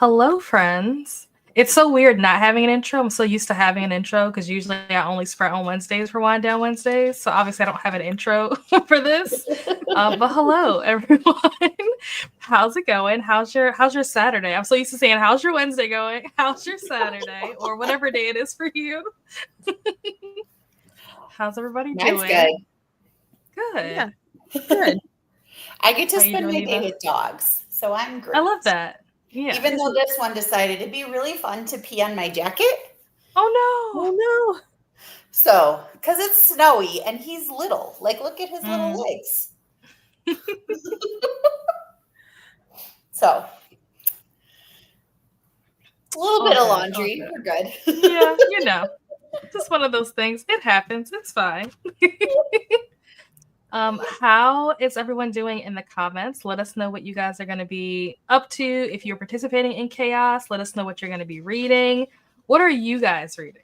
Hello, friends. It's so weird not having an intro. I'm so used to having an intro because usually I only spread on Wednesdays for Wind Down Wednesdays. So obviously I don't have an intro for this. But hello, everyone. How's it going? How's your Saturday? I'm so used to saying how's your Wednesday going? How's your Saturday? Or whatever day it is for you. How's everybody doing? Good. Yeah, good. I get to spend my day with dogs, so I'm great. I love that. Yeah. Even though this one decided it'd be really fun to pee on my jacket. Oh no. Oh no. So, because it's snowy and he's little. Like, look at his little legs. So, a little bit of laundry. We're good. Yeah, just one of those things. It happens. It's fine. How is everyone doing in the comments? Let us know what you guys are going to be up to. If you're participating in chaos, let us know what you're going to be reading. What are you guys reading?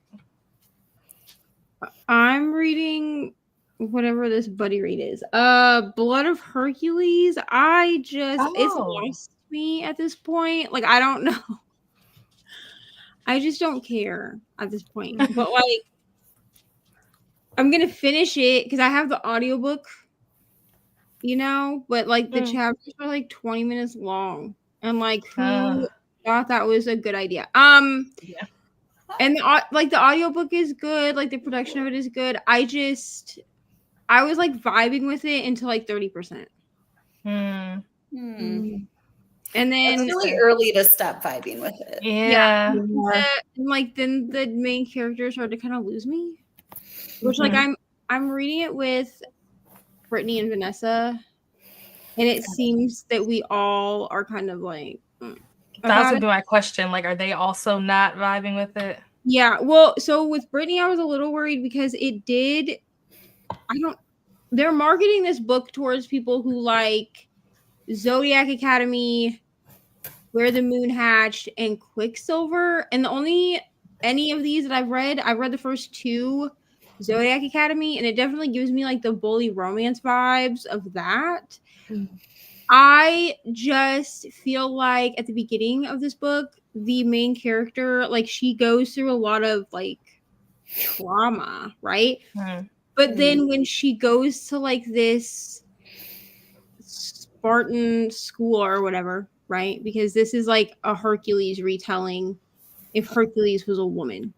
I'm reading whatever this buddy read is. Blood of Hercules. It's lost me at this point. Like, I don't know. I just don't care at this point. But like, I'm gonna finish it because I have the audiobook, but like the chapters are like 20 minutes long. And like, who thought that was a good idea? Yeah. And the audiobook is good, like the production of it is good. I was like vibing with it until like 30%. And then it's really early to stop vibing with it. Yeah. And like then the main characters started to kind of lose me. Which like I'm reading it with Brittany and Vanessa, and it seems that we all are kind of like that was gonna be my question. Like, are they also not vibing with it? Yeah. Well, so with Brittany, I was a little worried because they're marketing this book towards people who like Zodiac Academy, Where the Moon Hatched, and Quicksilver. And any of these that I've read the first two, Zodiac Academy, and it definitely gives me like the bully romance vibes of that. I just feel like at the beginning of this book, the main character, like she goes through a lot of like trauma, right? But then when she goes to like this Spartan school or whatever, right? Because this is like a Hercules retelling if Hercules was a woman.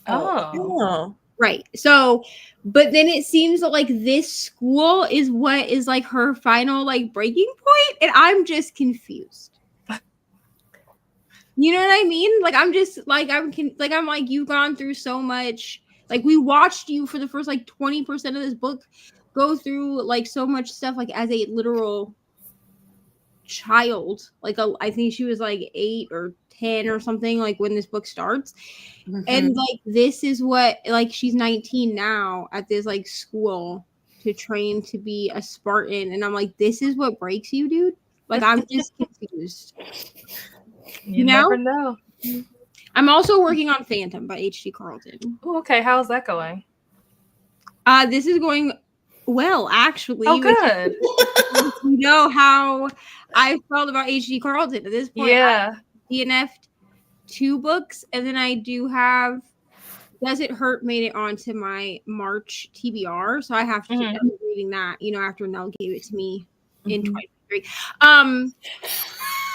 Oh. Right. So, but then it seems that like this school is what is like her final like breaking point, and I'm just confused. You know what I mean? Like I'm just like I'm like you've gone through so much. Like we watched you for the first like 20% of this book go through like so much stuff like as a literal child. Like I think she was like 8 or 10 or something like when this book starts. And like this is what like she's 19 now at this like school to train to be a Spartan, and I'm like, this is what breaks you, dude. Like I'm just confused. You never know. I'm also working on Phantom by H.G. Carlton. Oh, okay. How's that going? This is going well, actually. Oh, good. You know how I felt about H.G. Carlton at this point. Yeah. I DNF'd 2 books, and then I do have Does It Hurt made it onto my March TBR, so I have to keep reading that, after Nell gave it to me in 2023.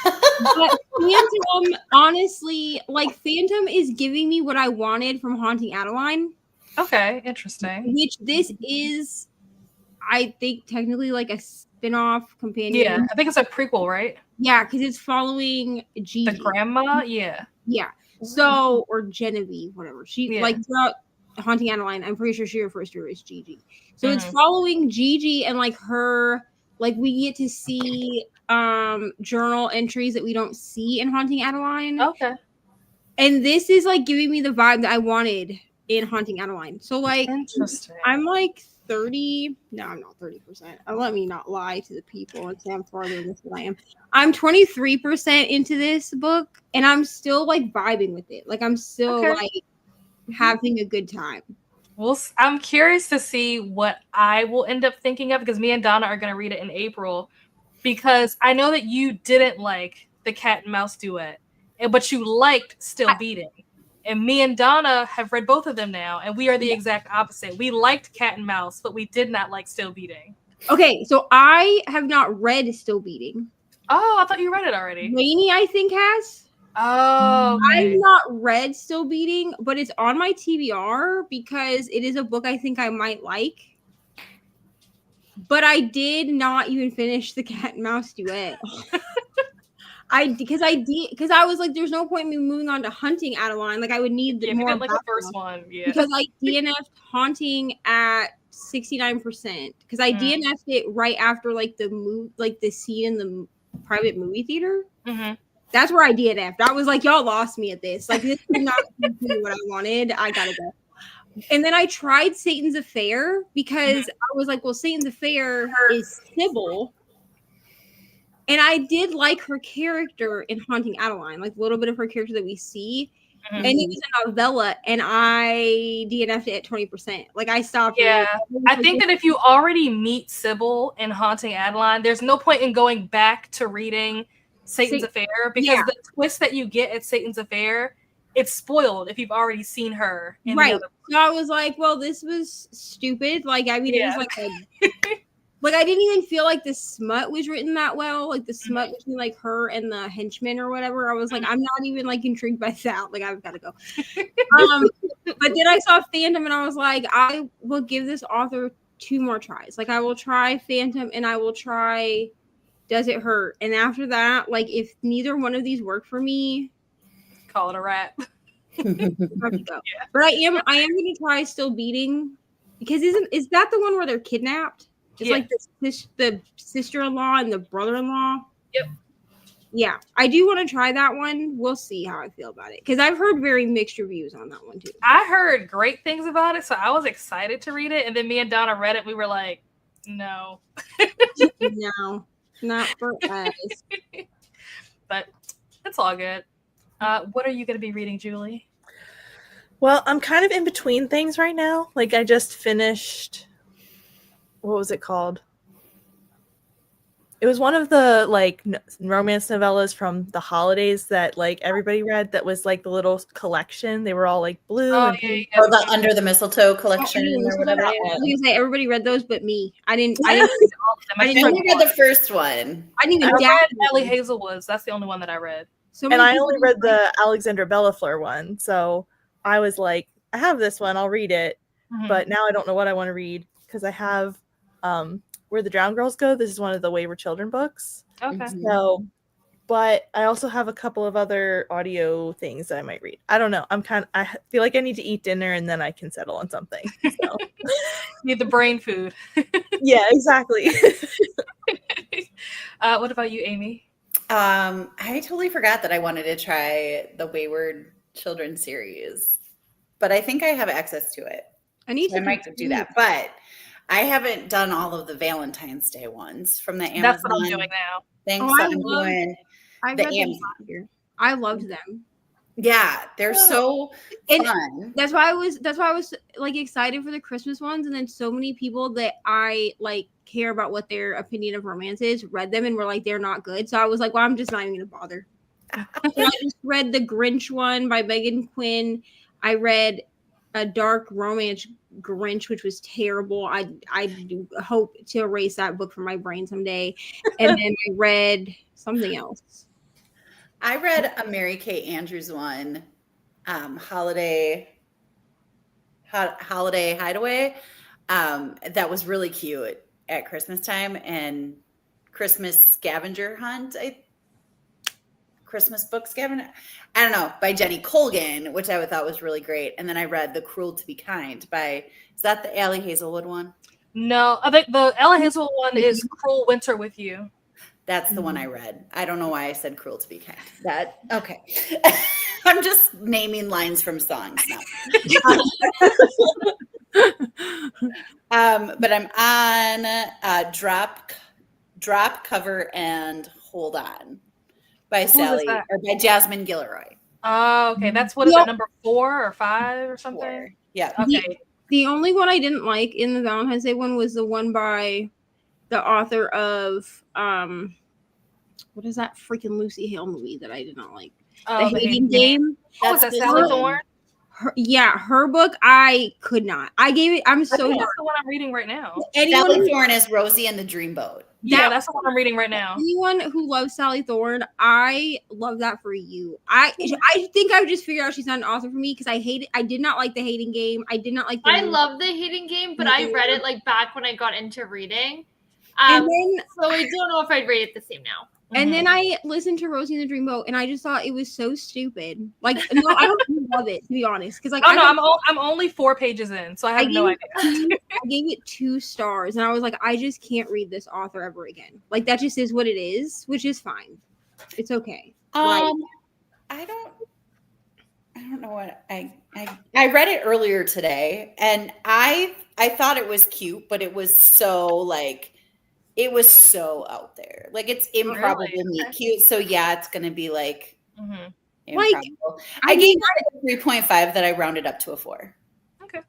But Phantom, honestly, like Phantom is giving me what I wanted from Haunting Adeline. Okay, interesting. Which this is, I think, technically like a spin-off companion. Yeah, I think it's a prequel, right? Yeah, because it's following Gigi. The grandma? Yeah. Yeah. So, or Genevieve, whatever. She, like, throughout Haunting Adeline, I'm pretty sure she refers to her as Gigi. So it's following Gigi and, like, her, like, we get to see journal entries that we don't see in Haunting Adeline. Okay. And this is, like, giving me the vibe that I wanted in Haunting Adeline. So, like, interesting. I'm, like, 30. No, I'm not 30%. Let me not lie to the people and say I'm farther in this than I am. I'm 23% into this book, and I'm still like vibing with it. Like I'm still like having a good time. Well, I'm curious to see what I will end up thinking of because me and Donna are going to read it in April because I know that you didn't like the cat and mouse duet. but you liked Still Beating. And me and Donna have read both of them now, and we are the exact opposite. We liked Cat and Mouse, but we did not like Still Beating. Okay, so I have not read Still Beating. Oh, I thought you read it already. Lainey, I think, has. Oh, okay. I've not read Still Beating, but it's on my TBR because it is a book I think I might like. But I did not even finish the Cat and Mouse duet. Because I was like, there's no point in me moving on to Hunting Adeline. Like I would need more. Like the first one, yeah. Because I DNF'd Haunting at 69% because I DNF'd it right after like the scene in the private movie theater. Mm-hmm. That's where I DNF'd. I was like, y'all lost me at this. Like this did not do what I wanted. I gotta go. And then I tried Satan's Affair because I was like, well, Satan's Affair is Sybil. And I did like her character in Haunting Adeline, like a little bit of her character that we see. And it was a novella, and I DNF'd it at 20%. Like I stopped. Yeah, I think that if you already meet Sybil in Haunting Adeline, there's no point in going back to reading Satan's Affair because the twist that you get at Satan's Affair, it's spoiled if you've already seen her. In the other So I was like, well, this was stupid. Like, I mean, it was like like I didn't even feel like the smut was written that well. Like the smut between like her and the henchman or whatever. I was like, I'm not even like intrigued by that. Like I've got to go. But then I saw Phantom and I was like, I will give this author 2 more tries. Like I will try Phantom and I will try Does It Hurt? And after that, like if neither one of these work for me, call it a wrap. But I am going to try Still Beating because is that the one where they're kidnapped? It's like the sister-in-law and the brother-in-law. Yep. Yeah, I do want to try that one. We'll see how I feel about it because I've heard very mixed reviews on that one too. I heard great things about it, so I was excited to read it. And then me and Donna read it. We were like, no. No, not for us. But it's all good. What are you going to be reading, Julie? Well, I'm kind of in between things right now. Like I just finished... What was it called? It was one of the like romance novellas from the holidays that like everybody read. That was like the little collection. They were all like blue. Or the Under the Mistletoe collection or whatever. I was gonna say everybody read those, but me. I didn't read all of them. I only read the first one. I didn't even. I read Ellie Hazelwood's. That's the only one that I read. And I only read the Alexandra Bellafleur one. So I was like, I have this one. I'll read it. But now I don't know what I want to read because I have. Where the Drowned Girls Go. This is one of the Wayward Children books. Okay. So, but I also have a couple of other audio things that I might read. I don't know. I feel like I need to eat dinner and then I can settle on something. So. Need the brain food. Yeah, exactly. What about you, Amy? I totally forgot that I wanted to try the Wayward Children series, but I think I have access to it. I might do that, but I haven't done all of the Valentine's Day ones from the Amazon. That's what I'm doing now. Thanks. I loved them. Yeah, they're so fun. That's why I was like excited for the Christmas ones, and then so many people that I like care about what their opinion of romance is read them and were like they're not good. So I was like, well, I'm just not even gonna bother. So I just read the Grinch one by Megan Quinn. I read a dark romance Grinch, which was terrible. I do hope to erase that book from my brain someday. And then I read something else. I read a Mary Kay Andrews one, Holiday Hideaway. That was really cute at Christmas time, and Christmas Scavenger Hunt. Christmas book scavenger. I don't know, by Jenny Colgan, which I thought was really great. And then I read The Cruel to Be Kind by, is that the Allie Hazelwood one? No, I think the Ella Hazelwood one is Cruel Winter with You. That's the one I read. I don't know why I said Cruel to Be Kind. Okay. I'm just naming lines from songs now. But I'm on Drop, Cover, and Hold On by Sally or by Jasmine Gilroy. Oh, okay. That's what is it, number 4 or 5 or something? 4. Yeah. Okay. The only one I didn't like in the Valentine's Day one was the one by the author of what is that freaking Lucy Hale movie that I did not like? Oh, The Hating Game. Oh, is that Sally Thorne? Her book, I could not. I gave it. I'm so. That's the one I'm reading right now. Sally Thorne is Rosie and the Dreamboat. Yeah, that's the one I'm reading right now. Anyone who loves Sally Thorne, I love that for you. I think I've just figured out she's not an author for me because I hate it. I did not like The Hating Game. I did not like. I love The Hating Game, but I read it like back when I got into reading. And then, so I don't know if I'd rate it the same now. And then I listened to Rosie and the Dreamboat, and I just thought it was so stupid. Like, no, I don't love it, to be honest. Because like, I'm only 4 pages in, so I have no idea. I gave it 2 stars, and I was like, I just can't read this author ever again. Like, that just is what it is, which is fine. It's okay. I don't know what I read it earlier today, and I thought it was cute, but it was so like. It was so out there. Like, it's improbable meet cute. So, yeah, it's going to be, like, improbable. I gave it a 3.5 that I rounded up to a 4. Okay.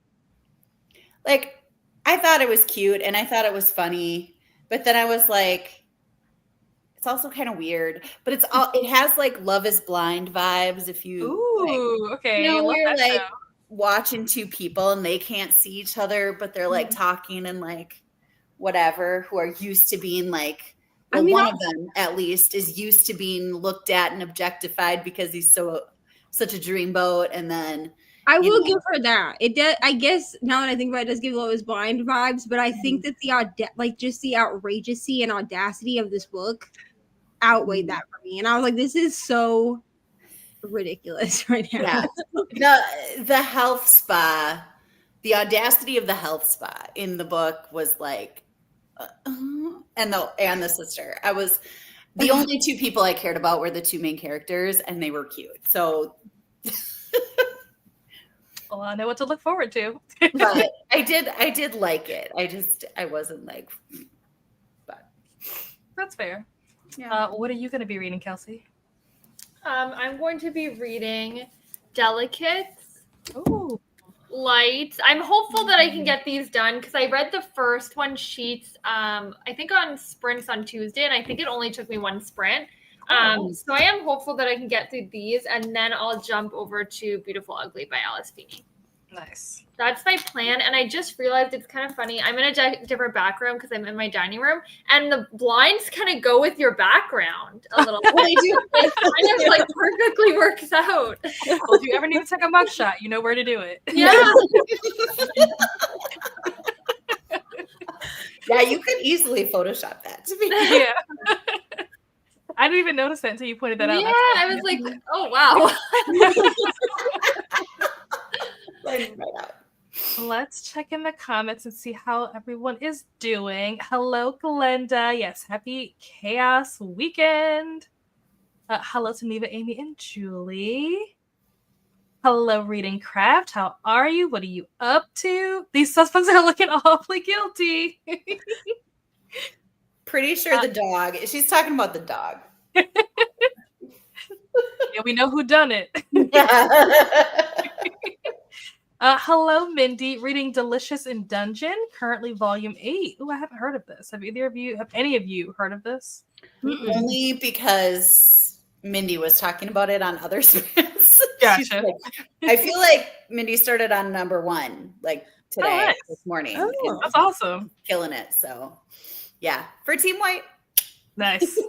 Like, I thought it was cute, and I thought it was funny. But then I was like, it's also kind of weird. But it has, like, Love is Blind vibes if you. Ooh, okay. You know, we're, like, watching 2 people, and they can't see each other, but they're, like, talking and, like, whatever, who are used to being like, well, one of them at least is used to being looked at and objectified because he's such a dreamboat. And then I will give her that. It does. I guess now that I think about it, it does give Love is Blind vibes. But I think that just the outrageousy and audacity of this book outweighed that for me. And I was like, this is so ridiculous right now. Yeah. The health spa, the audacity of the health spa in the book was like. And the sister. I was the only 2 people I cared about were the 2 main characters, and they were cute. So, well, I know what to look forward to. But I did like it. I wasn't like, but that's fair. Yeah. What are you going to be reading, Kelsey? I'm going to be reading Delicates. Ooh. Light. I'm hopeful that I can get these done because I read the first one sheets I think on sprints on Tuesday, and I think it only took me 1 sprint. So I am hopeful that I can get through these, and then I'll jump over to Beautiful Ugly by Alice Feeney. Nice. That's my plan, and I just realized it's kind of funny. I'm in a different back room because I'm in my dining room, and the blinds kind of go with your background a little bit. They do. It kind of like perfectly works out. Well, if you ever need to take a mugshot, you know where to do it. Yeah. Yeah, you could easily Photoshop that to me. Yeah. I didn't even notice that until you pointed that out. Yeah, I was like, oh wow. Right out. Let's check in the comments and see how everyone is doing. Hello, Glenda. Yes, happy Chaos Weekend. Hello to Neva, Amy, and Julie. Hello, Reading Craft. How are you? What are you up to? These suspects are looking awfully guilty. Pretty sure the dog. She's talking about the dog. Yeah, we know who done it. Hello, Mindy. Reading Delicious in Dungeon, currently volume 8. Oh, I haven't heard of this. Have any of you heard of this? Only because Mindy was talking about it on other sprints. Gotcha. Like, I feel like Mindy started on number 1, like today, nice. this morning. Oh, that's awesome. Killing it. So, yeah, for Team White. Nice.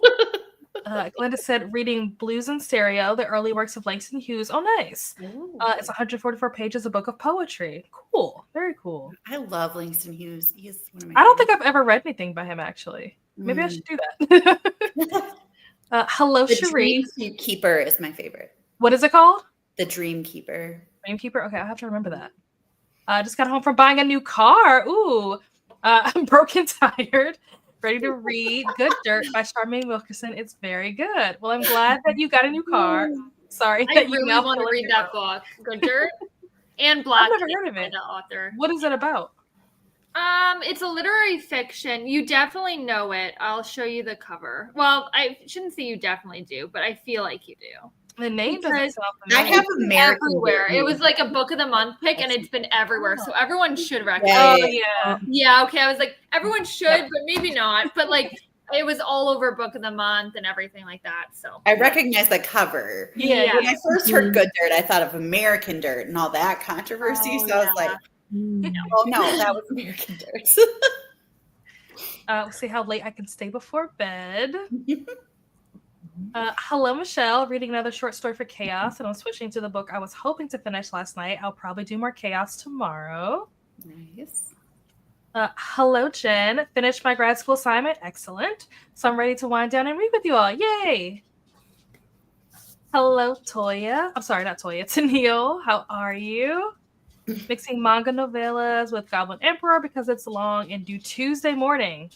Glenda said, reading Blues in Stereo, the early works of Langston Hughes. Oh, nice. It's 144 pages, a book of poetry. Cool. Very cool. I love Langston Hughes. He's one of my I don't think I've ever read anything by him, actually. Maybe I should do that. Hello, The Cherie. Dream Keeper is my favorite. What is it called? The Dream Keeper. Dream Keeper? Okay, I'll have to remember that. I just got home from buying a new car. Ooh. I'm broken tired. Ready to read Good Dirt by Charmaine Wilkerson. It's very good. Well, I'm glad that you got a new car. Sorry I that you really now want to feel like read you're that book. Good Dirt and Black. I've never heard of it. The author. What is it about? It's a literary fiction. You definitely know it. I'll show you the cover. Well, I shouldn't say you definitely do, but I feel like you do. The name doesn't sound I familiar. have American Everywhere. Beauty. It was like a book of the month pick, and it's been everywhere. So everyone should Yeah, recognize it. Oh, yeah. Yeah, okay. I was like, everyone should, but maybe not. But like, it was all over book of the month and everything like that. So I recognize the cover. Yeah. When I first heard Good Dirt, I thought of American Dirt and all that controversy. Oh, so I was yeah. like, oh no, that was American Dirt. We'll see how late I can stay before bed. Hello, Michelle. Reading another short story for Chaos, and I'm switching to the book I was hoping to finish last night. I'll probably do more Chaos tomorrow. Nice. Hello, Jen. Finished my grad school assignment. Excellent. So I'm ready to wind down and read with you all. Yay! Hello, Toya. I'm sorry, not Toya. Tennille. How are you? Mixing manga novellas with Goblin Emperor because it's long and due Tuesday morning.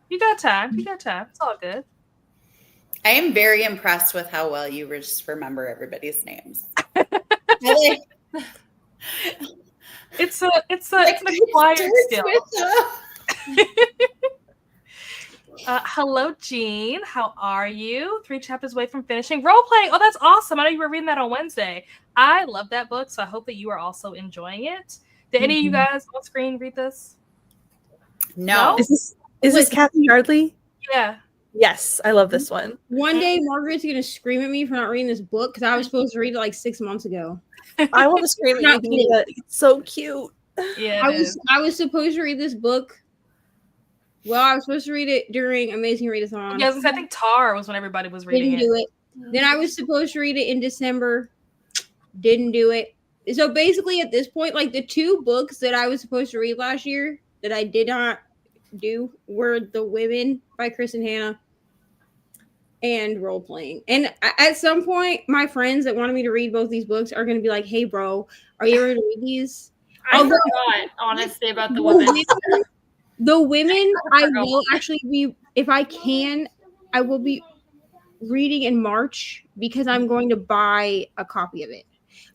You got time. You got time. It's all good. I am very impressed with how well you just remember everybody's names. It's a quiet skill. Hello, Jean. How are you? 3 chapters away from finishing role playing. Oh, that's awesome. I know you were reading that on Wednesday. I love that book, so I hope that you are also enjoying it. Did any of you guys on screen read this? No. Is this Kathy Yardley? Yeah. Yes, I love this one. One day, Margaret's gonna scream at me for not reading this book because I was supposed to read it like 6 months ago. I want to scream at Not you. kidding. But it's so cute. Yeah. I was supposed to read this book. Well, I was supposed to read it during Amazing Readathon. Yes, I think Tar was when everybody was reading Didn't do it. Then I was supposed to read it in December. Didn't do it. So basically, at this point, like the 2 books that I was supposed to read last year that I did not do were The Women by Kristen Hanna and Role Playing. And at some point, my friends that wanted me to read both these books are going to be like, "Hey, bro, are you ready to read these?" I Although- forgot, honestly, about the women. The Women, I will actually be, if I can, I will be reading in March because I'm going to buy a copy of it.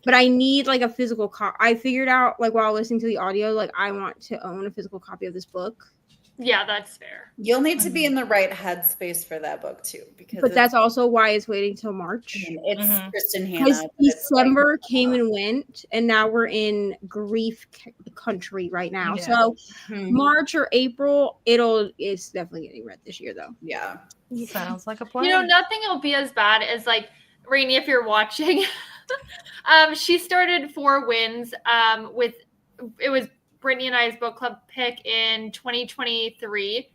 But I need like a physical copy. I figured out like while listening to the audio, like I want to own a physical copy of this book. Yeah, that's fair. You'll need to be in the right headspace for that book too, because But that's also why it's waiting till March. it's Kristen Hanna. Because but it's like- December came and went, and now we're in grief country right now. Yeah. So Mhm. March or April, it's definitely getting read this year though. Yeah. Sounds like a plan. You know, nothing will be as bad as like Rainey, if you're watching. She started 4 Winds. It was Brittany and I's book club pick in 2023.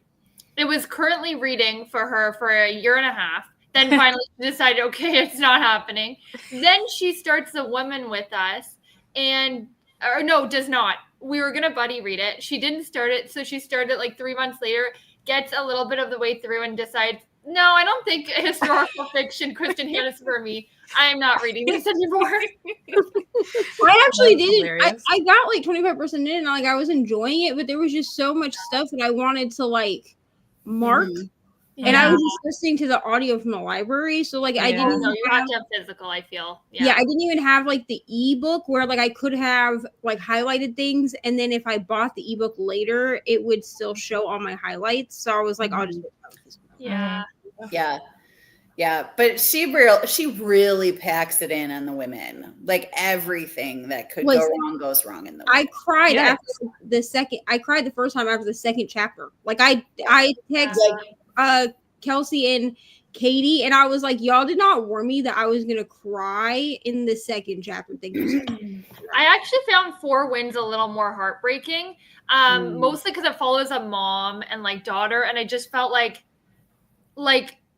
It was currently reading for her for a year and a half. Then finally she decided, okay, it's not happening. Then she starts The Woman with us, does not. We were gonna buddy read it. She didn't start it, so she started like 3 months later. Gets a little bit of the way through and decides, no, I don't think historical fiction Kristen Hanna's for me. I'm not reading this anymore. I actually That's didn't. hilarious. I got like 25% in, and like I was enjoying it, but there was just so much stuff that I wanted to like mark. And I was just listening to the audio from the library, so like I Yeah. didn't. No, you have to have physical, I feel. Yeah, I didn't even have like the ebook where like I could have like highlighted things, and then if I bought the ebook later, it would still show all my highlights. So I was like, I'll just. Yeah. Yeah. But she really packs it in on The Women. Like everything that could go wrong goes wrong in The Women. I cried Yes. after the second. I cried the first time after the second chapter. Like I texted Kelsey and Katie, and I was like, y'all did not warn me that I was gonna cry in the second chapter. Thank you. I actually found 4 Winds a little more heartbreaking, mostly because it follows a mom and like daughter, and I just felt like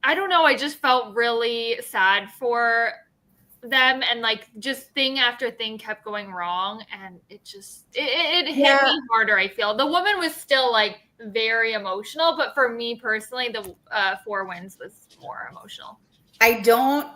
I don't know, I just felt really sad for them, and like just thing after thing kept going wrong, and it hit me harder. I feel The Woman was still like very emotional, but for me personally, the 4 Winds was more emotional. I don't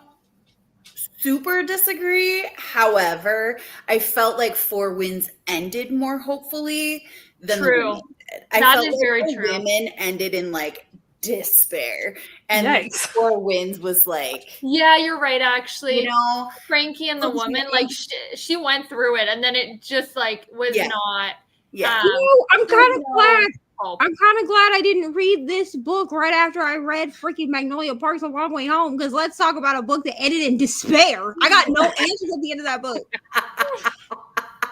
super disagree. However, I felt like 4 Winds ended more hopefully than The Women did. I That felt is like very The true. Women ended in like despair, and Yikes. 4 Winds was like, Yeah, you're right. Actually, you know, Frankie and The Woman, like she went through it, and then it just like was not. yeah. I'm kind of glad. hope. I'm kind of glad I didn't read this book right after I read freaking Magnolia Parks A Long Way Home, because let's talk about a book that ended in despair. I got no answers at the end of that book.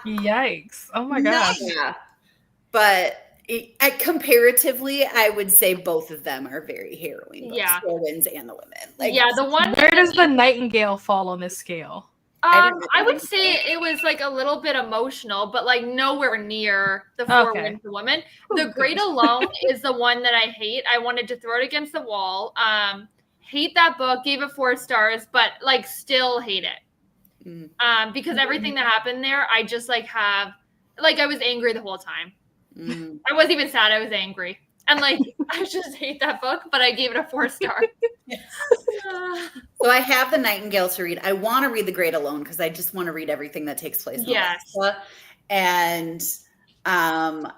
Yikes. Oh my gosh. Yeah. But comparatively, I would say both of them are very harrowing books. Yeah. Four Winds and the Women. The one. Where does the Nightingale fall on this scale? I would say it was like a little bit emotional, but like nowhere near the Four Winds of Women. The Great Alone is the one that I hate. I wanted to throw it against the wall. Hate that book, gave it 4 stars, but like still hate it. Because everything that happened there, I just like I was angry the whole time. I wasn't even sad, I was angry. And like I just hate that book, but I gave it a 4 star. So I have the Nightingale to read. I want to read The Great Alone because I just want to read everything that takes place in Alaska. And I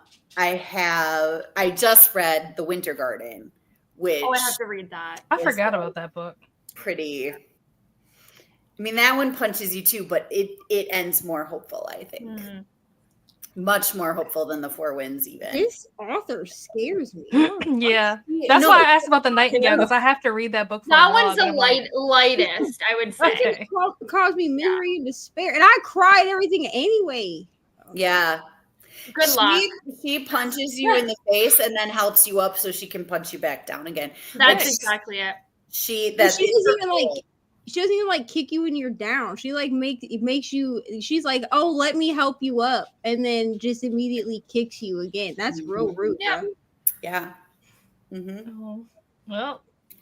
just read The Winter Garden, which I have to read that. I forgot about that book. Pretty. I mean, that one punches you too, but it ends more hopeful, I think. Much more hopeful than the Four Winds, even. This author scares me. Yeah, that's why I asked about the Nightingale because I have to read that book. That one's the lightest, I would say. It caused me misery and despair, and I cried everything anyway. Yeah. Good luck. She punches you in the face and then helps you up so she can punch you back down again. That's exactly it. She doesn't even like kick you when you're down. She like makes you. She's like, oh, let me help you up, and then just immediately kicks you again. That's real rude. Yeah. Well,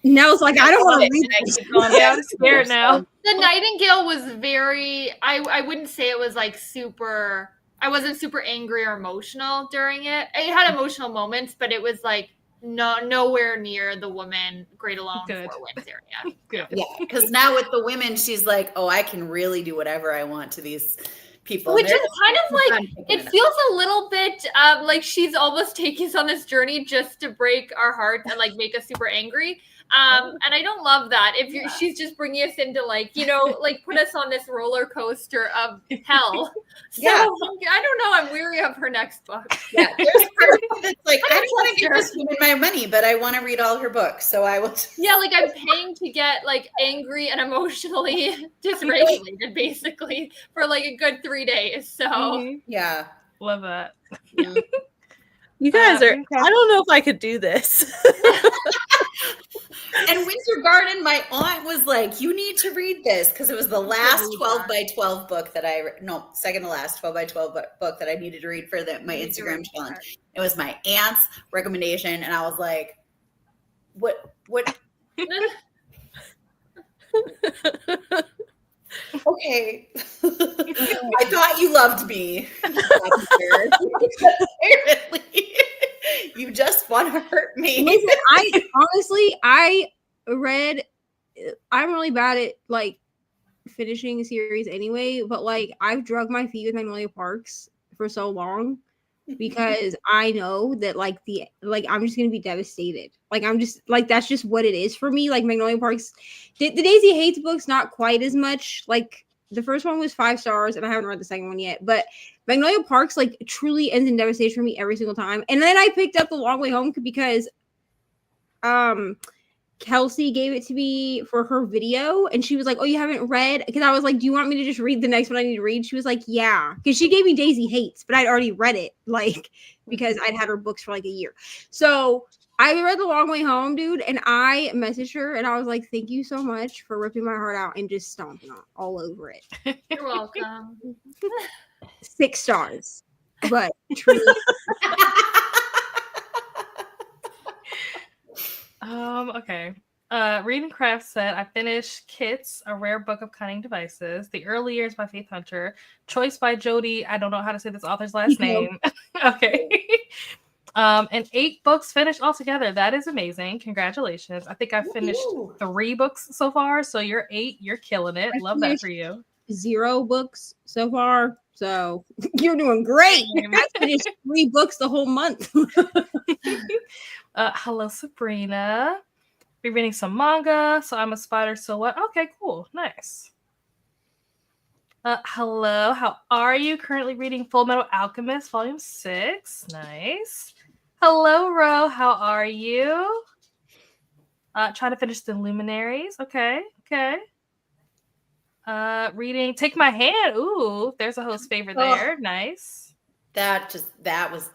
now it's like I don't want to read this. Yeah, I'm scared now. The Nightingale was very. I wouldn't say it was like super. I wasn't super angry or emotional during it. It had emotional moments, but it was like nowhere near the Woman Great Alone Four Winds area. Good. Yeah, because now with the women, she's like, oh, I can really do whatever I want to these people. Which is kind of like, it feels a little bit like she's almost taking us on this journey just to break our hearts and like make us super angry. And I don't love that. She's just bringing us into like, like put us on this roller coaster of hell. So I don't know. I'm weary of her next book. Yeah, there's part of me that's like, I don't want to give this woman my money, but I want to read all her books. So I will. Yeah, like I'm paying to get like angry and emotionally dysregulated, basically, for like a good 3 days. So yeah, love that. Yeah. You guys are. I don't know if I could do this. And Winter Garden, my aunt was like, you need to read this because it was the last 12 by 12 book that second to last 12 by 12 book that I needed to read for my Instagram challenge. It was my aunt's recommendation. And I was like, what? Okay. I thought you loved me. Apparently. You just want to hurt me. Listen, I'm really bad at like finishing a series anyway, but like I've drug my feet with Magnolia Parks for so long because I know that I'm just gonna be devastated. Like I'm just like that's just what it is for me. Like Magnolia Parks, the Daisy Hates books not quite as much. Like the first one was 5 stars, and I haven't read the second one yet. But Magnolia Parks like truly ends in devastation for me every single time. And then I picked up The Long Way Home because Kelsey gave it to me for her video, and she was like, oh, you haven't read? Because I was like, do you want me to just read the next one I need to read? She was like, yeah, because she gave me Daisy Hates, but I'd already read it, like, because I'd had her books for like a year. So I read The Long Way Home, dude, and I messaged her, and I was like, thank you so much for ripping my heart out and just stomping all over it. You're welcome. 6 stars, but truly. Okay. Reading Craft said, I finished Kits, A Rare Book of Cunning Devices, The Early Years by Faith Hunter, Choice by Jody. I don't know how to say this author's last name. Okay. And 8 books finished altogether. That is amazing. Congratulations. I think I finished 3 books so far. So you're 8. You're killing it. Love that for you. 0 books so far. So you're doing great. I finished 3 books the whole month. Hello, Sabrina. Be reading some manga. So I'm a Spider. So what? Okay, cool. Nice. Hello. How are you? Currently reading Full Metal Alchemist, Volume 6. Nice. Hello, Ro. How are you? Trying to finish The Luminaries. Okay. Reading Take My Hand. Ooh, there's a host favorite there. Nice. That was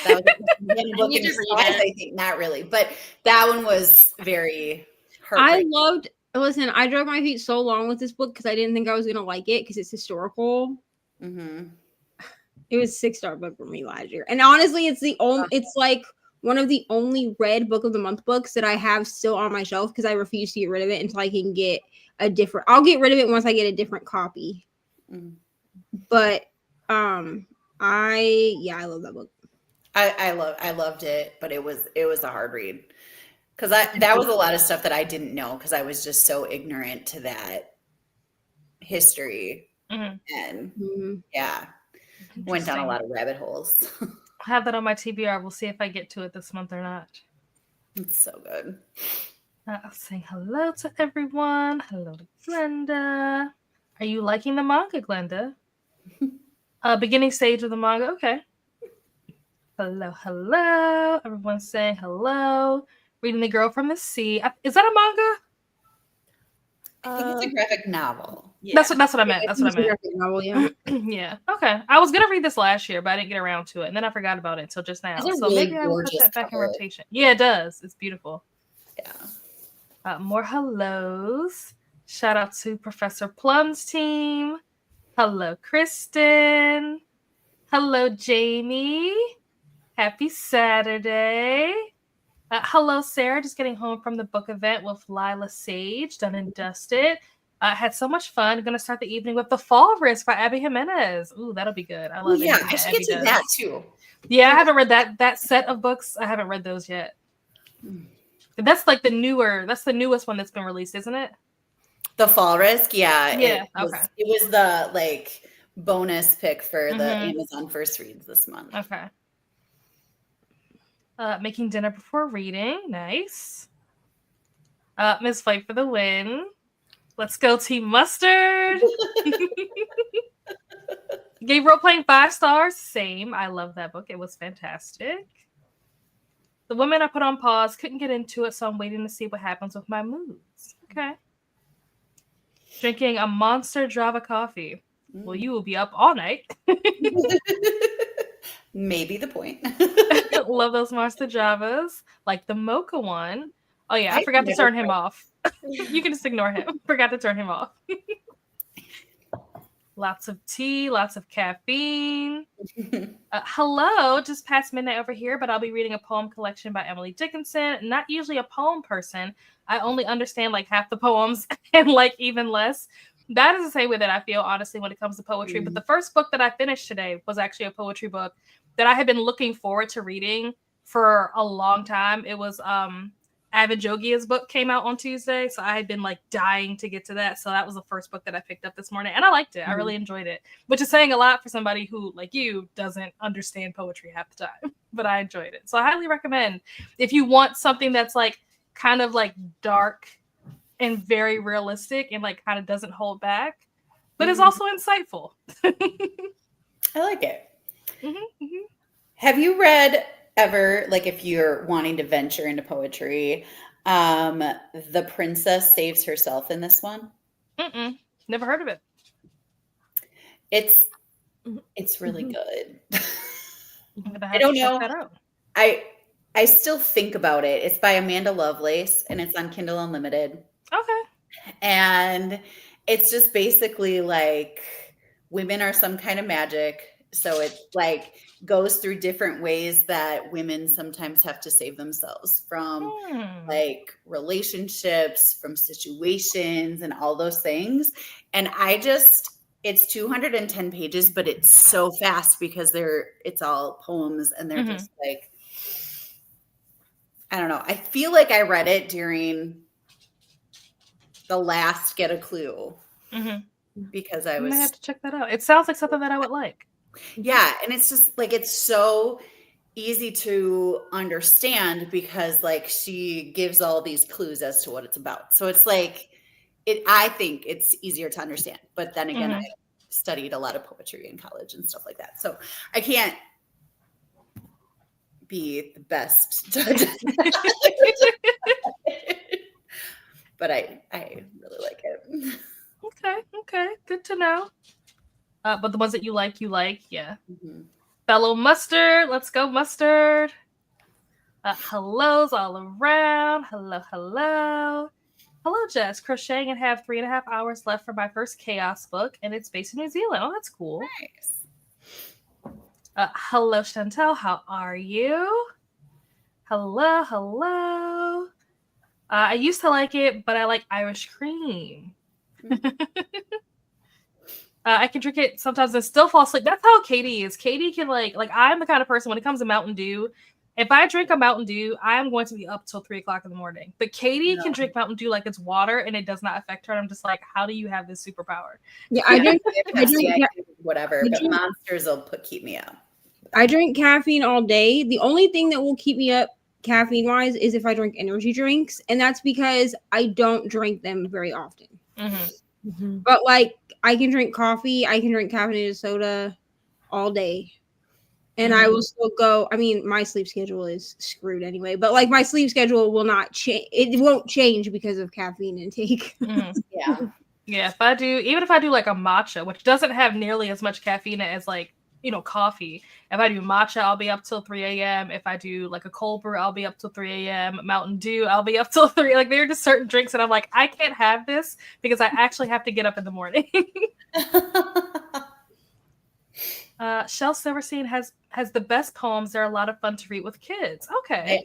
That was a book need in to read disguise, it. I think. Not really, but that one was very I heartbreaking. loved. Listen, I dragged my feet so long with this book because I didn't think I was gonna like it because it's historical. Mm-hmm. It was a 6-star book for me last year, and honestly, it's the only. It's like one of the only read book of the month books that I have still on my shelf because I refuse to get rid of it until I can get a different. I'll get rid of it once I get a different copy. Mm. But I love that book. I loved it, but it was a hard read because that was a lot of stuff that I didn't know because I was just so ignorant to that history, and yeah, went down a lot of rabbit holes. I have that on my TBR. We'll see if I get to it this month or not. It's so good. Saying hello to everyone. Hello to Glenda. Are you liking the manga, Glenda? Beginning stage of the manga. Okay. Hello. Everyone's saying hello. Reading The Girl from the Sea. Is that a manga? I think it's a graphic novel. Yeah. That's what I meant. That's what I meant. Graphic novel, yeah. Yeah. Okay. I was gonna read this last year, but I didn't get around to it, and then I forgot about it until just now. It's a So really maybe I will put that back cover. in rotation. Yeah, it does. It's beautiful. Yeah. More hellos. Shout out to Professor Plum's team. Hello, Kristen. Hello, Jamie. Happy Saturday. Hello, Sarah. Just getting home from the book event with Lila Sage, done and dusted. Had so much fun. Going to start the evening with The Fall Risk by Abby Jimenez. Ooh, that'll be good. I love it. Yeah, I should get to that too. Yeah, I haven't read that set of books. I haven't read those yet. That's like the newest one that's been released, isn't it? The Fall Risk, yeah. Yeah, It was the like bonus pick for the Amazon First Reads this month. Okay. Making dinner before reading. Nice. Ms. Fight for the win. Let's go, Team Mustard. Gave role playing 5 stars. Same. I love that book. It was fantastic. The Women I put on pause. Couldn't get into it, so I'm waiting to see what happens with my moods. Okay. Drinking a Monster Java coffee. Well, you will be up all night. Maybe the point. Love those Monster Javas. Like the mocha one. Oh, yeah. I forgot to turn him off. You can just ignore him. Forgot to turn him off. Lots of tea, lots of caffeine. Hello, just past midnight over here, but I'll be reading a poem collection by Emily Dickinson. Not usually a poem person. I only understand like half the poems and like even less. That is the same way that I feel, honestly, when it comes to poetry. But the first book that I finished today was actually a poetry book that I had been looking forward to reading for a long time. It was Avijogia's book came out on Tuesday, so I had been like dying to get to that. So that was the first book that I picked up this morning, and I liked it. I really enjoyed it, which is saying a lot for somebody who, like you, doesn't understand poetry half the time. But I enjoyed it, so I highly recommend if you want something that's like kind of like dark and very realistic and like kind of doesn't hold back, but is also insightful. I like it. Have you read ever, like if you're wanting to venture into poetry, The Princess Saves Herself in this one? Never heard of it. It's really good. I don't know. That out. I still think about it. It's by Amanda Lovelace and it's on Kindle Unlimited. Okay. And it's just basically like women are some kind of magic. So it like goes through different ways that women sometimes have to save themselves from like relationships, from situations and all those things. And it's 210 pages, but it's so fast because it's all poems and they're just like, I don't know. I feel like I read it during the last Get a Clue because I might have to check that out. It sounds like something that I would like. Yeah, and it's just like it's so easy to understand because like she gives all these clues as to what it's about. So it's like I think it's easier to understand. But then again, I studied a lot of poetry in college and stuff like that. So I can't be the best judge. But I really like it. Okay. Good to know. But the ones that you like, yeah. fellow mustard. Let's go, mustard. Hellos all around. Hello, hello. Hello, Jess. Crocheting and have 3.5 hours left for my first chaos book, and it's based in New Zealand. Oh, that's cool. Nice. Hello, Chantel. How are you? Hello, hello. I used to like it, but I like Irish cream. I can drink it sometimes and still fall asleep. That's how Katie is. Katie can like I'm the kind of person when it comes to Mountain Dew. If I drink a Mountain Dew, I am going to be up till 3 o'clock in the morning. But Katie can drink Mountain Dew like it's water, and it does not affect her. And I'm just like, how do you have this superpower? Yeah, I drink whatever, but monsters will keep me up. I drink caffeine all day. The only thing that will keep me up caffeine wise is if I drink energy drinks, and that's because I don't drink them very often. But like I can drink coffee, I can drink caffeinated soda all day, and I will still go. I mean, my sleep schedule is screwed anyway, but like my sleep schedule will not change. It won't change because of caffeine intake. Yeah. If I do like a matcha, which doesn't have nearly as much caffeine as like coffee. If I do matcha, I'll be up till 3 a.m. If I do like a cold brew, I'll be up till 3 a.m. Mountain Dew, I'll be up till 3. Like there are just certain drinks that I'm like, I can't have this because I actually have to get up in the morning. Shel Silverstein has the best poems. They're a lot of fun to read with kids. Okay.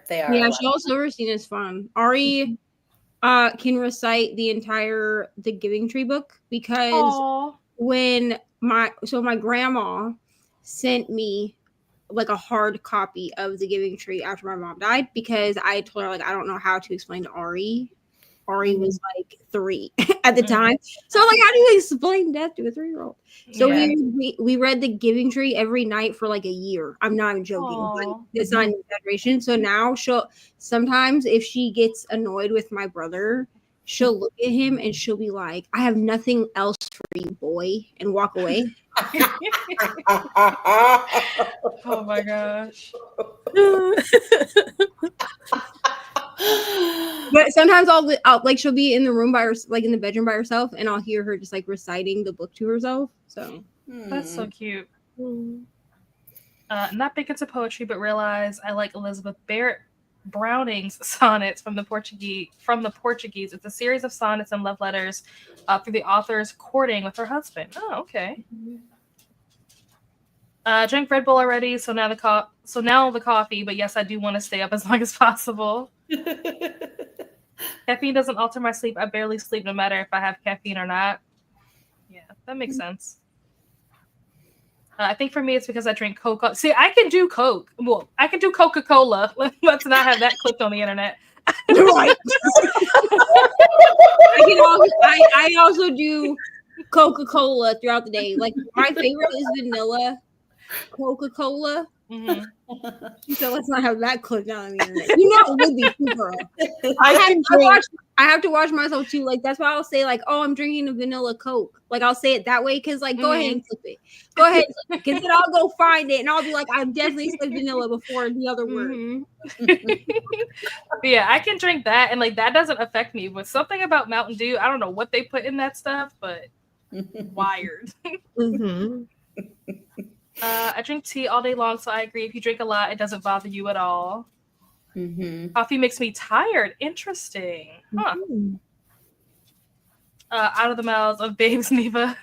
They are. Yeah, Shel Silverstein is fun. Ari can recite the Giving Tree book because when my grandma sent me like a hard copy of the Giving Tree after my mom died because I told her like I don't know how to explain to Ari. Ari was like 3 at the time, so like how do you explain death to a 3-year-old? So we read the Giving Tree every night for like a year. I'm not even joking. Like, it's not an exaggeration. So now she'll sometimes if she gets annoyed with my brother, she'll look at him and she'll be like, I have nothing else for you, boy, and walk away. Oh my gosh. But sometimes I'll like she'll be in the room by her, like in the bedroom by herself, and I'll hear her just like reciting the book to herself. So that's so cute. Not big into poetry, but realize I like Elizabeth Barrett Browning's sonnets from the Portuguese. It's a series of sonnets and love letters through the author's courting with her husband. Oh, okay. Drank Red Bull already, so now the coffee. But yes, I do want to stay up as long as possible. Caffeine doesn't alter my sleep. I barely sleep, no matter if I have caffeine or not. Yeah, that makes sense. I think for me, it's because I drink Coca. See, I can do Coke. Well, I can do Coca-Cola. Let's not have that clipped on the internet. Right. I also do Coca-Cola throughout the day. Like my favorite is vanilla Coca-Cola. So let's not have that clipped down on the internet. You know it would be super. I have to watch myself too. Like that's why I'll say like, oh, I'm drinking a vanilla Coke. Like I'll say it that way because like go ahead and clip it. Go ahead, because then I'll go find it and I'll be like, I definitely said vanilla before the other word. Yeah, I can drink that and like that doesn't affect me. But something about Mountain Dew, I don't know what they put in that stuff, but wired. I drink tea all day long, so I agree. If you drink a lot, it doesn't bother you at all. Coffee makes me tired. Interesting. Huh. Out of the mouths of Babes Neva.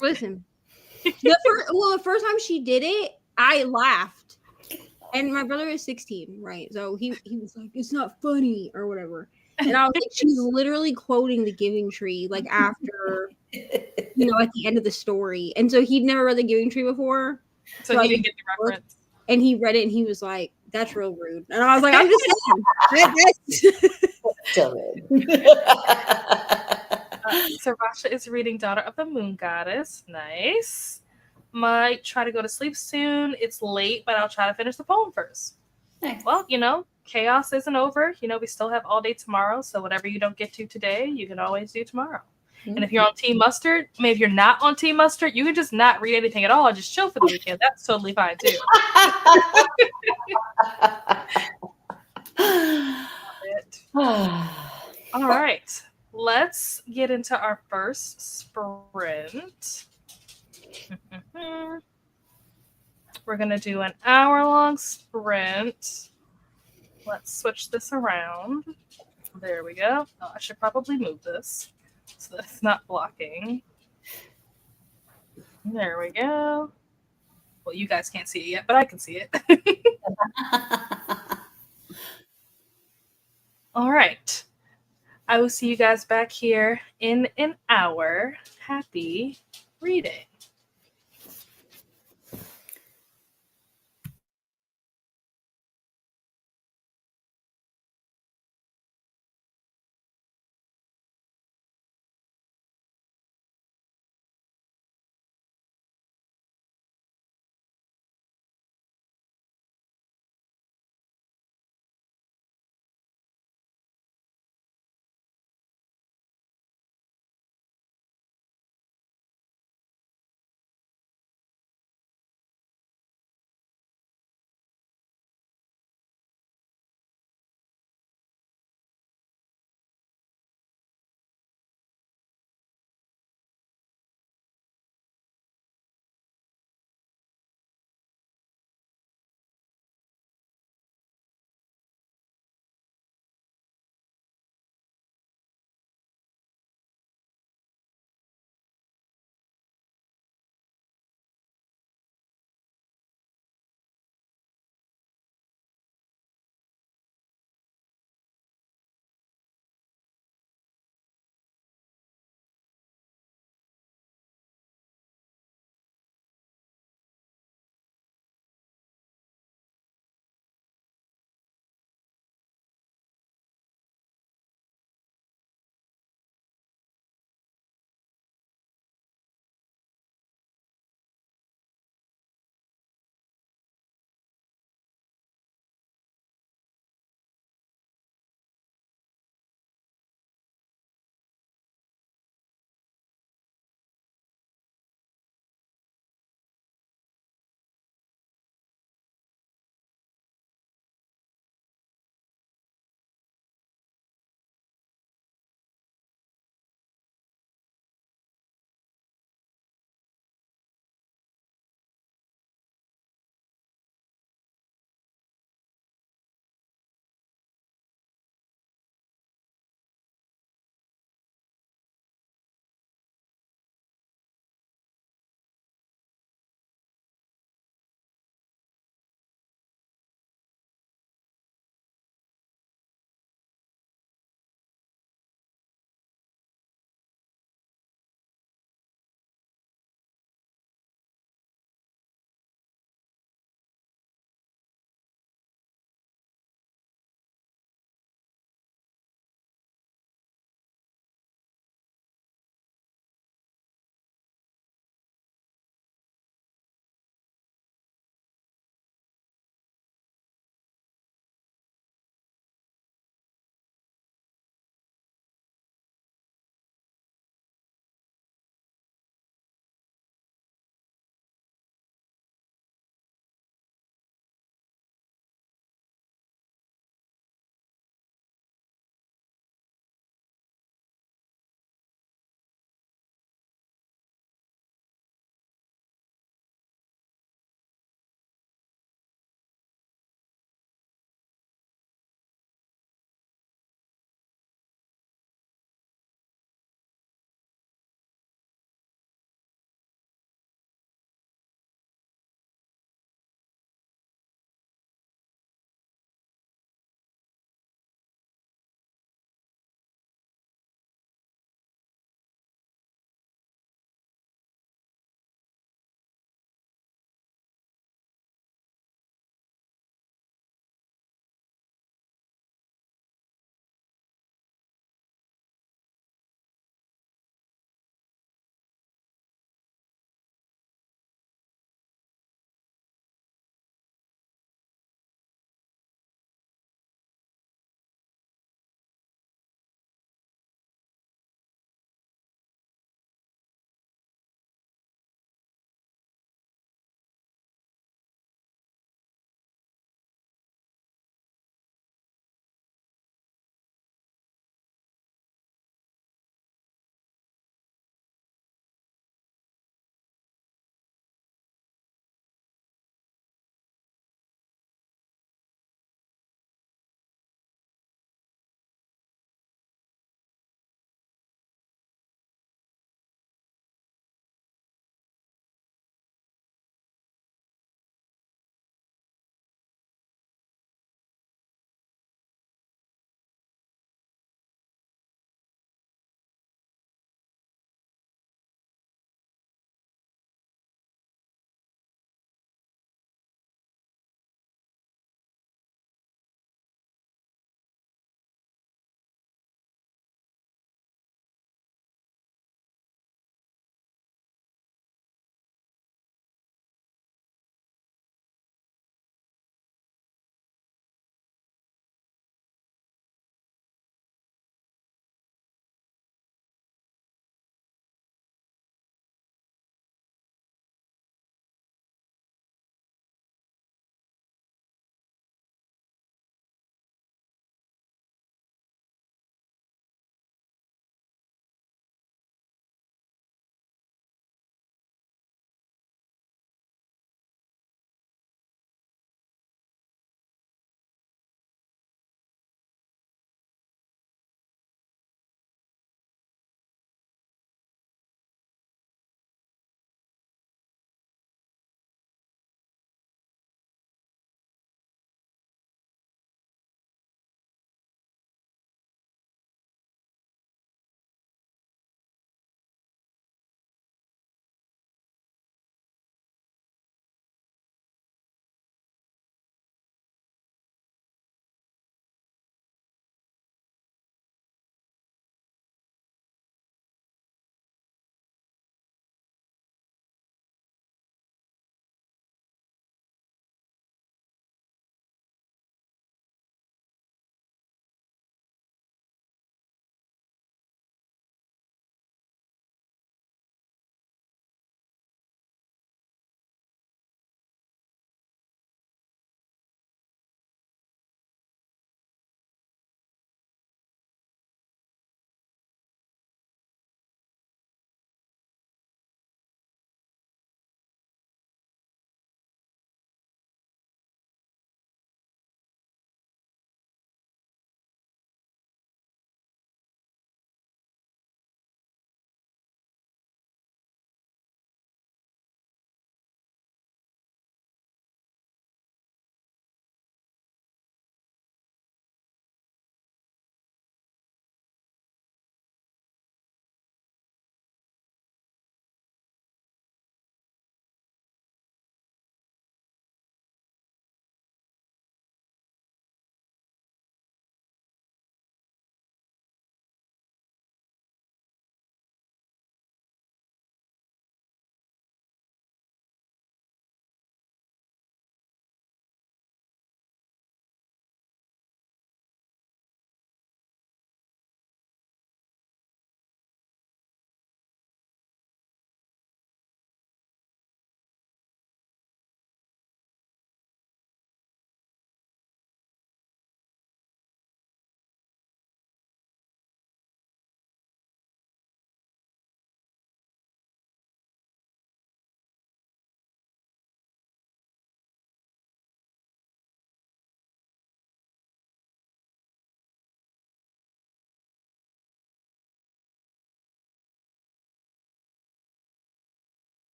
Listen, the first time she did it, I laughed. And my brother is 16, right? So he was like, it's not funny or whatever. And I was like, she's literally quoting the Giving Tree, like after, at the end of the story. And so he'd never read the Giving Tree before. So he didn't get the reference. And he read it and he was like, that's real rude. And I was like, I'm just saying. Sarasha is reading Daughter of the Moon Goddess. Nice. Might try to go to sleep soon. It's late, but I'll try to finish the poem first. Nice. Well, chaos isn't over. We still have all day tomorrow. So whatever you don't get to today, you can always do tomorrow. And if you're on Team Mustard, maybe if you're not on Team Mustard, you can just not read anything at all and just chill for the weekend. That's totally fine too. All right. Let's get into our first sprint. we're going to do an hour-long sprint. Let's switch this around. There we go. Oh, I should probably move this so that it's not blocking. There we go. Well, you guys can't see it yet, but I can see it. All right. I will see you guys back here in an hour. Happy reading.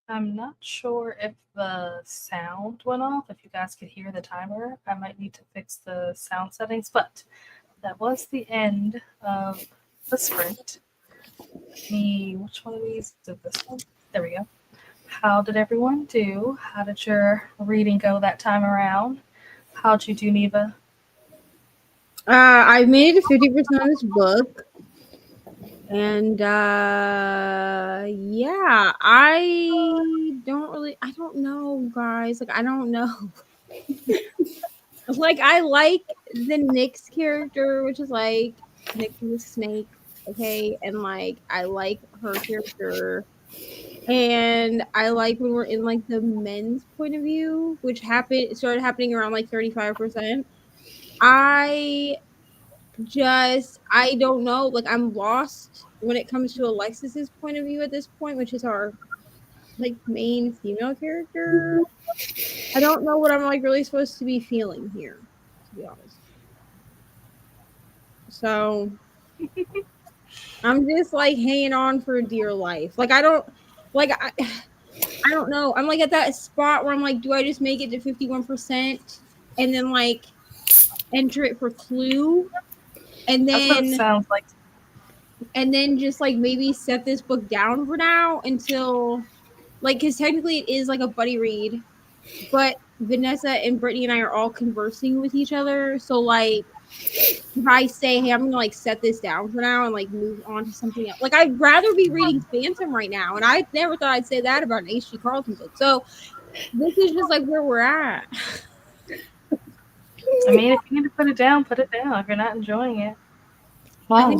I'm not sure if the sound went off, if you guys could hear the timer. I might need to fix the sound settings, but that was the end of the sprint. Which one of these did this one? There we go. How did everyone do? How did your reading go that time around? How'd you do, Neva? I made it to 50% of this book. And yeah, I don't know, guys. Like, I don't know. Like, I like the Nyx character, which is like Nyx is a snake, okay? And like, I like her character. And I like when we're in like the men's point of view, which started happening around like 35%. I don't know. Like, I'm lost when it comes to Alexis's point of view at this point, which is our like main female character. I don't know what I'm like really supposed to be feeling here, to be honest. So I'm just like hanging on for dear life. Like, I don't know. I'm like at that spot where I'm like, do I just make it to 51% and then like enter it for clue? And That's what it then sounds like. and then just like maybe set this book down for now until like, because technically it is like a buddy read, but Vanessa and Brittany and I are all conversing with each other. So like, if I say, hey, I'm gonna like set this down for now and like move on to something else, like I'd rather be reading Phantom right now, and I never thought I'd say that about an H.G. Carlton book. So this is just like where we're at. I mean, if you need to put it down, put it down. If you're not enjoying it. Wow.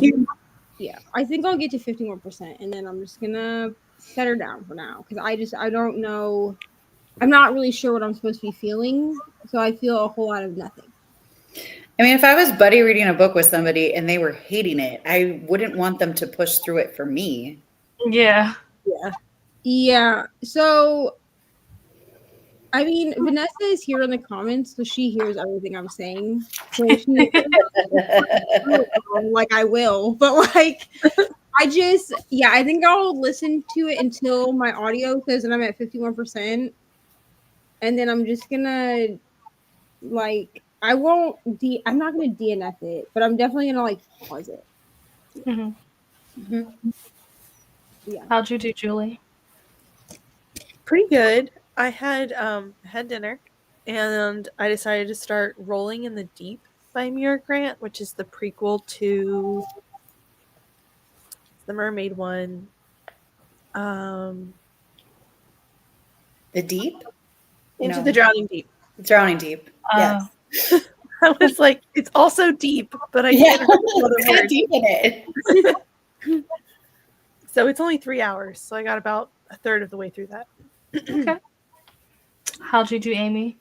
I think I'll get to 51%, and then I'm just gonna set her down for now because I don't know. I'm not really sure what I'm supposed to be feeling, so I feel a whole lot of nothing. I mean, if I was buddy reading a book with somebody and they were hating it, I wouldn't want them to push through it for me. Yeah. Yeah. So, I mean, Vanessa is here in the comments, so she hears everything I'm saying. So she, like, I will, but like, I think I'll listen to it until my audio says that I'm at 51%, and then I'm just gonna like. I'm not gonna DNF it, but I'm definitely gonna like pause it. Yeah. How'd you do, Julie? Pretty good. I had dinner, and I decided to start Rolling in the Deep by Muir Grant, which is the prequel to the mermaid one. The Deep? Into the Drowning Deep. Drowning Deep. Yes. I was like, it's also deep, but I can't remember the got word. deep in it. So it's only 3 hours, so I got about a third of the way through that. Okay. How'd you do, Amy?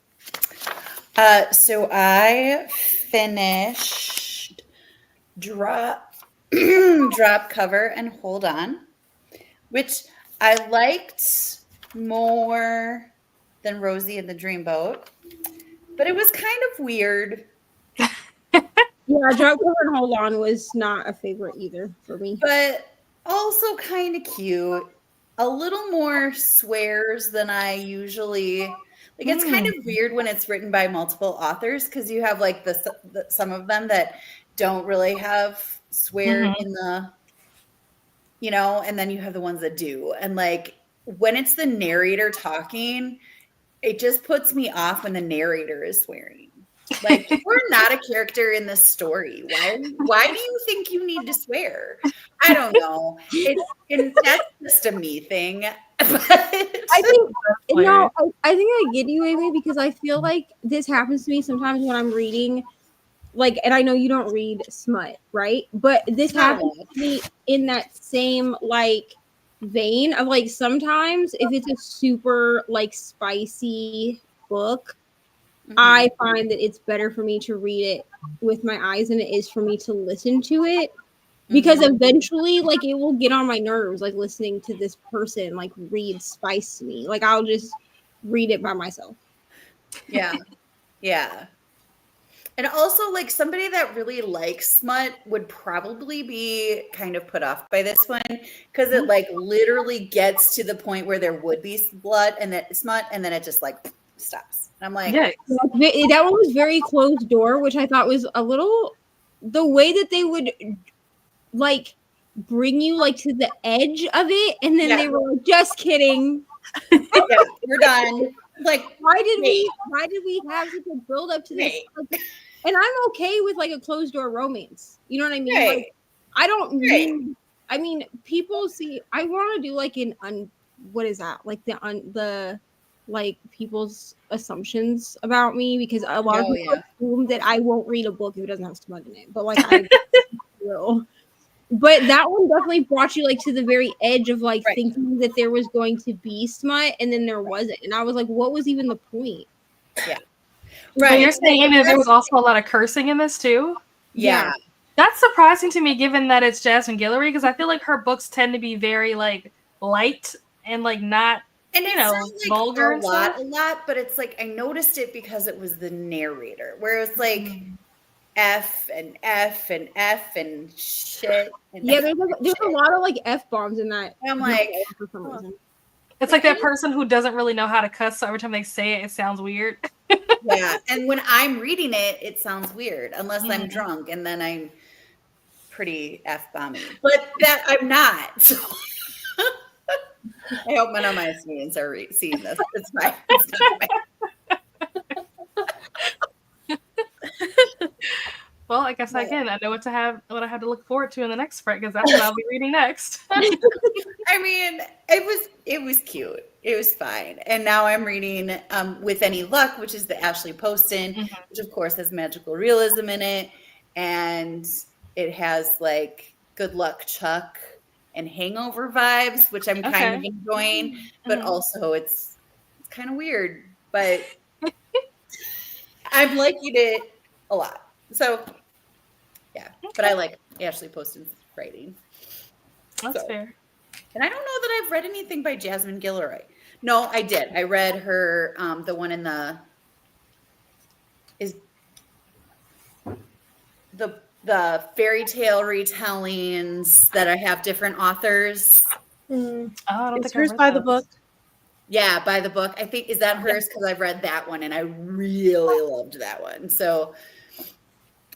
So I finished Drop Cover and Hold On, which I liked more than Rosie and the Dreamboat, but it was kind of weird. Yeah, Drop Cover and Hold On was not a favorite either for me. But also kind of cute. A little more swears than I usually like. It's kind of weird when it's written by multiple authors because you have like some of them that don't really have swear in the, and then you have the ones that do. And like when it's the narrator talking, it just puts me off when the narrator is swearing. Like, you're not a character in this story. Why do you think you need to swear? I don't know. That's just a me thing. But I think I get you, Amy, because I feel like this happens to me sometimes when I'm reading, like, and I know you don't read smut, right? But this happens to me in that same like vein of like sometimes if it's a super like spicy book, I find that it's better for me to read it with my eyes than it is for me to listen to it. Because eventually, like, it will get on my nerves, like, listening to this person, like, read spice to me. Like, I'll just read it by myself. Yeah. Yeah. And also, like, somebody that really likes smut would probably be kind of put off by this one because it, like, literally gets to the point where there would be blood and that smut, and then it just, like, stops. And I'm like, Yeah. That one was very closed door, which I thought was a little the way that they would like bring you like to the edge of it, and then they were like, just kidding. yeah, we're done. Like, why did we have such a build up to this? Like, and I'm okay with like a closed door romance. You know what I mean? Right. Like, I don't need. I mean, people see. I want to do like what is that? Like the like people's assumptions about me, because a lot of people assume that I won't read a book if it doesn't have smut in it. But like I will. But that one definitely brought you like to the very edge of like thinking that there was going to be smut, and then there wasn't. And I was like, what was even the point? Yeah. Right. But you're saying, Amy, there was also a lot of cursing in this too? Yeah. That's surprising to me, given that it's Jasmine Guillory, because I feel like her books tend to be very like light and like not, and you know, like vulgar a lot, but it's like I noticed it because it was the narrator, whereas like F and F and F and shit. And there's a lot of like F bombs in that. I'm like, for some reason. It's like that person who doesn't really know how to cuss, so every time they say it, it sounds weird. Yeah, and when I'm reading it, it sounds weird unless I'm drunk, and then I'm pretty F-bombing. But that I'm not. So I hope none of my students are seeing this. It's fine. It's Well, I guess again, I know what I have to look forward to in the next sprint, because that's what I'll be reading next. I mean, it was cute. It was fine. And now I'm reading With Any Luck, which is the Ashley Poston, which of course has magical realism in it. And it has like Good Luck Chuck and Hangover vibes, which I'm kind of enjoying, but also it's kind of weird, but I'm liking it a lot. So yeah, but I like Ashley Poston's writing. That's fair. And I don't know that I've read anything by Jasmine Guillory. No, I did. I read her, the one in the fairy tale retellings that I have different authors. I don't it's hers by the book. Yeah, by the book. I think, is that hers? Because I've read that one and I really loved that one. So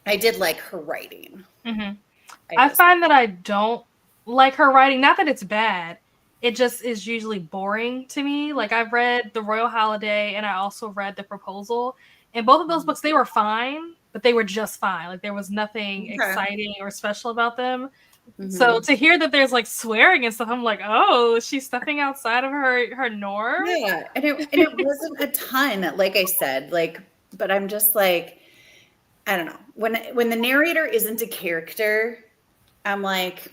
I did like her writing. I find that I don't like her writing. Not that it's bad. It just is usually boring to me. Like, I've read The Royal Holiday and I also read The Proposal. And both of those books, they were fine, but they were just fine. Like, there was nothing exciting or special about them. So to hear that there's like swearing and stuff, I'm like, oh, she's stepping outside of her norm. Yeah, and it wasn't a ton, like I said. Like, but I'm just like, I don't know. When the narrator isn't a character, I'm like,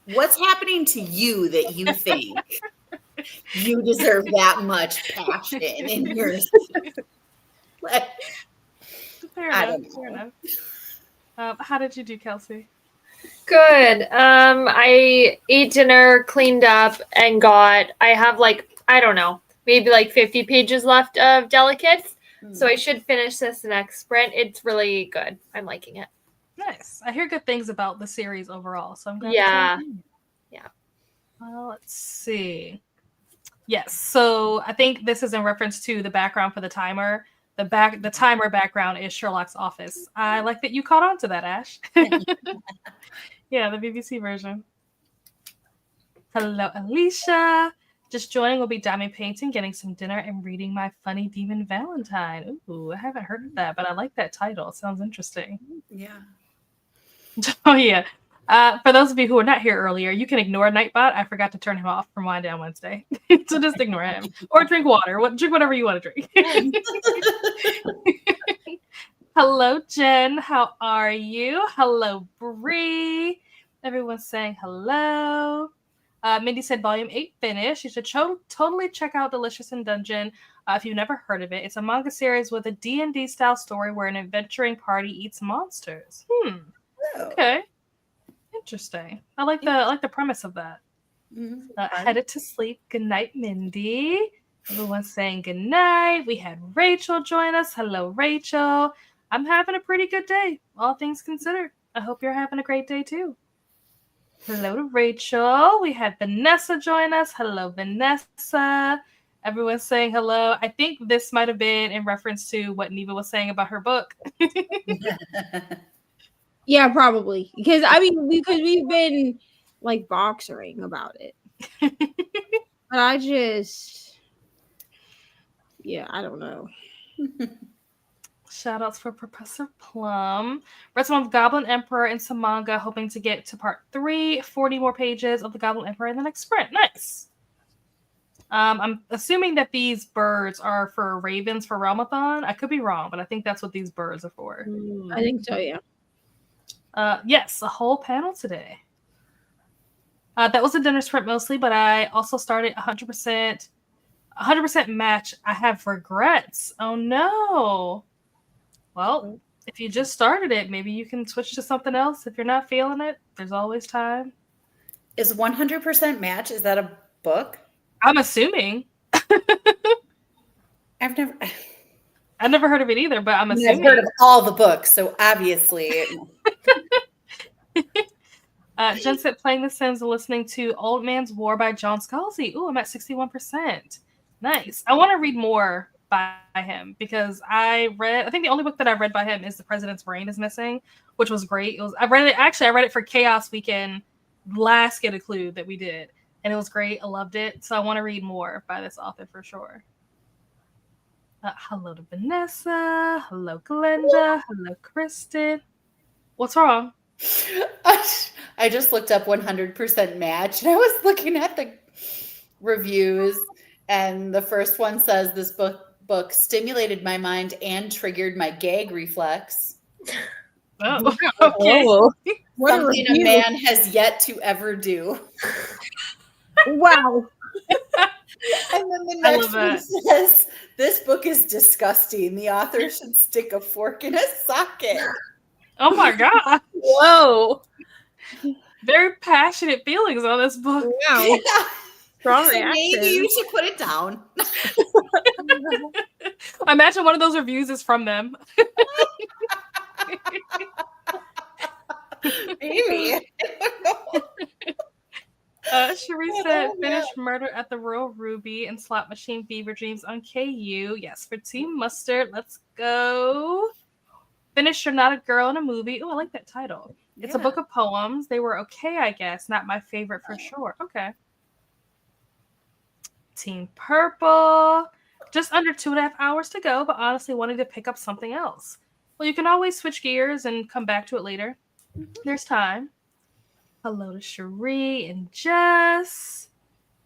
what's happening to you that you think you deserve that much passion in your like, fair enough. How did you do, Kelsey? Good. I ate dinner, cleaned up, and I have like, I don't know, maybe like 50 pages left of Delicates. So I should finish this next sprint. It's really good. I'm liking it. Nice. I hear good things about the series overall, so I'm glad. Yeah. Well, let's see. Yes. So I think this is in reference to the background for the timer. The timer background is Sherlock's office. I like that you caught on to that, Ash. Yeah, the BBC version. Hello, Alicia. Just joining will be diamond painting, getting some dinner, and reading my funny demon Valentine. Ooh, I haven't heard of that, but I like that title. It sounds interesting. Yeah. Oh, yeah. For those of you who were not here earlier, you can ignore Nightbot. I forgot to turn him off from Wind Down Wednesday. So just ignore him. Or drink water. Drink whatever you want to drink. Hello, Jen. How are you? Hello, Bree. Everyone's saying hello. Mindy said volume 8 finished. You should totally check out Delicious in Dungeon if you've never heard of it. It's a manga series with a D&D style story where an adventuring party eats monsters. Okay. Interesting. I like the premise of that. Headed to sleep. Good night, Mindy. Everyone's saying good night. We had Rachel join us. Hello, Rachel. I'm having a pretty good day, all things considered. I hope you're having a great day too. Hello to Rachel. We had Vanessa join us. Hello, Vanessa. Everyone's saying hello. I think this might have been in reference to what Neva was saying about her book. Yeah, probably. Because we've been like boxering about it. But I don't know. Shout outs for Professor Plum. Read some of Goblin Emperor and some manga, hoping to get to part 3, 40 more pages of the Goblin Emperor in the next sprint. Nice. I'm assuming that these birds are for ravens for Readathon. I could be wrong, but I think that's what these birds are for. I think so, yeah. Yes, a whole panel today. That was a dinner sprint mostly, but I also started 100% match. I have regrets. Oh no. Well, if you just started it, maybe you can switch to something else. If you're not feeling it, there's always time. Is 100% match? Is that a book? I'm assuming. I've never heard of it either, but I'm assuming. I've heard of all the books, so obviously. Jen said playing The Sims and listening to Old Man's War by John Scalzi. Ooh, I'm at 61%. Nice. I want to read more by him because I think the only book that I read by him is The President's Brain is Missing, which was great. I read it for Chaos Weekend last Get a Clue that we did, and it was great. I loved it. So I want to read more by this author for sure. Hello to Vanessa. Hello, Glenda. Hello, Kristen. What's wrong? I just looked up 100% match, and I was looking at the reviews, and the first one says this book stimulated my mind and triggered my gag reflex. Oh, okay. Something a man has yet to ever do. Wow. And then the next one says, this book is disgusting. The author should stick a fork in a socket. Oh my God. Whoa. Very passionate feelings on this book. Wow. Yeah. Strong So reaction. maybe you should put it down. I imagine one of those reviews is from them. Maybe. Cherie said, finish Murder at the Royal Ruby and Slot Machine Fever Dreams on KU. Yes, for Team Mustard. Let's go. Finish You're Not a Girl in a Movie. Oh, I like that title. It's a book of poems. They were okay, I guess. Not my favorite for sure. Okay. Team Purple. Just under 2.5 hours to go, but honestly wanting to pick up something else. Well, you can always switch gears and come back to it later. There's time. Hello to Cherie and Jess.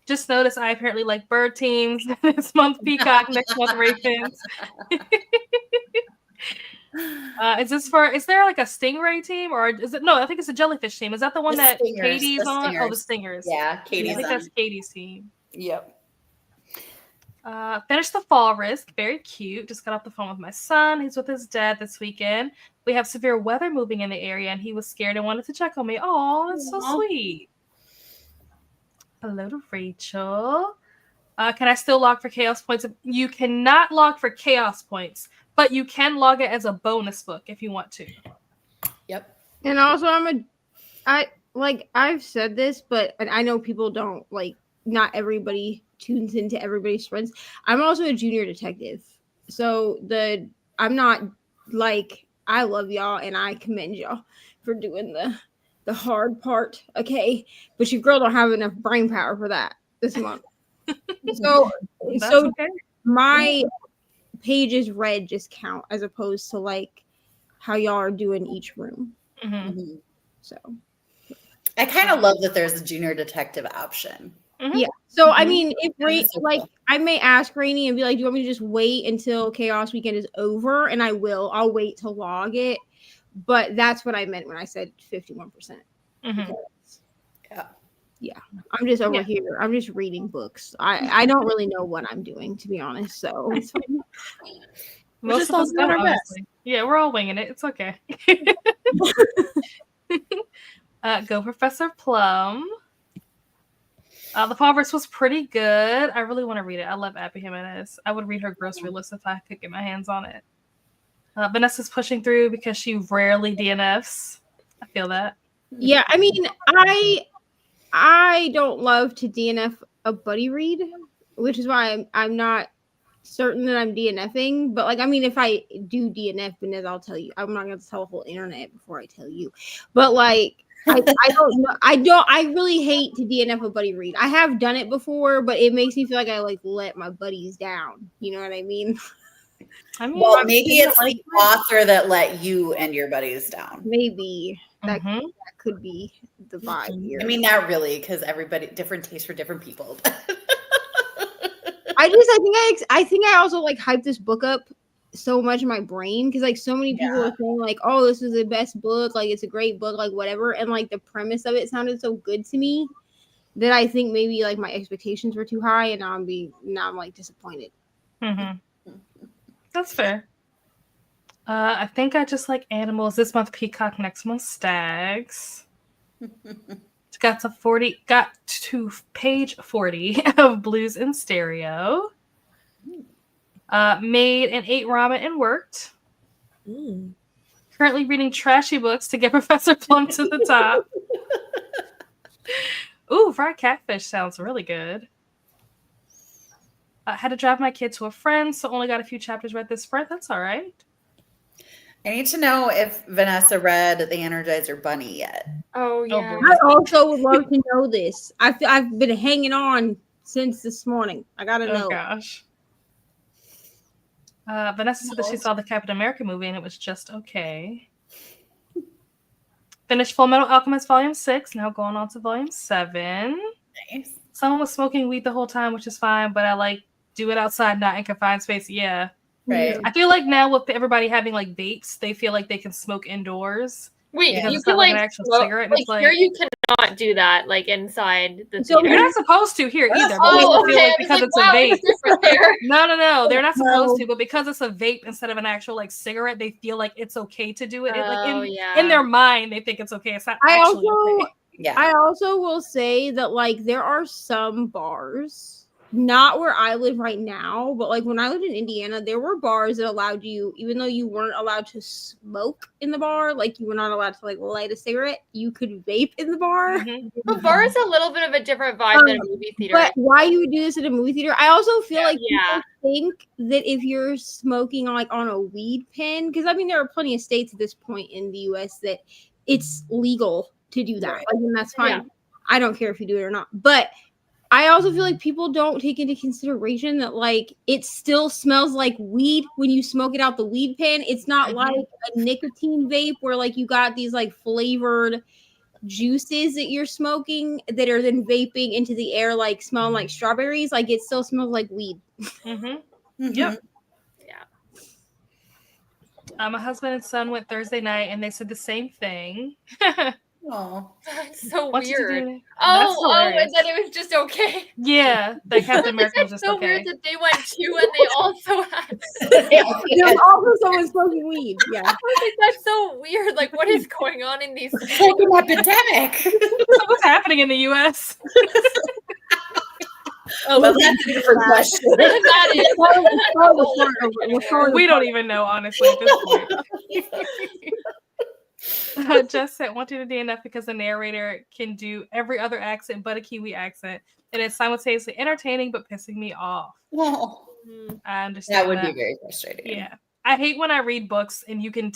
Just noticed I apparently like bird teams. This month Peacock, next month Ravens. Is there like a stingray team or is it? No, I think it's a jellyfish team. Is that the one that Katie's on? Oh, the Stingers. Yeah, Katie's I think that's Katie's team. Yep. Finished The Fall Risk. Very cute. Just got off the phone with my son. He's with his dad this weekend. We have severe weather moving in the area, and he was scared and wanted to check on me. Oh, that's so sweet. Hello to Rachel. Can I still log for chaos points? You cannot log for chaos points, but you can log it as a bonus book if you want to. Yep. And also, I've said this, but I know people don't like. Not everybody tunes into everybody's sprints. I'm also a junior detective, so I'm not like I love y'all and I commend y'all for doing the hard part. Okay, but your girl don't have enough brain power for that this month. So okay. My pages read just count as opposed to like how y'all are doing each room. Mm-hmm. So I kind of love that there's a junior detective option. Mm-hmm. Yeah. So I mean, if I may ask Rainey and be like, "Do you want me to just wait until Chaos Weekend is over?" And I will. I'll wait to log it. But that's what I meant when I said 51%. Mm-hmm. Yeah. I'm just over here. I'm just reading books. I don't really know what I'm doing, to be honest. So it's fine. Most of us don't, honestly. Yeah, we're all winging it. It's okay. Go Professor Plum. The Fall was pretty good. I really want to read it. I love Abby Jimenez. I would read her grocery list if I could get my hands on it. Vanessa's pushing through because she rarely DNFs. I feel that. Yeah, I mean, I don't love to DNF a buddy read, which is why I'm not certain that I'm DNFing. But like, I mean, if I do DNF, Vanessa, I'll tell you. I'm not going to tell the whole internet before I tell you. But like, I don't know. I really hate to DNF a buddy read. I have done it before, but it makes me feel like I like let my buddies down. You know what I mean? I mean, Well, maybe it's the author that let you and your buddies down. Maybe that could be the vibe here. I mean, not really, because everybody different tastes for different people. I think I also like hyped this book up so much in my brain because like so many people were saying like, oh, this is the best book, like it's a great book, like whatever, and like the premise of it sounded so good to me that I think maybe like my expectations were too high, and now I'm like disappointed. That's fair. I think I just like animals. This month peacock, next month stags. Got to page 40 of Blues in Stereo. Made and ate ramen and worked. Currently reading trashy books to get Professor Plum to the top. Ooh, fried catfish sounds really good. I had to drive my kid to a friend, so only got a few chapters read this sprint. That's all right. I need to know if Vanessa read The Energizer Bunny yet. Oh, yeah. I also would love to know this. I've been hanging on since this morning. I gotta know. Oh, gosh. Vanessa said that she saw the Captain America movie and it was just okay. Finished Full Metal Alchemist Volume 6, now going on to Volume 7. Nice. Someone was smoking weed the whole time, which is fine, but I like do it outside, not in confined space. Yeah. Right. I feel like now with everybody having like vapes, they feel like they can smoke indoors. Wait, because you it's can not like like an actual smoke, cigarette. like It's like here you cannot do that like inside the So theater. you're not supposed to here either. But Oh, people feel okay. like I was because like, it's wow, a vape. it's different there. No, they're not supposed to, but because it's a vape instead of an actual like cigarette, they feel like it's okay to do it. In their mind, they think it's okay. It's not actually okay. Yeah. I also will say that like there are some bars, not where I live right now, but like when I lived in Indiana, there were bars that allowed you, even though you weren't allowed to smoke in the bar, like you were not allowed to like light a cigarette, you could vape in the bar. The bar is a little bit of a different vibe than a movie theater. But why you would do this at a movie theater? I also feel like Yeah. people think that if you're smoking like on a weed pen, because I mean there are plenty of states at this point in the US that it's legal to do that. Right. Like, and that's fine. Yeah. I don't care if you do it or not. But I also feel like people don't take into consideration that like it still smells like weed when you smoke it out the weed pen. It's not like a nicotine vape where like you got these like flavored juices that you're smoking that are then vaping into the air like smelling like strawberries. Like it still smells like weed. Yep. My husband and son went Thursday night and they said the same thing. Oh, That's so What did you weird. do? Oh, That's and then it was just okay. Yeah, that Captain America was It's just so okay. weird that they went too and they also had. There's also someone smoking weed. Yeah. I was like, that's so weird. Like, what is going on in these? it's like an epidemic. So what's happening in the U.S.? Oh, well, that's a different question. That is. We don't even know, honestly, at this point. Just said, want you to DNF because the narrator can do every other accent but a Kiwi accent. And it's simultaneously entertaining but pissing me off. Oh, I understand that would be very frustrating. Yeah. I hate when I read books and you can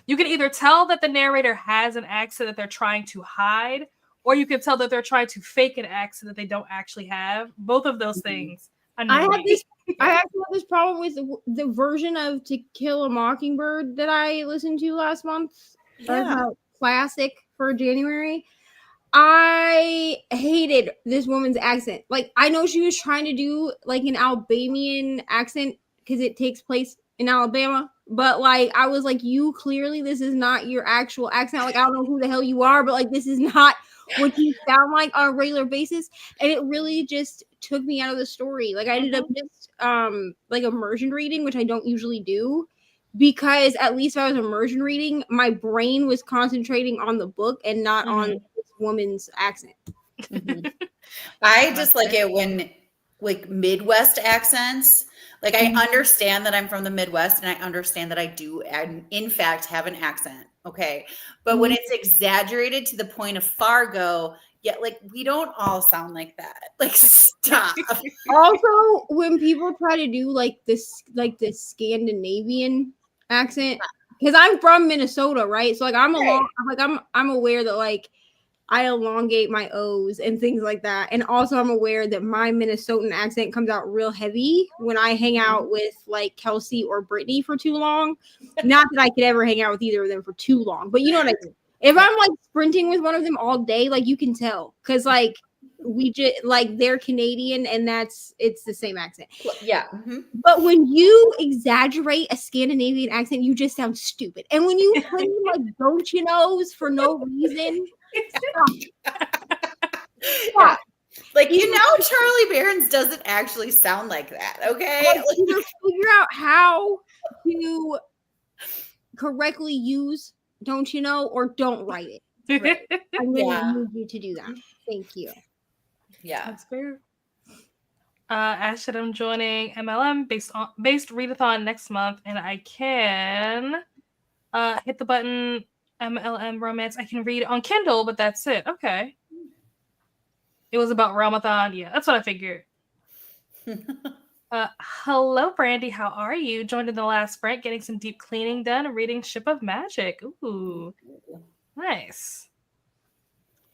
either tell that the narrator has an accent that they're trying to hide, or you can tell that they're trying to fake an accent that they don't actually have. Both of those things. I actually have this problem with the version of To Kill a Mockingbird that I listened to last month. Yeah. Classic for January. I hated this woman's accent. Like, I know she was trying to do like an Albanian accent because it takes place in Alabama, but like, I was like, you clearly, this is not your actual accent. Like, I don't know who the hell you are, but like, this is not what you sound like on a regular basis. And it really just took me out of the story. Like, I ended up just like immersion reading, which I don't usually do. Because at least if I was immersion reading, my brain was concentrating on the book and not on this woman's accent. I just like it when like Midwest accents. Like I understand that I'm from the Midwest and I understand that I do in fact have an accent. Okay. But when it's exaggerated to the point of Fargo, yet like we don't all sound like that. Like stop. Also, when people try to do like this Scandinavian accent, because I'm from Minnesota, right? So like I'm aware that like I elongate my O's and things like that. And also I'm aware that my Minnesotan accent comes out real heavy when I hang out with like Kelsey or Brittany for too long. Not that I could ever hang out with either of them for too long, but you know what I mean? If I'm like sprinting with one of them all day, like you can tell. Cause like we just like they're Canadian and it's the same accent. Yeah. But when you exaggerate a Scandinavian accent, you just sound stupid. And when you put in like don't you knows for no reason. Yeah. Like Charlie Barron's doesn't actually sound like that, okay? Like, either figure out how to correctly use don't you know or don't write it. Right. I'm gonna need you to do that. Thank you. Yeah. That's fair. Ash said I'm joining MLM based readathon next month, and I can hit the button MLM romance. I can read on Kindle, but that's it. Okay. It was about Ramadan. Yeah, that's what I figured. Hello, Brandy. How are you? Joined in the last sprint, getting some deep cleaning done, and reading Ship of Magic. Ooh, nice.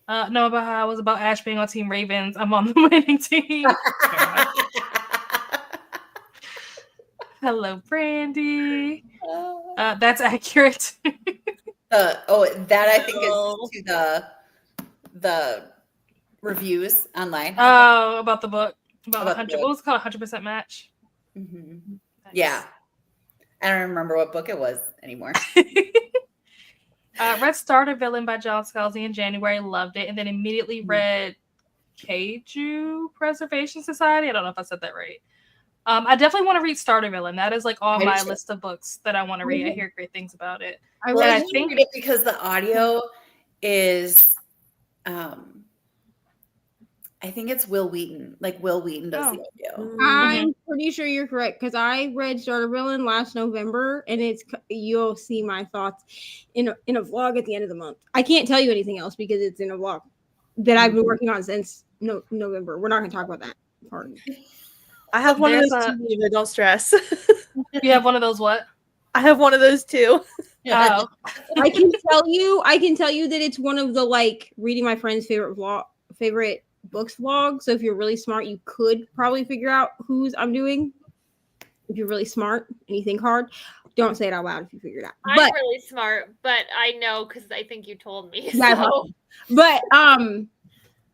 No, about how I was about Ash being on Team Ravens. I'm on the winning team. Hello, Brandy. That's accurate. That I think is to the reviews online. Oh, about the book. About 100. the book. What was it called? 100% match. Mm-hmm. Nice. Yeah. I don't remember what book it was anymore. Read Starter Villain by John Scalzi in January. Loved it. And then immediately read Keiju Preservation Society. I don't know if I said that right. I definitely want to read Starter Villain. That is like on my list of books that I want to read. I hear great things about it. I think read it because the audio is I think it's Will Wheaton. Like Will Wheaton does the audio. I'm pretty sure you're correct because I read Starter Villain last November, and you'll see my thoughts in a vlog at the end of the month. I can't tell you anything else because it's in a vlog that I've been working on since November. We're not going to talk about that part. I have one of those too, but don't stress. You have one of those what? I have one of those too. Oh. I can tell you that it's one of the like reading my friend's favorite books vlog. So if you're really smart, you could probably figure out whose I'm doing. If you're really smart and you think hard, don't say it out loud if you figure it out. I'm really smart, but I know because I think you told me. Yeah, so. But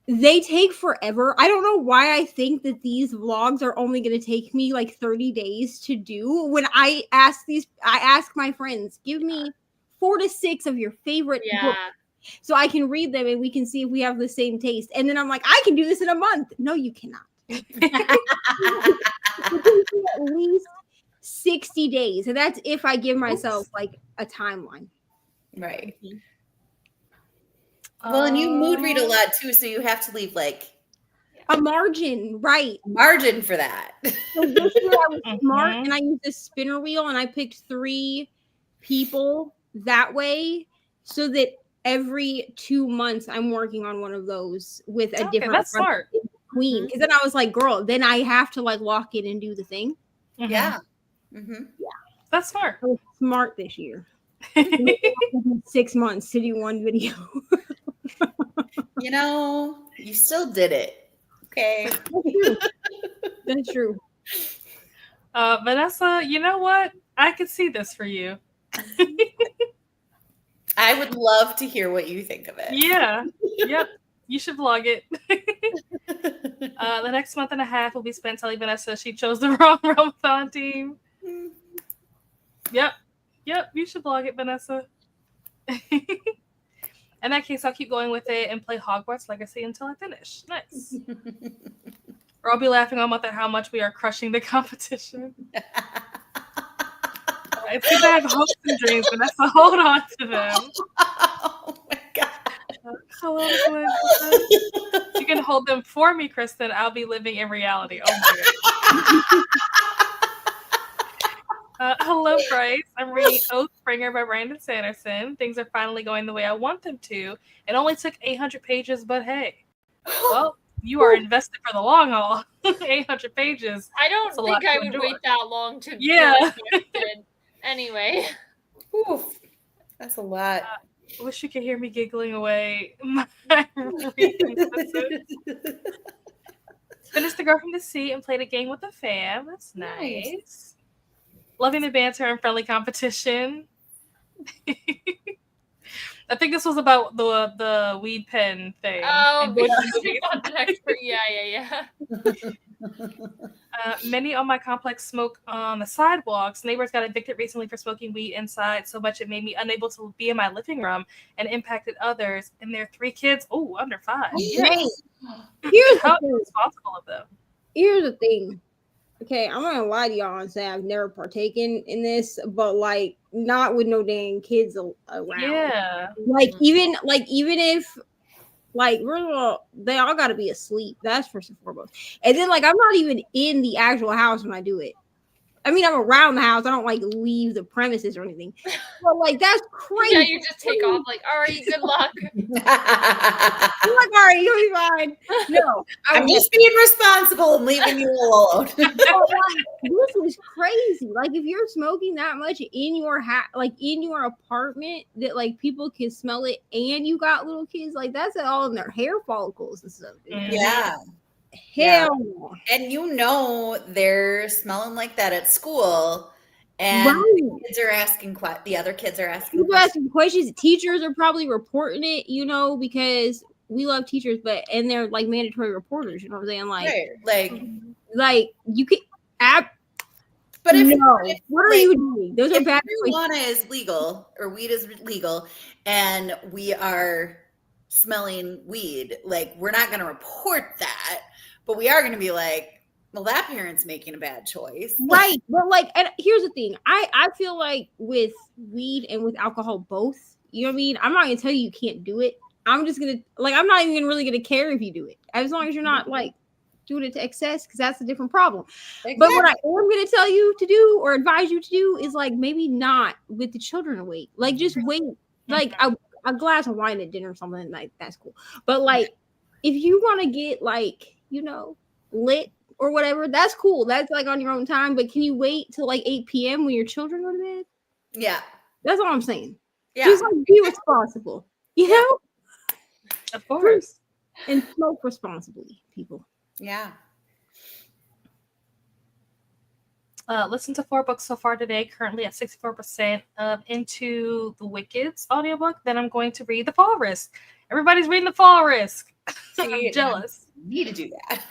they take forever. I don't know why I think that these vlogs are only going to take me like 30 days to do. When I ask my friends, give me 4 to 6 of your favorite books so I can read them and we can see if we have the same taste. And then I'm like, I can do this in a month. No, you cannot. At least 60 days. And that's if I give myself like a timeline. Right. Well, and you mood read a lot too, so you have to leave like a margin, right? Margin for that. So this year I was smart and I used a spinner wheel and I picked 3 people that way so that every 2 months I'm working on one of those with a different that's smart queen. Because then I was like, girl, then I have to like lock in and do the thing. Yeah. Yeah. That's smart. I was smart this year. 6 months to do one video. You still did it. Okay. That's true. Vanessa, you know what? I could see this for you. I would love to hear what you think of it. Yeah. Yep. You should vlog it. The next month and a half will be spent telling Vanessa she chose the wrong Ramathon team. Yep. You should vlog it, Vanessa. In that case, I'll keep going with it and play Hogwarts Legacy until I finish. Nice. Or I'll be laughing all month at how much we are crushing the competition. It's because I have hopes and dreams, Vanessa. Hold on to them. Oh my god. Hello, You can hold them for me, Kristen. I'll be living in reality. Oh my god. Hello, Bryce. I'm reading Oathbringer by Brandon Sanderson. Things are finally going the way I want them to. It only took 800 pages, but hey. Well, you are invested for the long haul. 800 pages. I don't think I would wait that long to Yeah. feel invested. Anyway. Oof, that's a lot. I wish you could hear me giggling away my reading sessions. Finished The Girl from the Sea and played a game with the fam. That's nice. Loving the banter and friendly competition. I think this was about the weed pen thing. Oh, yeah. Many on my complex smoke on the sidewalks. Neighbors got evicted recently for smoking weed inside so much it made me unable to be in my living room and impacted others. And their 3 kids, under 5. Yes. Here's How the thing. responsible of them. Here's the thing. Okay, I'm not gonna lie to y'all and say I've never partaken in this, but like not with no dang kids around. Yeah. Like even if like first of all, they all gotta be asleep. That's first and foremost. And then like I'm not even in the actual house when I do it. I mean, I'm around the house. I don't like leave the premises or anything. But like that's crazy. Yeah, you just take off like, all right, good luck. I'm like, all right, you'll be fine. No, I'm just being responsible and leaving you alone. This is crazy. Like if you're smoking that much in your like in your apartment that like people can smell it, and you got little kids, like that's all in their hair follicles and stuff. Yeah. Hell no. And they're smelling like that at school, and the kids are asking the other kids are asking people asking questions. Teachers are probably reporting it, because we love teachers, and they're like mandatory reporters. You know what I'm saying? Like you can But if what are you doing? Those are bad. Marijuana is legal or weed is legal, and we are smelling weed, like we're not going to report that, but we are going to be like, well, that parent's making a bad choice, right? But like, and here's the thing, I feel like with weed and with alcohol both, you know what I mean, I'm not gonna tell you can't do it. I'm just gonna I'm not even really gonna care if you do it, as long as you're not like doing it to excess, because that's a different problem. Exactly. But what I am gonna tell you to do or advise you to do is like maybe not with the children awake, like just wait, like a glass of wine at dinner or something, like that's cool. But like if you want to get like lit or whatever, that's cool, that's like on your own time. But can you wait till like 8 p.m. when your children go to bed? Yeah, that's all I'm saying. Yeah, just like be responsible, of course, and smoke responsibly, people. Yeah. Listen to 4 books so far today, currently at 64% into the Wicked's audiobook. Then I'm going to read The Fall Risk. Everybody's reading The Fall Risk. I'm jealous. You need to do that.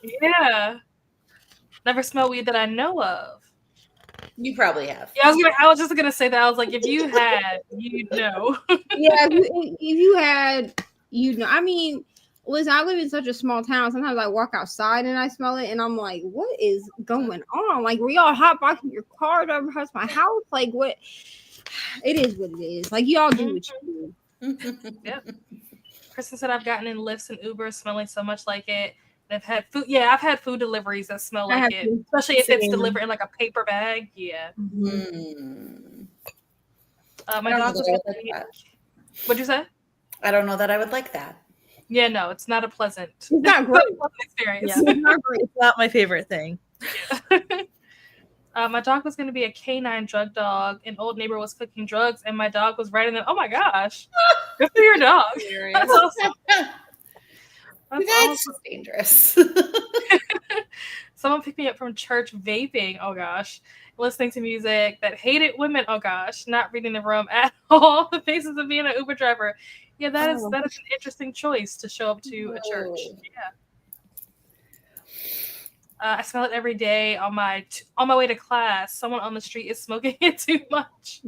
Yeah. Never smelled weed that I know of. You probably have. Yeah, I was just gonna say that. I was like, if you had, you'd know. Yeah, if you had, you'd know. I mean, listen, I live in such a small town. Sometimes I walk outside and I smell it, and I'm like, "What is going on? Like, were y'all hotboxing your car over past my house? Like, what? It is what it is. Like, y'all do what you do." Yep. Kristen said, "I've gotten in Lyfts and Ubers smelling so much like it. I've had food. Yeah, I've had food deliveries that smell like it, especially if it's delivered in like a paper bag. Yeah." Mm-hmm. My dog was what'd you say? I don't know that I would like that. Yeah, no, it's not a pleasant. It's not great experience. Yeah, it's not great. It's not my favorite thing. Yeah. My dog was going to be a canine drug dog. An old neighbor was cooking drugs, and my dog was writing them. Oh my gosh, good for your dog. That's awesome. That's dangerous. Someone picked me up from church vaping. Oh gosh. Listening to music that hated women. Oh gosh. Not reading the room at all. The faces of being an Uber driver. Yeah, that is an interesting choice to show up to a church. Yeah. I smell it every day on my way to class. Someone on the street is smoking it too much.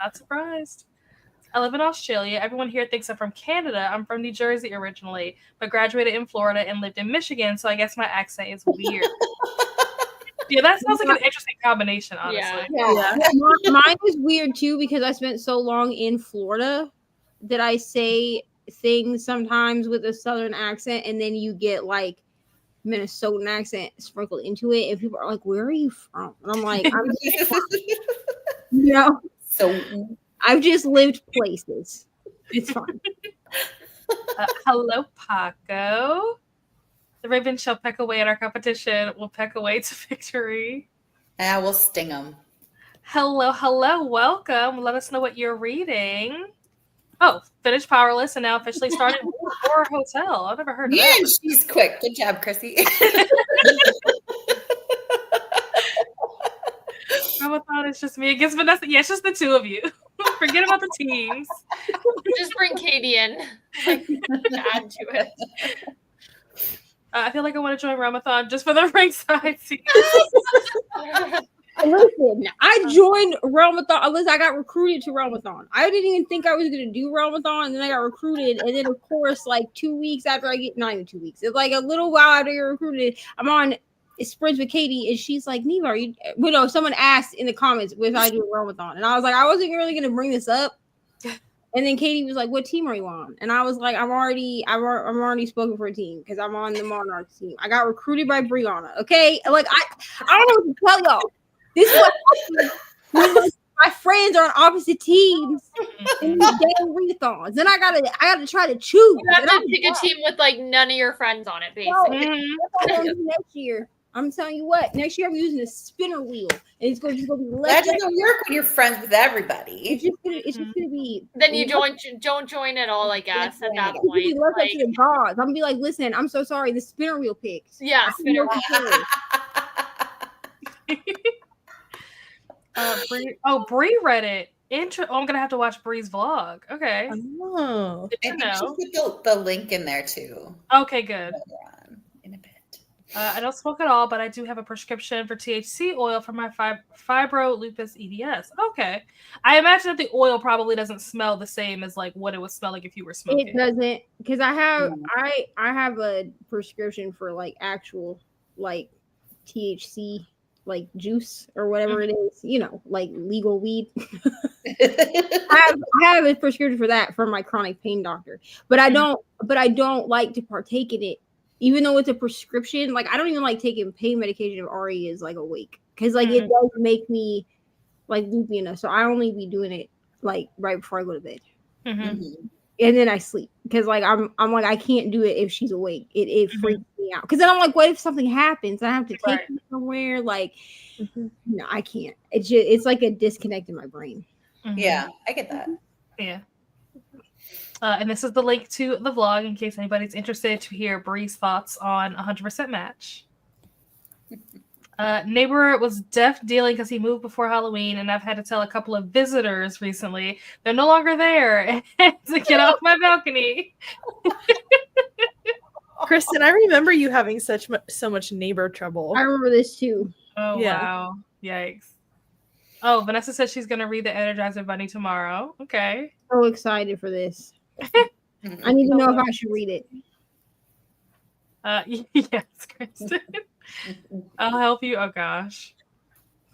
Not surprised. I live in Australia. Everyone here thinks I'm from Canada. I'm from New Jersey originally, but graduated in Florida and lived in Michigan, so I guess my accent is weird. Yeah, that sounds like an interesting combination, honestly. Yeah. Mine is weird too, because I spent so long in Florida that I say things sometimes with a Southern accent, and then you get like Minnesotan accent sprinkled into it, and people are like, "Where are you from?" And I'm like, So I've just lived places. It's fine. Hello, Paco. The raven shall peck away at our competition. Will peck away to victory. I will sting them. Hello, welcome. Let us know what you're reading. Oh, finished Powerless and now officially started Horror Hotel. I've never heard of that. Man, she's quick. Good job, Chrissy. Readathon is just me against Vanessa. Yeah, it's just the two of you. Forget about the teams. Just bring Katie in. Like, add to it. I feel like I want to join Readathon just for the ringside seat. Listen, I joined Readathon. Listen, I got recruited to Readathon. I didn't even think I was going to do Readathon, and then I got recruited. And then, of course, like 2 weeks after not even 2 weeks. It's like a little while after you're recruited, I'm on Sprints with Katie, and she's like, Neva, are you? Well, no, someone asked in the comments, was I doing Readathon? And I was like, I wasn't really going to bring this up. And then Katie was like, "What team are you on?" And I was like, "I'm already spoken for a team because I'm on the Monarchs team. I got recruited by Brianna. Okay, like I don't know what to tell y'all. This is what happens when my friends are on opposite teams in these damn readathons. Then I gotta try to choose. You have to pick a team with like none of your friends on it, basically. Next year, I'm telling you what. Next year, I'm using a spinner wheel, and it's going to be That left. doesn't work when you're friends with everybody. It's just gonna be. Then you don't join at all, I guess, at that It's gonna be point. left up to the gods. I'm gonna be like, listen, I'm so sorry. The spinner wheel picks. Yeah, spinner Bree read it. I'm gonna have to watch Bree's vlog. Okay. Oh. Good to I think know. she put the link in there too. Okay, good. In a bit. I don't smoke at all, but I do have a prescription for THC oil for my fibro lupus EDS. Okay. I imagine that the oil probably doesn't smell the same as like what it would smell like if you were smoking. It doesn't, because I have a prescription for like actual like THC like juice or whatever it is, like legal weed. I have a prescription for that from my chronic pain doctor, but I don't like to partake in it, even though it's a prescription. Like I don't even like taking pain medication if Ari is like awake, because like it does make me like loopy enough. So I only be doing it like right before I go to bed. And then I sleep, because like I'm like I can't do it if she's awake. It freaks me out, because then I'm like, what if something happens? I have to take her somewhere. Like, no, I can't. It's like a disconnect in my brain. Yeah, I get that. Yeah. And this is the link to the vlog in case anybody's interested to hear Bree's thoughts on 100% match. Neighbor was deaf dealing because he moved before Halloween, and I've had to tell a couple of visitors recently they're no longer there to get off my balcony. Kristen, I remember you having so much neighbor trouble. I remember this too. Oh, Yeah. Wow. Yikes. Oh, Vanessa says she's going to read the Energizer Bunny tomorrow. Okay. So excited for this. I need to know if I should read it. Yes, Kristen. I'll help you. Oh, gosh.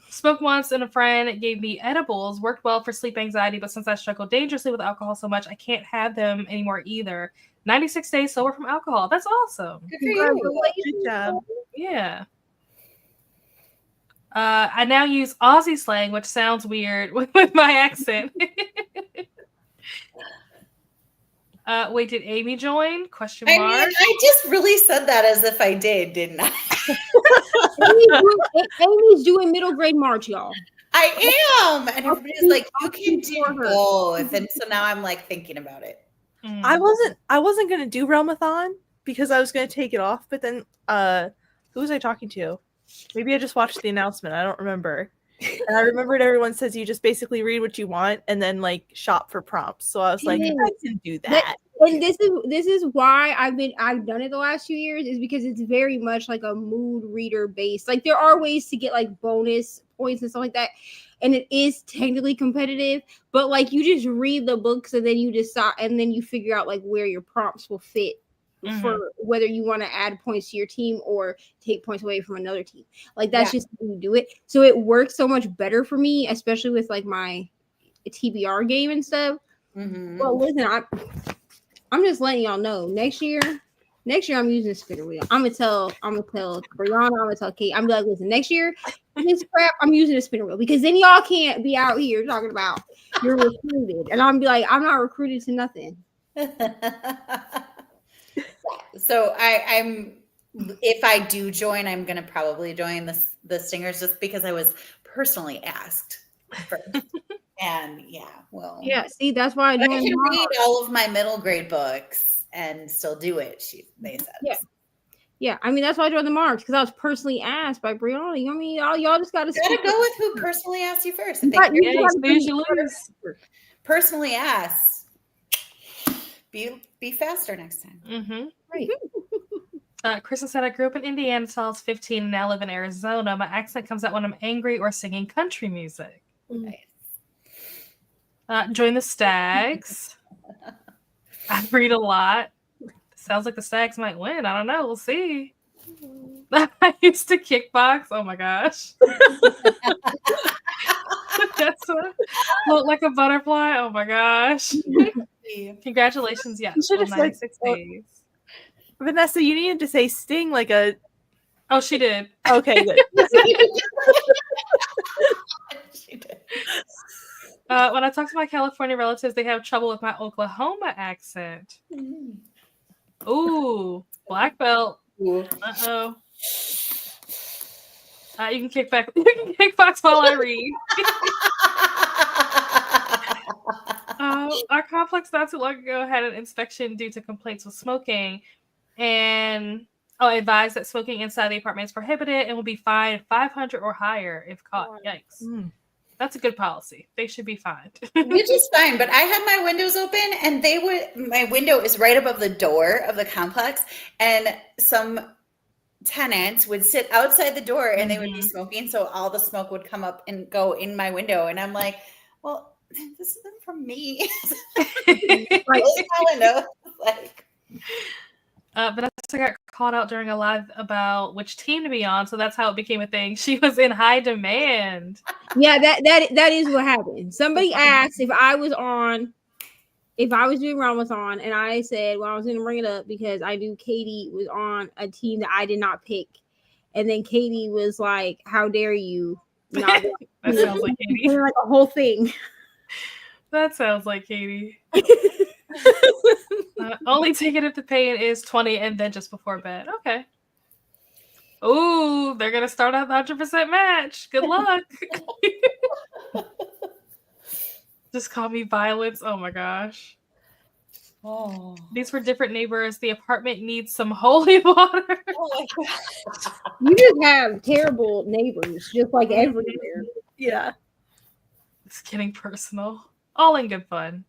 Spoke once and a friend gave me edibles. Worked well for sleep anxiety, but since I struggle dangerously with alcohol so much, I can't have them anymore either. 96 days sober from alcohol. That's awesome. Good for you. Good job. Yeah. I now use Aussie slang, which sounds weird with my accent. Wait, did Amy join? Question mark. I mean, I just really said that as if I did, didn't I? Amy's doing middle grade March, y'all. I am. And everybody's like, you can do both. And so now I'm like thinking about it. I wasn't gonna do Realmathon because I was gonna take it off, but then who was I talking to? Maybe I just watched the announcement. I don't remember. And I remembered everyone says you just basically read what you want and then like shop for prompts. So I was like, I can do that. And this is why I've done it the last few years, is because it's very much like a mood reader based. Like there are ways to get like bonus points and stuff like that, and it is technically competitive, but like you just read the books and then you decide, and then you figure out like where your prompts will fit for whether you want to add points to your team or take points away from another team. Like that's just how you do it. So it works so much better for me, especially with like my TBR game and stuff. Well, listen, I'm just letting y'all know. Next year I'm using a spinner wheel. I'm gonna tell Brianna, I'm gonna tell Kate. I'm like, listen, next year this crap, I'm using a spinner wheel because then y'all can't be out here talking about you're recruited, and I'm be like, I'm not recruited to nothing. So I'm if I do join, I'm gonna probably join the Stingers just because I was personally asked first. And well, See, that's why I I can joined. read all of my middle grade books and still do it. They said. Yeah. I mean, that's why I joined the March because I was personally asked by Brianna. You know what I mean? Y'all just gotta go with who personally asked you first. Personally asked. Be faster next time. Mm-hmm. Right. Kristen said, I grew up in Indiana until I was 15 and now live in Arizona. My accent comes out when I'm angry or singing country music. Nice. Join the Stags. I read a lot. Sounds like the Stags might win. I don't know. We'll see. I used to kickbox. Oh my gosh. That's look like a butterfly. Oh my gosh. Congratulations. Yes. You should have 96 days. Vanessa, you needed to say sting like a. Oh, she did. Okay, good. She did. When I talk to my California relatives, they have trouble with my Oklahoma accent. Ooh, black belt. Uh-oh. You can kickbox while I read. Our complex not too long ago had an inspection due to complaints with smoking, and advised that smoking inside the apartment is prohibited and will be fined $500 or higher if caught. Yikes. That's a good policy. They should be fined. Which is fine, but I had my windows open and my window is right above the door of the complex, and some tenants would sit outside the door and they would be smoking, so all the smoke would come up and go in my window, and I'm like, well, this isn't from me. Vanessa got called out during a live about which team to be on, so that's how it became a thing. She was in high demand. Yeah, that is what happened. Somebody asked if I was doing Readathon, and I said, well, I was going to bring it up because I knew Katie was on a team that I did not pick. And then Katie was like, how dare you? That sounds like Katie. Like a whole thing. That sounds like Katie. Only ticket if the pay is $20 and then just before bed. Okay. Ooh, they're going to start at 100% match. Good luck. Just call me Violence. Oh my gosh. Oh. These were different neighbors. The apartment needs some holy water. Oh my God. You just have terrible neighbors, just like everywhere. Yeah. It's getting personal. All in good fun.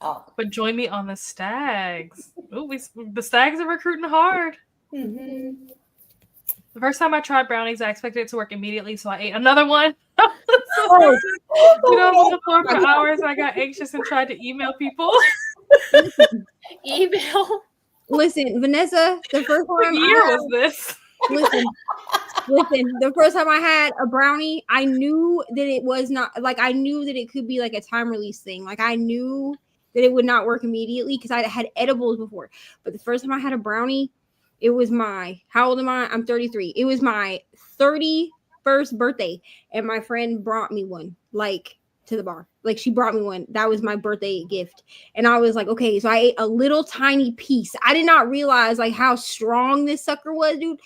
Oh. But join me on the Stags. Ooh, the Stags are recruiting hard. Mm-hmm. The first time I tried brownies, I expected it to work immediately, so I ate another one. Oh. On the floor for hours. I got anxious and tried to email people. Email. Listen, Vanessa, the first time What year was this? Listen, the first time I had a brownie, I knew that it was not like I knew that it could be like a time release thing. Like I knew that it would not work immediately because I had edibles before. But the first time I had a brownie, it was how old am I? I'm 33. It was my 31st birthday, and my friend brought me one, like to the bar. Like she brought me one. That was my birthday gift. And I was like, okay, so I ate a little tiny piece. I did not realize like how strong this sucker was, dude.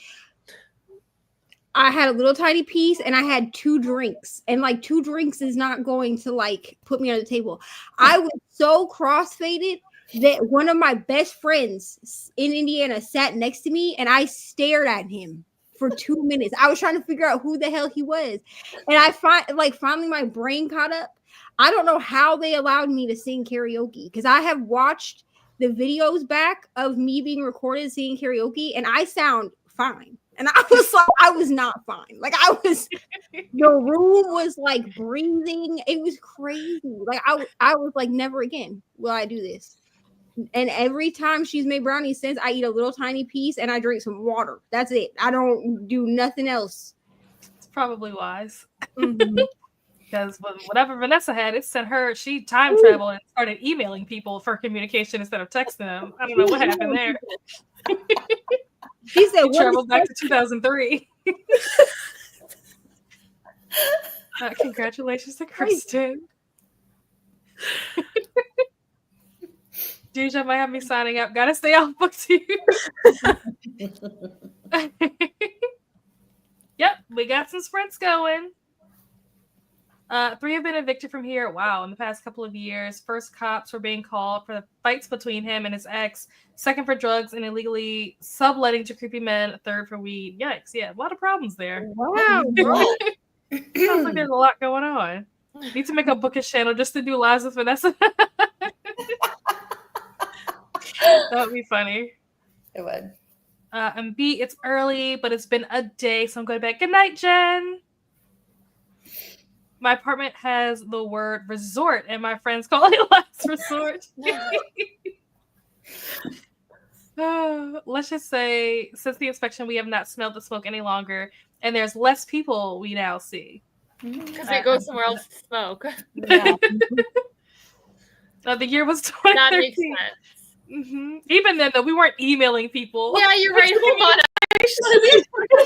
I had a little tiny piece and I had 2 drinks, and like 2 drinks is not going to like put me on the table. I was so crossfaded that one of my best friends in Indiana sat next to me and I stared at him for 2 minutes. I was trying to figure out who the hell he was. And I finally my brain caught up. I don't know how they allowed me to sing karaoke because I have watched the videos back of me being recorded singing karaoke and I sound fine. And I was like, I was not fine. Like the room was like breathing. It was crazy. Like I was like, never again will I do this. And every time she's made brownies since, I eat a little tiny piece and I drink some water. That's it. I don't do nothing else. It's probably wise. Mm-hmm. Because whatever Vanessa had, it sent her, she time traveled and started emailing people for communication instead of texting them. I don't know what happened there. She said, She traveled back to 2003. Congratulations to Kristen. Deja might have me signing up. Gotta stay off BookTube. Yep, we got some sprints going. 3 have been evicted from here. Wow, in the past couple of years. First, cops were being called for the fights between him and his ex. Second, for drugs and illegally subletting to creepy men. Third, for weed. Yikes, yeah, a lot of problems there. wow. Sounds like there's a lot going on. Need to make a bookish channel just to do lives with Vanessa. That would be funny. It would. And B, it's early, but it's been a day, so I'm going to bed. Good night, Jen. My apartment has the word resort, and my friends call it last resort. Let's just say, since the inspection, we have not smelled the smoke any longer, and there's less people we now see. Because they go somewhere else to smoke. Yeah. The year was That makes 2013. sense. Mm-hmm. Even then, though, we weren't emailing people. Yeah, you're right. Hold on. Actually,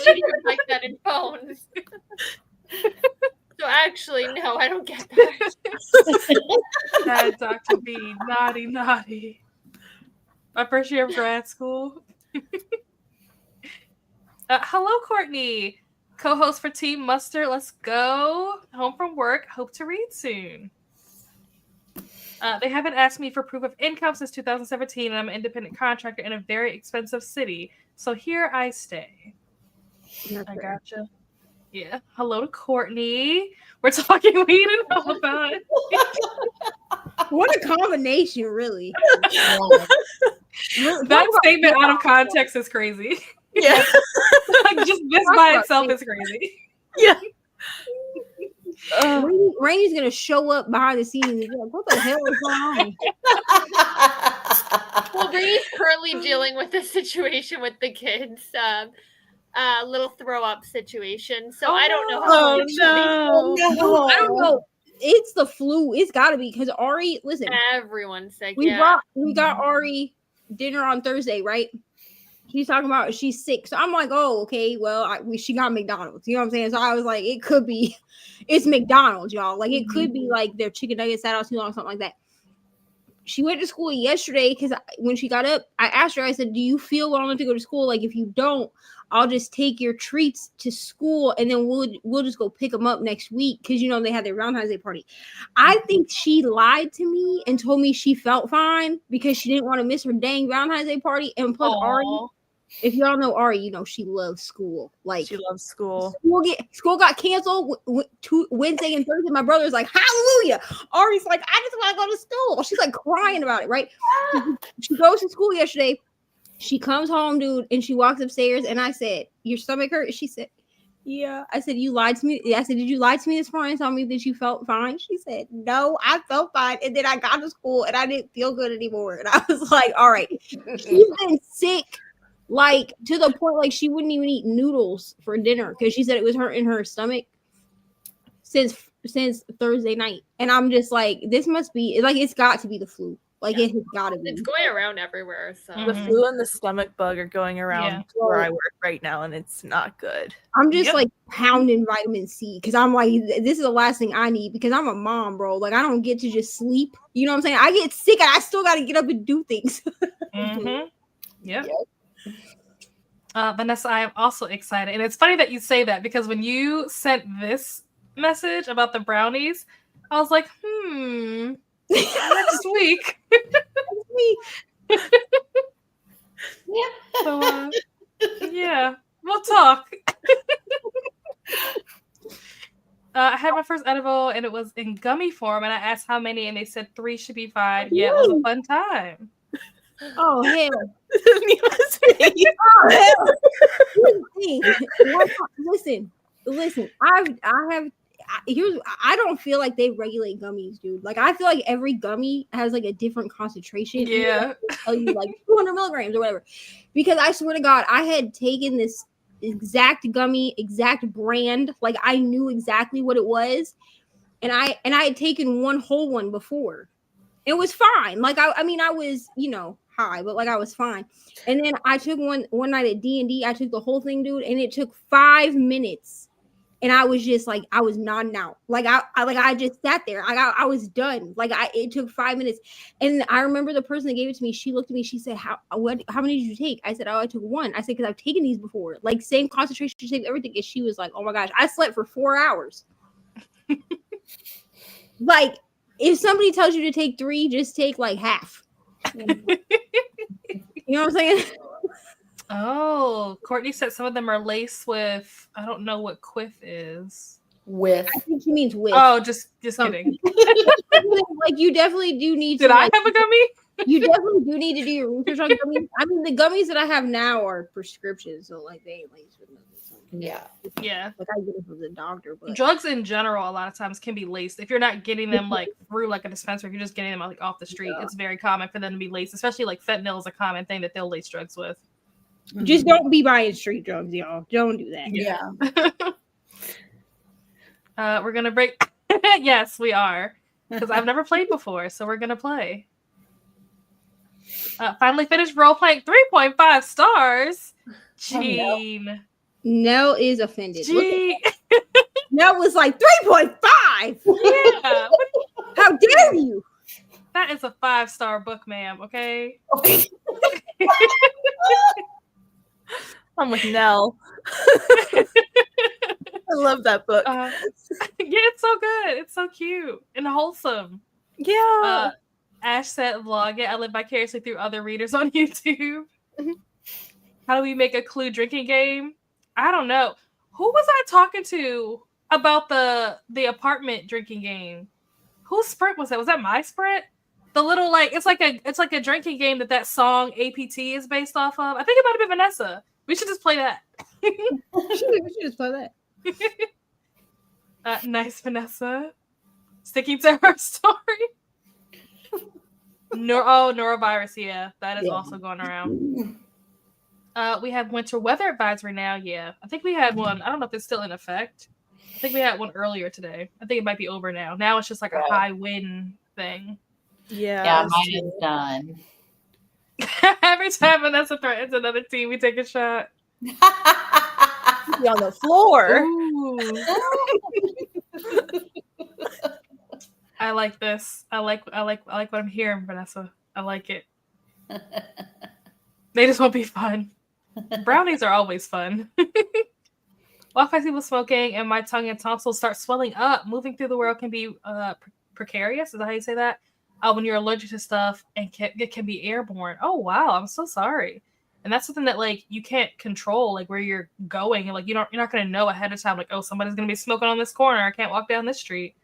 videos like that in phones. So actually, no, I don't get that. Bad Dr. B. Naughty, naughty. My first year of grad school. Hello, Courtney. Co-host for Team Mustard. Let's go. Home from work. Hope to read soon. They haven't asked me for proof of income since 2017, and I'm an independent contractor in a very expensive city. So here I stay. I gotcha. Yeah. Hello to Courtney. We're talking weed and Peloton. What a combination, really. That statement out of context is crazy. Yeah. Like, just this by itself is crazy. Yeah. Rainey's gonna show up behind the scenes and be like, what the hell is going on? Well, Ray's currently dealing with a situation with the kids, little throw up situation. So I don't know how. I don't know. It's the flu. It's got to be because Ari. Listen, Everyone's sick. we got Ari dinner on Thursday, right? She's talking about she's sick, so I'm like, oh, okay. Well, she got McDonald's. You know what I'm saying? So I was like, it could be, it's McDonald's, y'all. Like it could be like their chicken nuggets sat out too long, something like that. She went to school yesterday because when she got up, I asked her. I said, "Do you feel well enough to go to school? Like if you don't, I'll just take your treats to school, and then we'll just go pick them up next week because you know they had their Valentine's Day party." I think she lied to me and told me she felt fine because she didn't want to miss her dang Valentine's Day party. And plus, Ari, if y'all know Ari, you know she loves school. Like She loves school. School got canceled Wednesday and Thursday. My brother's like, hallelujah. Ari's like, I just want to go to school. She's like crying about it, right? She goes to school yesterday. She comes home, dude, and she walks upstairs. And I said, "Your stomach hurt?" She said, "Yeah." I said, "You lied to me." I said, "Did you lie to me this morning and tell me that you felt fine?" She said, "No, I felt fine." And then I got to school and I didn't feel good anymore. And I was like, all right. She's been sick, like to the point like she wouldn't even eat noodles for dinner because she said it was hurting her stomach since Thursday night. And I'm just like, this must be like, it's got to be the flu. Like it has got to be. It's going around everywhere. So The flu and the stomach bug are going around where I work right now, and it's not good. I'm just like pounding vitamin C because I'm like, this is the last thing I need because I'm a mom, bro. Like I don't get to just sleep. You know what I'm saying? I get sick and I still got to get up and do things. Yep. Vanessa, I am also excited. And it's funny that you say that because when you sent this message about the brownies, I was like, next week. So, yeah, we'll talk. I had my first edible and it was in gummy form, and I asked how many, and they said 3 should be fine. Yeah, it was a fun time. Oh hell! Listen. I don't feel like they regulate gummies, dude. Like I feel like every gummy has like a different concentration. Yeah, tell you like 200 milligrams or whatever. Because I swear to God, I had taken this exact gummy, exact brand. Like I knew exactly what it was. and I had taken one whole one before. It was fine. Like I mean, I was, high, but like I was fine. And then I took one night at D&D. I took the whole thing, dude, and it took 5 minutes. And I was just like, I was nodding out. Like I just sat there. I was done. Like it took 5 minutes. And I remember the person that gave it to me, she looked at me, she said, how many did you take? I said, oh, I took one. I said, because I've taken these before. Like same concentration, same everything. And she was like, oh my gosh, I slept for 4 hours. Like, if somebody tells you to take 3, just take like half. You know what I'm saying? Oh, Courtney said some of them are laced with, I don't know what quiff is. With. I think she means with. Oh, just kidding. Like, you definitely do need Did to. I have a gummy? You definitely do need to do your research on gummies. I mean, the gummies that I have now are prescriptions, so like they ain't laced with nothing. Yeah. Like I get it from the doctor, but Drugs in general a lot of times can be laced. If you're not getting them like through like a dispensary, if you're just getting them like off the street, it's very common for them to be laced, especially like fentanyl is a common thing that they'll lace drugs with. just don't be buying street drugs, y'all. Don't do that. Yeah. We're gonna break. Yes, we are, because I've never played before, so we're gonna play. Finally finished role playing 3.5 stars. Gene. Nell is offended. Gene. Nell was like 3.5. Yeah. How dare you? That is a 5-star book, ma'am. Okay. I'm with Nell. I love that book. Yeah, it's so good. It's so cute and wholesome. Yeah. Ash said, "Vlog it. I live vicariously through other readers on YouTube." How do we make a Clue drinking game? I don't know. Who was I talking to about the apartment drinking game? Whose sprint was that? Was that my sprint? The little it's like a drinking game that song APT is based off of. I think it might have been Vanessa. We should just play that. We should just play that. Nice, Vanessa. Sticking to her story. Norovirus. Yeah, that is also going around. We have winter weather advisory now. Yeah, I think we had one. I don't know if it's still in effect. I think we had one earlier today. I think it might be over now. Now it's just like a high wind thing. Yeah, mine is done. Every time Vanessa threatens another team, we take a shot. Be on the floor. I like this. I like what I'm hearing, Vanessa. I like it. They just won't be fun. Brownies are always fun. Well, if I see people smoking and my tongue and tonsils start swelling up, moving through the world can be precarious. Is that how you say that? When you're allergic to stuff and it can be airborne. Oh wow, I'm so sorry. And that's something that you can't control, where you're going, and you're not gonna know ahead of time, somebody's gonna be smoking on this corner. I can't walk down this street.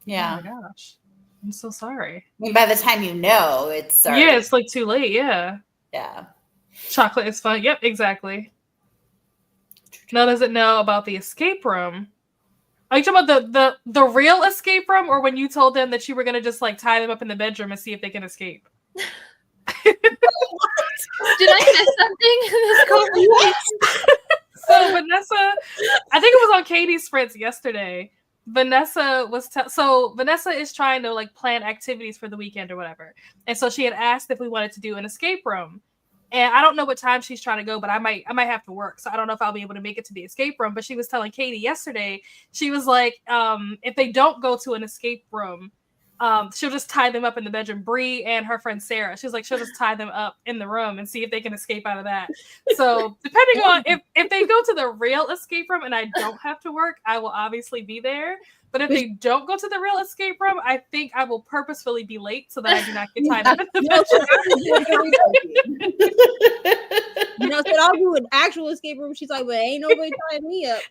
Yeah. Oh my gosh, I'm so sorry. I mean, by the time you know, it's already... yeah, it's too late. Yeah. Yeah. Chocolate is fun. Yep, exactly. Now, does it know about the escape room? Are you talking about the real escape room, or when you told them that you were gonna just tie them up in the bedroom and see if they can escape? Did I miss something? So Vanessa, I think it was on Katie's sprints yesterday. Vanessa was Vanessa is trying to plan activities for the weekend or whatever, and so she had asked if we wanted to do an escape room. And I don't know what time she's trying to go, but I might have to work. So I don't know if I'll be able to make it to the escape room. But she was telling Katie yesterday, she was like, if they don't go to an escape room, she'll just tie them up in the bedroom. Bree and her friend Sarah, she's like, she'll just tie them up in the room and see if they can escape out of that. So depending on if they go to the real escape room and I don't have to work, I will obviously be there. But if they don't go to the real escape room, I think I will purposefully be late so that I do not get tied up in the bedroom. Said I'll do an actual escape room. She's like, but ain't nobody tying me up.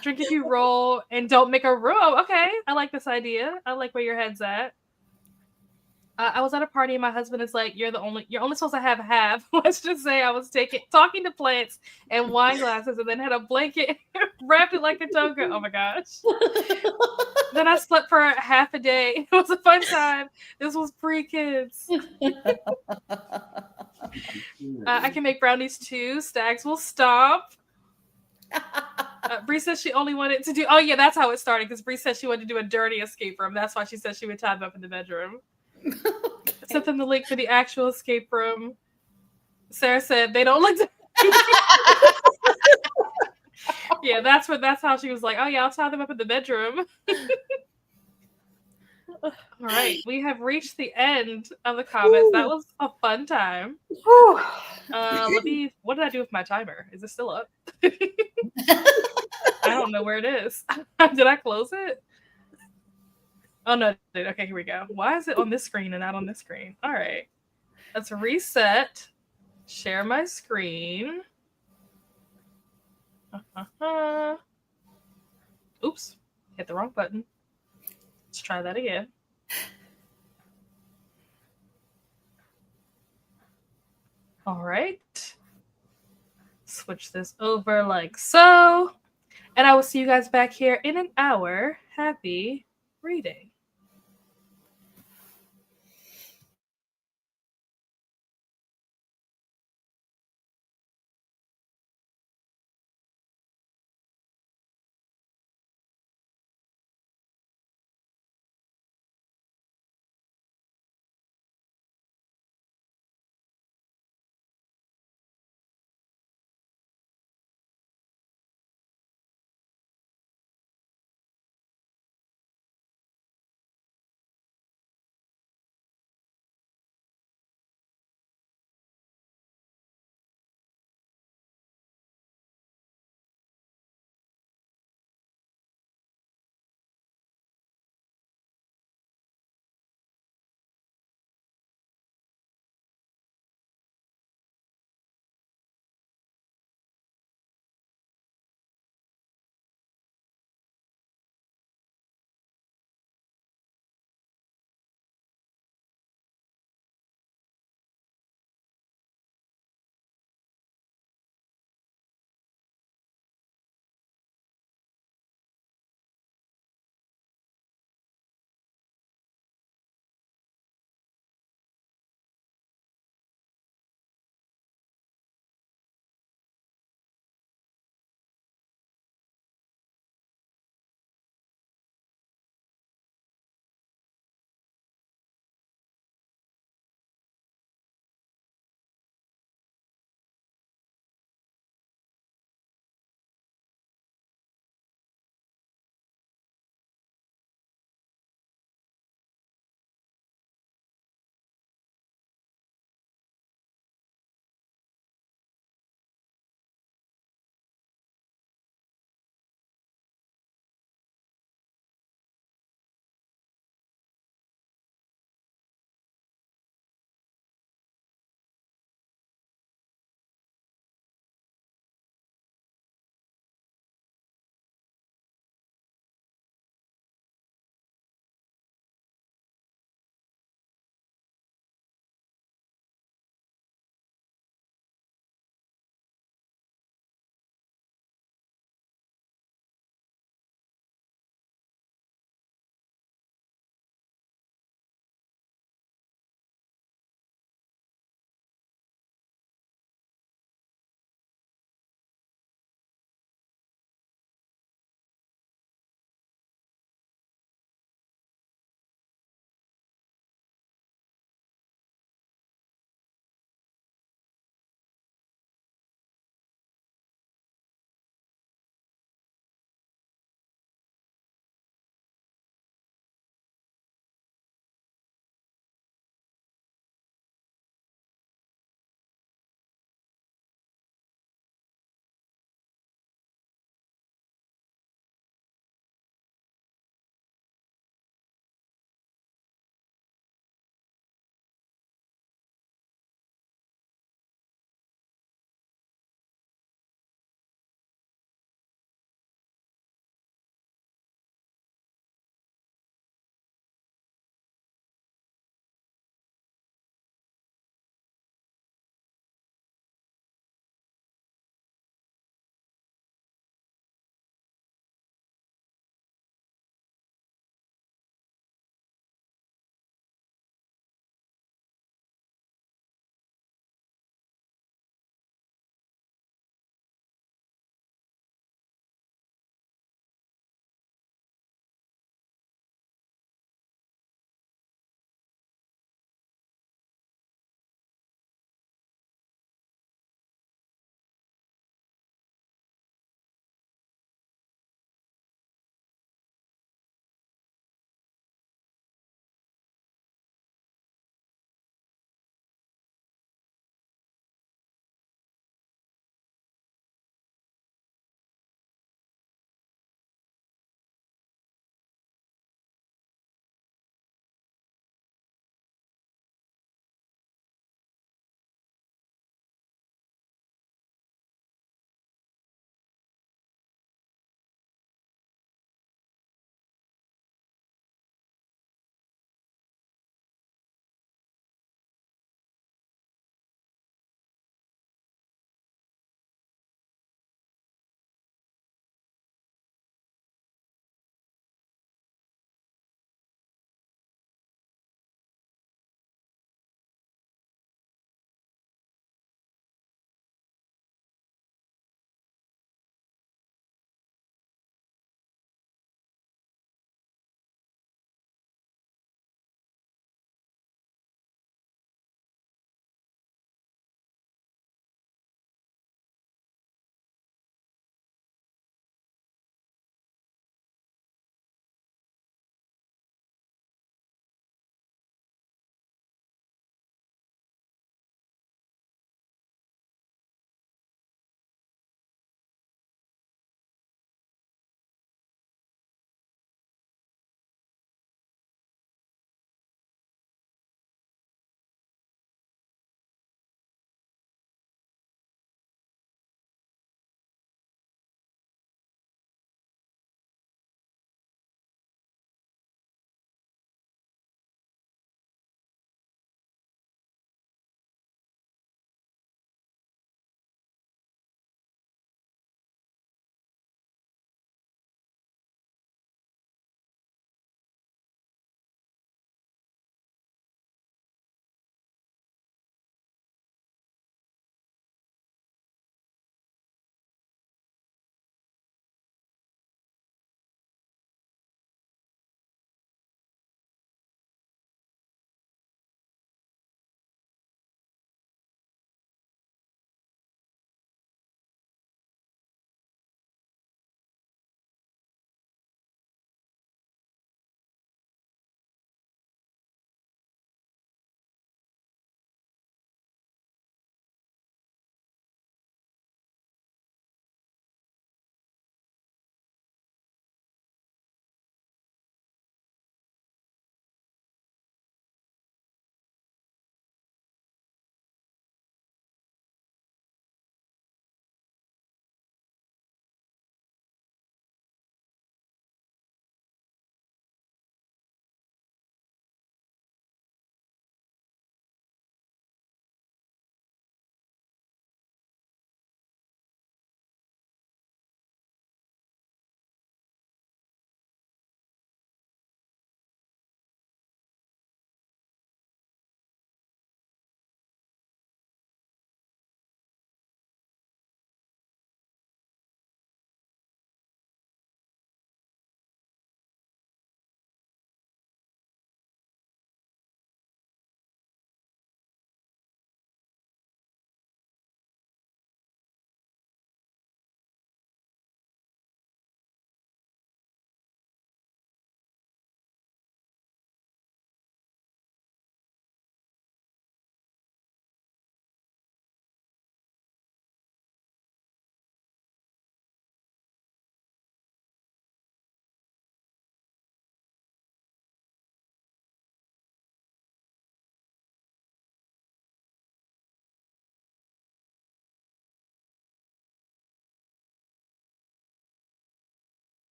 Drink if you roll and don't make a room. Okay, I like this idea. I like where your head's at. I was at a party and my husband is like, you're only supposed to have half. Let's just say I was talking to plants and wine glasses and then had a blanket wrapped it like a toga. Oh my gosh. Then I slept for half a day. It was a fun time. This was pre-kids. I can make brownies too. Stags will stomp. Bree says she only wanted to do. Oh yeah, that's how it started. Because Bree said she wanted to do a dirty escape room. That's why she said she would tie them up in the bedroom. Okay. Sent them the link for the actual escape room. Sarah said they don't look. Yeah, that's how she was like, oh yeah, I'll tie them up in the bedroom. All right, we have reached the end of the comments. That was a fun time. What did I do with my timer? Is it still up? I don't know where it is. Did I close it? Oh no, okay, here we go. Why is it on this screen and not on this screen? All right. Let's reset. Share my screen. Oops, hit the wrong button. Let's try that again. All right. Switch this over like so. And I will see you guys back here in an hour. Happy reading.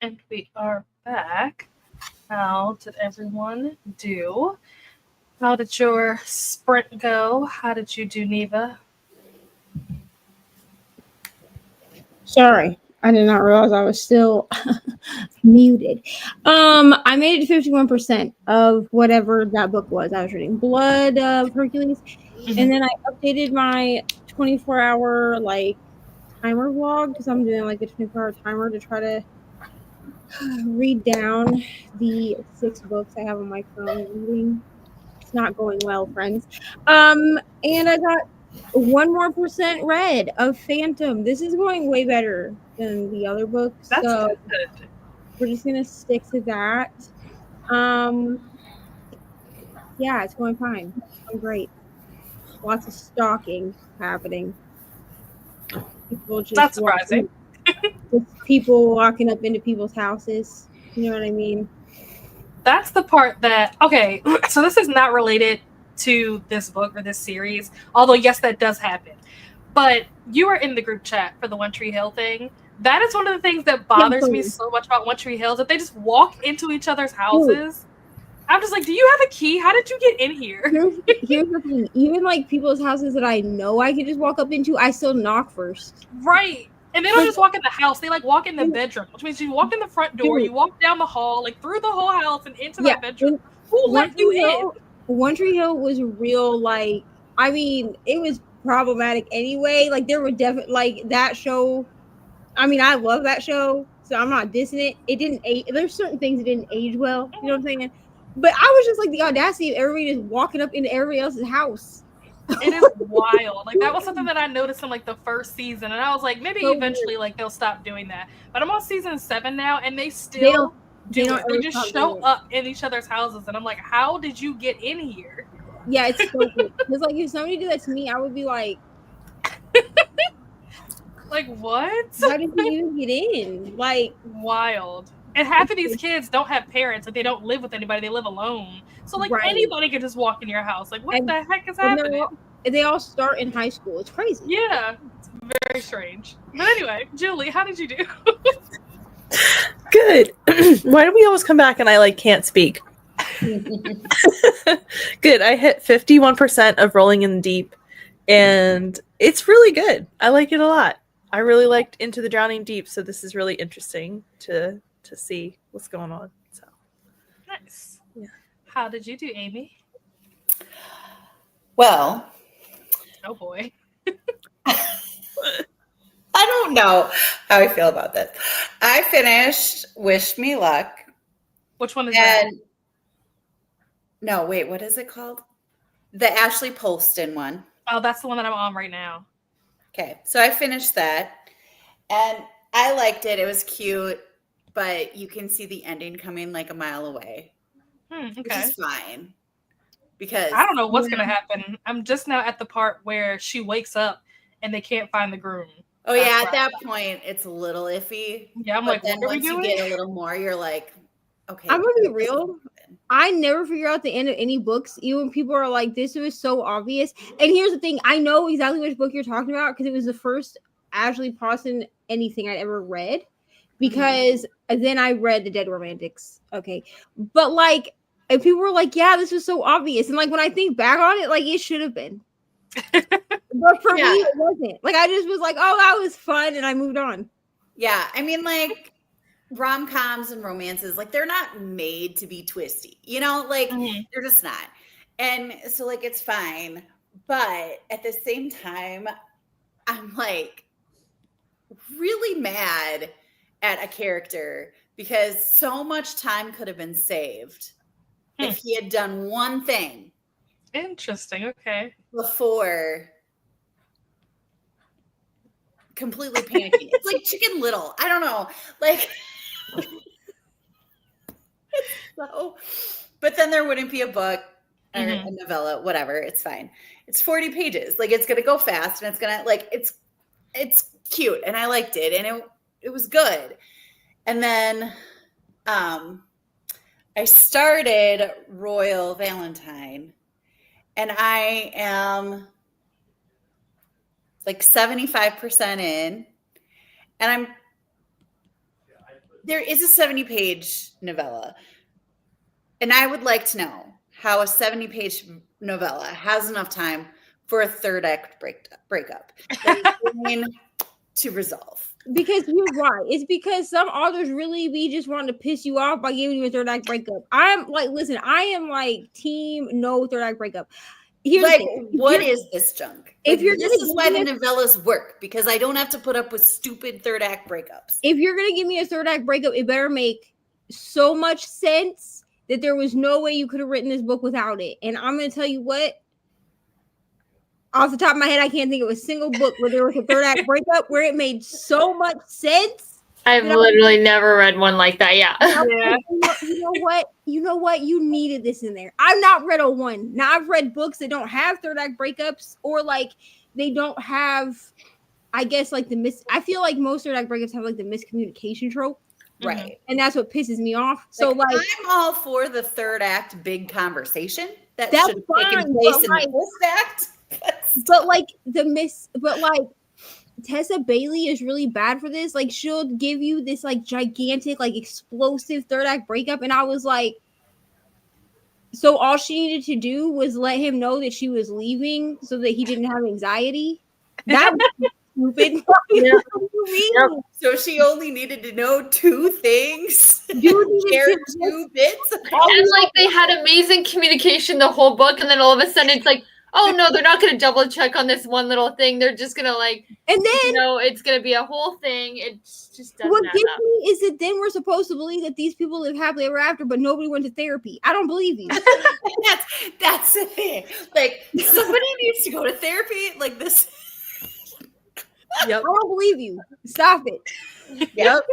And we are back. How did everyone do? How did your sprint go? How did you do, Neva? Sorry, I did not realize I was still muted. I made it to 51% of whatever that book was I was reading. Blood of Hercules. And then I updated my 24-hour like timer vlog because I'm doing like a 24-hour timer to try to read down the 6 books I have on my phone reading. It's not going well, friends. And I got 1 more percent read of Phantom. This is going way better than the other books. That's so good. we're just gonna stick to that. Yeah, it's going fine. It's going great. Lots of stalking happening. People just Not surprising. Just people walking up into people's houses. You know what I mean? That's the part that, okay, so this is not related to this book or this series, although yes, that does happen. But you are in the group chat for the One Tree Hill thing. That is one of the things that bothers me so much about One Tree Hill, is that they just walk into each other's houses. I'm just like, do you have a key? How did you get in here? Here's the thing. Even like people's houses that I know I can just walk up into, I still knock first. Right. And they don't just walk in the house. They like walk in the bedroom, which means you walk in the front door, you walk down the hall, like through the whole house and into that bedroom. Who let you in? One Tree Hill was real, like, I mean, it was problematic anyway. Like there were definitely like that show. I mean, I love that show, so I'm not dissing it. It didn't age. There's certain things that didn't age well. You know what I'm saying? But I was just like the audacity of everybody just walking up into everybody else's house. It is wild. Like that was something that I noticed in like the first season, and I was like, maybe eventually like they'll stop doing that. But I'm on season 7 now, and they still do it. They just show up in each other's houses, and I'm like, how did you get in here? Yeah, it's so good. Because like if somebody did that to me, I would be like, like what? How did you even get in? Like wild. And half of these kids don't have parents, like they don't live with anybody, they live alone. So like anybody could just walk in your house. Like what the heck is happening? They all start in high school. It's crazy. Yeah. It's very strange. But anyway, Julie, how did you do? Good. Why do we always come back and I like can't speak? Good. I hit 51% of Rolling in the Deep, and it's really good. I like it a lot. I really liked Into the Drowning Deep, so this is really interesting to see what's going on. So nice. Yeah. How did you do, Amy? Well, oh boy. I don't know how I feel about this. I finished Wish Me Luck. Which one is that? No, wait, what is it called? The Ashley Polston one. Oh, that's the one that I'm on right now. Okay, so I finished that, and I liked it. It was cute, but you can see the ending coming like a mile away. Okay. Which is fine. Because I don't know what's going to happen. I'm just now at the part where she wakes up and they can't find the groom. Oh, yeah, at that point, it's a little iffy. Yeah, I'm like, then once you get a little more, you're like, okay. I'm going to be real. I never figure out the end of any books, even when people are like, this was so obvious. And here's the thing. I know exactly which book you're talking about because it was the first Ashley Parson anything I'd ever read. Because then I read The Dead Romantics. Okay. But like, and people were like, yeah, this was so obvious. And like, when I think back on it, like, it should have been. But for me, it wasn't. Like, I just was like, oh, that was fun. And I moved on. Yeah. I mean, like, rom-coms and romances, like, they're not made to be twisty. You know, like, they're just not. And so, like, it's fine. But at the same time, I'm, like, really mad at a character because so much time could have been saved if he had done one thing. Interesting. Okay. Before completely panicking. It's like Chicken Little. I don't know. Like, so, but then there wouldn't be a book or a novella, whatever. It's fine. It's 40 pages. Like, it's going to go fast and it's going to, like, it's cute. And I liked it. And it was good. And then I started Royal Valentine, and I am like 75% in, and there is a 70-page novella, and I would like to know how a 70-page novella has enough time for a third act breakup to resolve. Because you're right. It's because some authors really be just wanting to piss you off by giving you a third act breakup. I'm like, listen, I am like team no third act breakup. Here's like, the thing. what is this junk? If Like, you're this is why the novellas work, because I don't have to put up with stupid third act breakups. If you're gonna give me a third act breakup, it better make so much sense that there was no way you could have written this book without it. And I'm gonna tell you what. Off the top of my head, I can't think of a single book where there was a third act breakup where it made so much sense. I've literally never read one like that. Yeah. You know what? You needed this in there. I've not read a one. Now I've read books that don't have third act breakups, or like they don't have, I guess, like I feel like most third act breakups have like the miscommunication trope. Right. And that's what pisses me off. So like I'm all for the third act big conversation that that's should have taken place in the first act. But like Tessa Bailey is really bad for this. Like, she'll give you this like gigantic, like explosive third act breakup, and I was like, so all she needed to do was let him know that she was leaving so that he didn't have anxiety. That was stupid. Yep. So she only needed to know two things. Share two bits. And like they had amazing communication the whole book, and then all of a sudden it's like, oh no, they're not going to double check on this one little thing. They're just going to like, and then it's going to be a whole thing. It just doesn't. What gets me is that then we're supposed to believe that these people live happily ever after, but nobody went to therapy. I don't believe you. That's the thing. Like, somebody needs to go to therapy. Like this. Yep. I don't believe you. Stop it. Yep.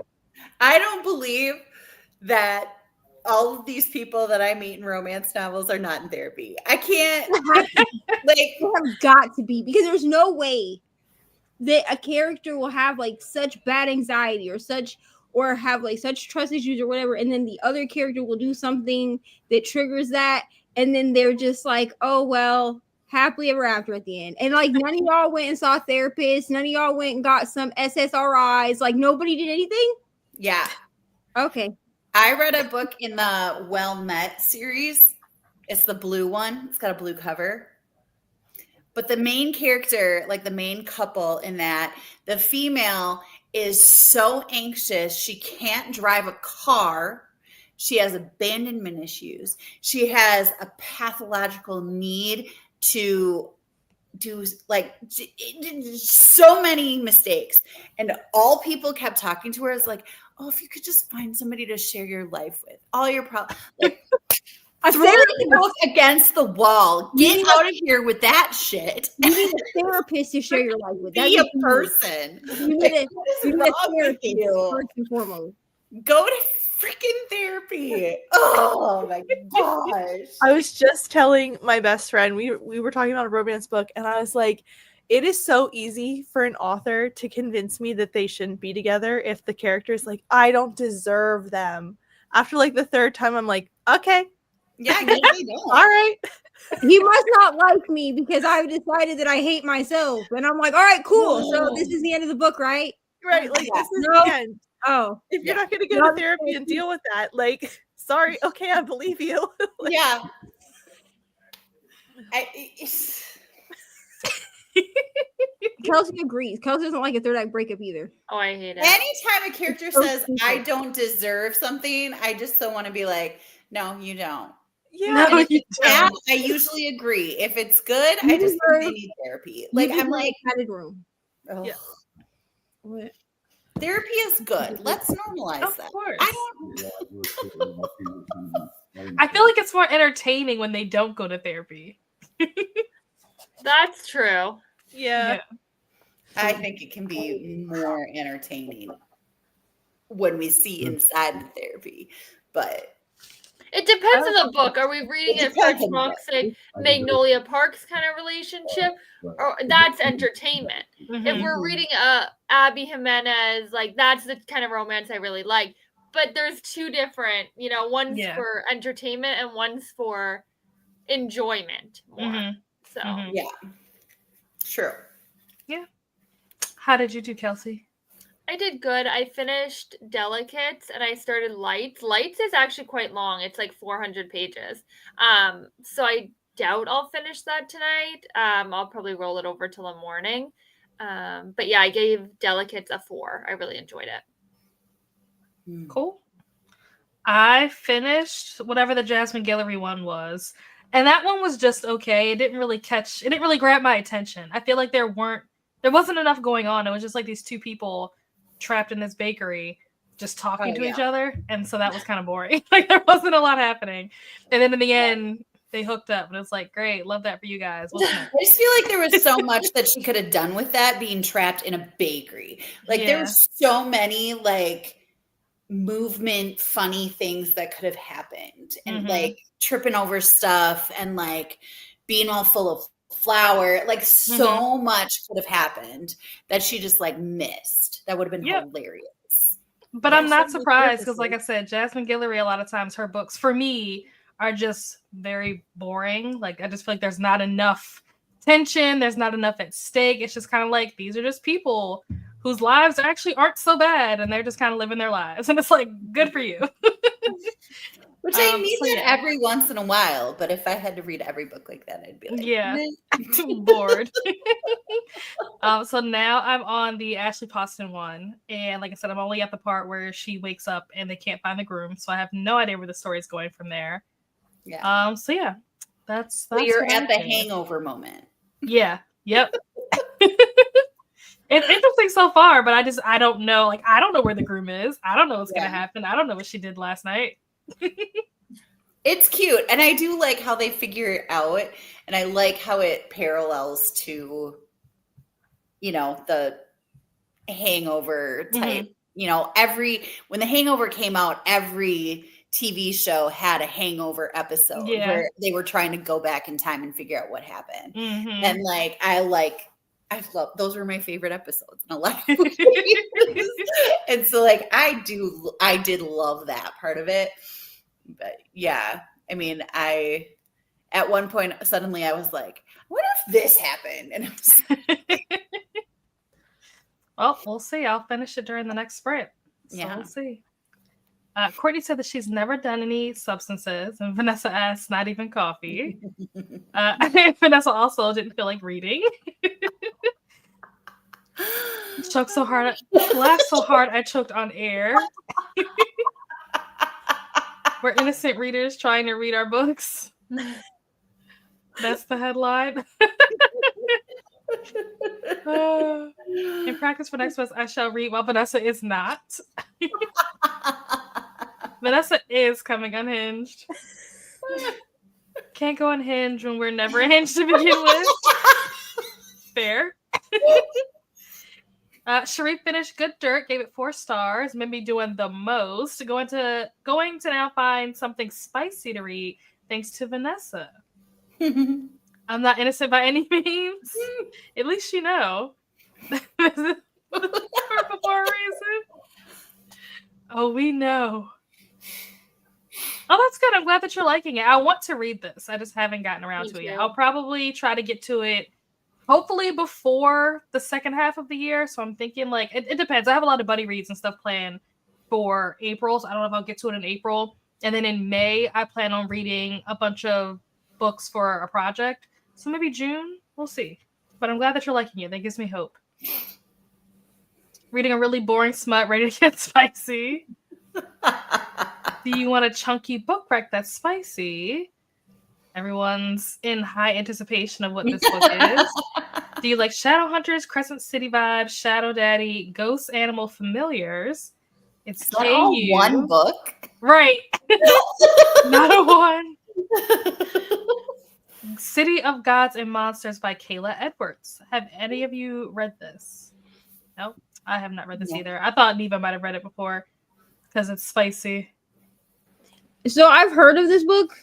I don't believe that all of these people that I meet in romance novels are not in therapy. I can't. Like, they have got to be, because there's no way that a character will have like such bad anxiety or have like such trust issues or whatever, and then the other character will do something that triggers that, and then they're just like, oh well, happily ever after at the end. And like none of y'all went and saw therapists, none of y'all went and got some SSRIs, like nobody did anything. Yeah. Okay. I read a book in the Well Met series. It's the blue one. It's got a blue cover. But the main character, like the main couple in that, the female is so anxious. She can't drive a car. She has abandonment issues. She has a pathological need to do like so many mistakes. And all people kept talking to her is like, oh, if you could just find somebody to share your life with, all your problems. Like, throw the book against the wall. Get out of here with that shit. You need a therapist to share your life with. Be a person. You need a therapist first and foremost. Go to freaking therapy. Oh my gosh. I was just telling my best friend, we were talking about a romance book, and I was like, it is so easy for an author to convince me that they shouldn't be together if the character is like, I don't deserve them. After like the third time, I'm like, okay. Yeah, they don't. All right. He must not like me because I've decided that I hate myself. And I'm like, all right, cool. No. So this is the end of the book, right? Right. Like, this is No. the end. Oh. If you're not going to go to therapy and deal with that, like, sorry. Okay, I believe you. Like, yeah. Kelsey agrees. Kelsey doesn't like a third act breakup either. Oh, I hate it. Anytime a character says, I don't deserve something, I just so want to be like, no, you don't. Yeah. No, you Bad, don't. I usually agree. If it's good, I just think they need therapy. Like, I'm like, padded room. oh. Yeah. What? Therapy is good. Let's normalize Of that. course. I I feel like it's more entertaining when they don't go to therapy. That's true. Yeah. think it can be more entertaining when we see inside the therapy. But It depends on the book. Are we reading It it for a depends on the book. toxic Magnolia Parks kind of relationship? Or that's entertainment. If Mhm. we're reading Abby Jimenez, like that's the kind of romance I really like. But there's two different, one's Yeah. for entertainment and one's for enjoyment more. Mhm. So Mhm. yeah, true. How did you do, Kelsey? I did good. I finished Delicates and I started Lights. Lights is actually quite long. It's like 400 pages. So I doubt I'll finish that tonight. I'll probably roll it over till the morning. But yeah, I gave Delicates a 4. I really enjoyed it. Cool. I finished whatever the Jasmine Guillory one was. And that one was just okay. It didn't really grab my attention. I feel like there wasn't enough going on. It was just like these two people trapped in this bakery just talking to each other, and so that was kind of boring. Like there wasn't a lot happening, and then in the end they hooked up, and it's like, great, love that for you guys. I just feel like there was so much that she could have done with that, being trapped in a bakery. Like there were so many like movement funny things that could have happened, and like tripping over stuff and like being all full of flour, like so much could have happened that she just like missed. That would have been hilarious. But I'm not surprised because, like I said, Jasmine Guillory, a lot of times her books for me are just very boring. Like I just feel like there's not enough tension, there's not enough at stake. It's just kind of like these are just people whose lives actually aren't so bad, and they're just kind of living their lives, and it's like, good for you. Which I need that every once in a while, but if I had to read every book like that, I'd be like, bored. So now I'm on the Ashley Poston one, and like I said, I'm only at the part where she wakes up and they can't find the groom, so I have no idea where the story is going from there. Yeah. So yeah, that's so you're at the hangover moment. Yeah. Yep. It's interesting so far, but I don't know. Like I don't know where the groom is. I don't know what's gonna happen. I don't know what she did last night. It's cute, and I do like how they figure it out, and I like how it parallels to, you know, the Hangover type. You know, when the Hangover came out, every TV show had a Hangover episode where they were trying to go back in time and figure out what happened. And like I love those were my favorite episodes in a lot of ways. And so like I did love that part of it. But yeah, I mean, at one point suddenly I was like, what if this happened? And it was well, we'll see. I'll finish it during the next sprint. So we'll see. Courtney said that she's never done any substances, and Vanessa asked, not even coffee. Vanessa also didn't feel like reading. Choked so hard, laughed so hard, I choked on air. We're innocent readers trying to read our books. That's the headline. In practice for next month, I shall read while Vanessa is not. Vanessa is coming unhinged. Can't go unhinged when we're never hinged to begin with. Fair. Sharif finished Good Dirt, gave it 4 stars, made me doing the most. Going to now find something spicy to read, thanks to Vanessa. I'm not innocent by any means. At least you know. For a reason. Oh, we know. Oh, that's good. I'm glad that you're liking it. I want to read this. I just haven't gotten around to it yet. I'll probably try to get to it hopefully before the second half of the year. So I'm thinking like, it depends. I have a lot of buddy reads and stuff planned for April. So I don't know if I'll get to it in April. And then in May, I plan on reading a bunch of books for a project. So maybe June, we'll see. But I'm glad that you're liking it. That gives me hope. Reading a really boring smut, ready to get spicy. Do you want a chunky book rec that's spicy? Everyone's in high anticipation of what this book is. Do you like Shadowhunters, Crescent City vibes, Shadow Daddy, Ghost Animal Familiars? It's all one book. Right. Not a one. City of Gods and Monsters by Kayla Edwards. Have any of you read this? No, I have not read this either. I thought Neva might have read it before because it's spicy. So I've heard of this book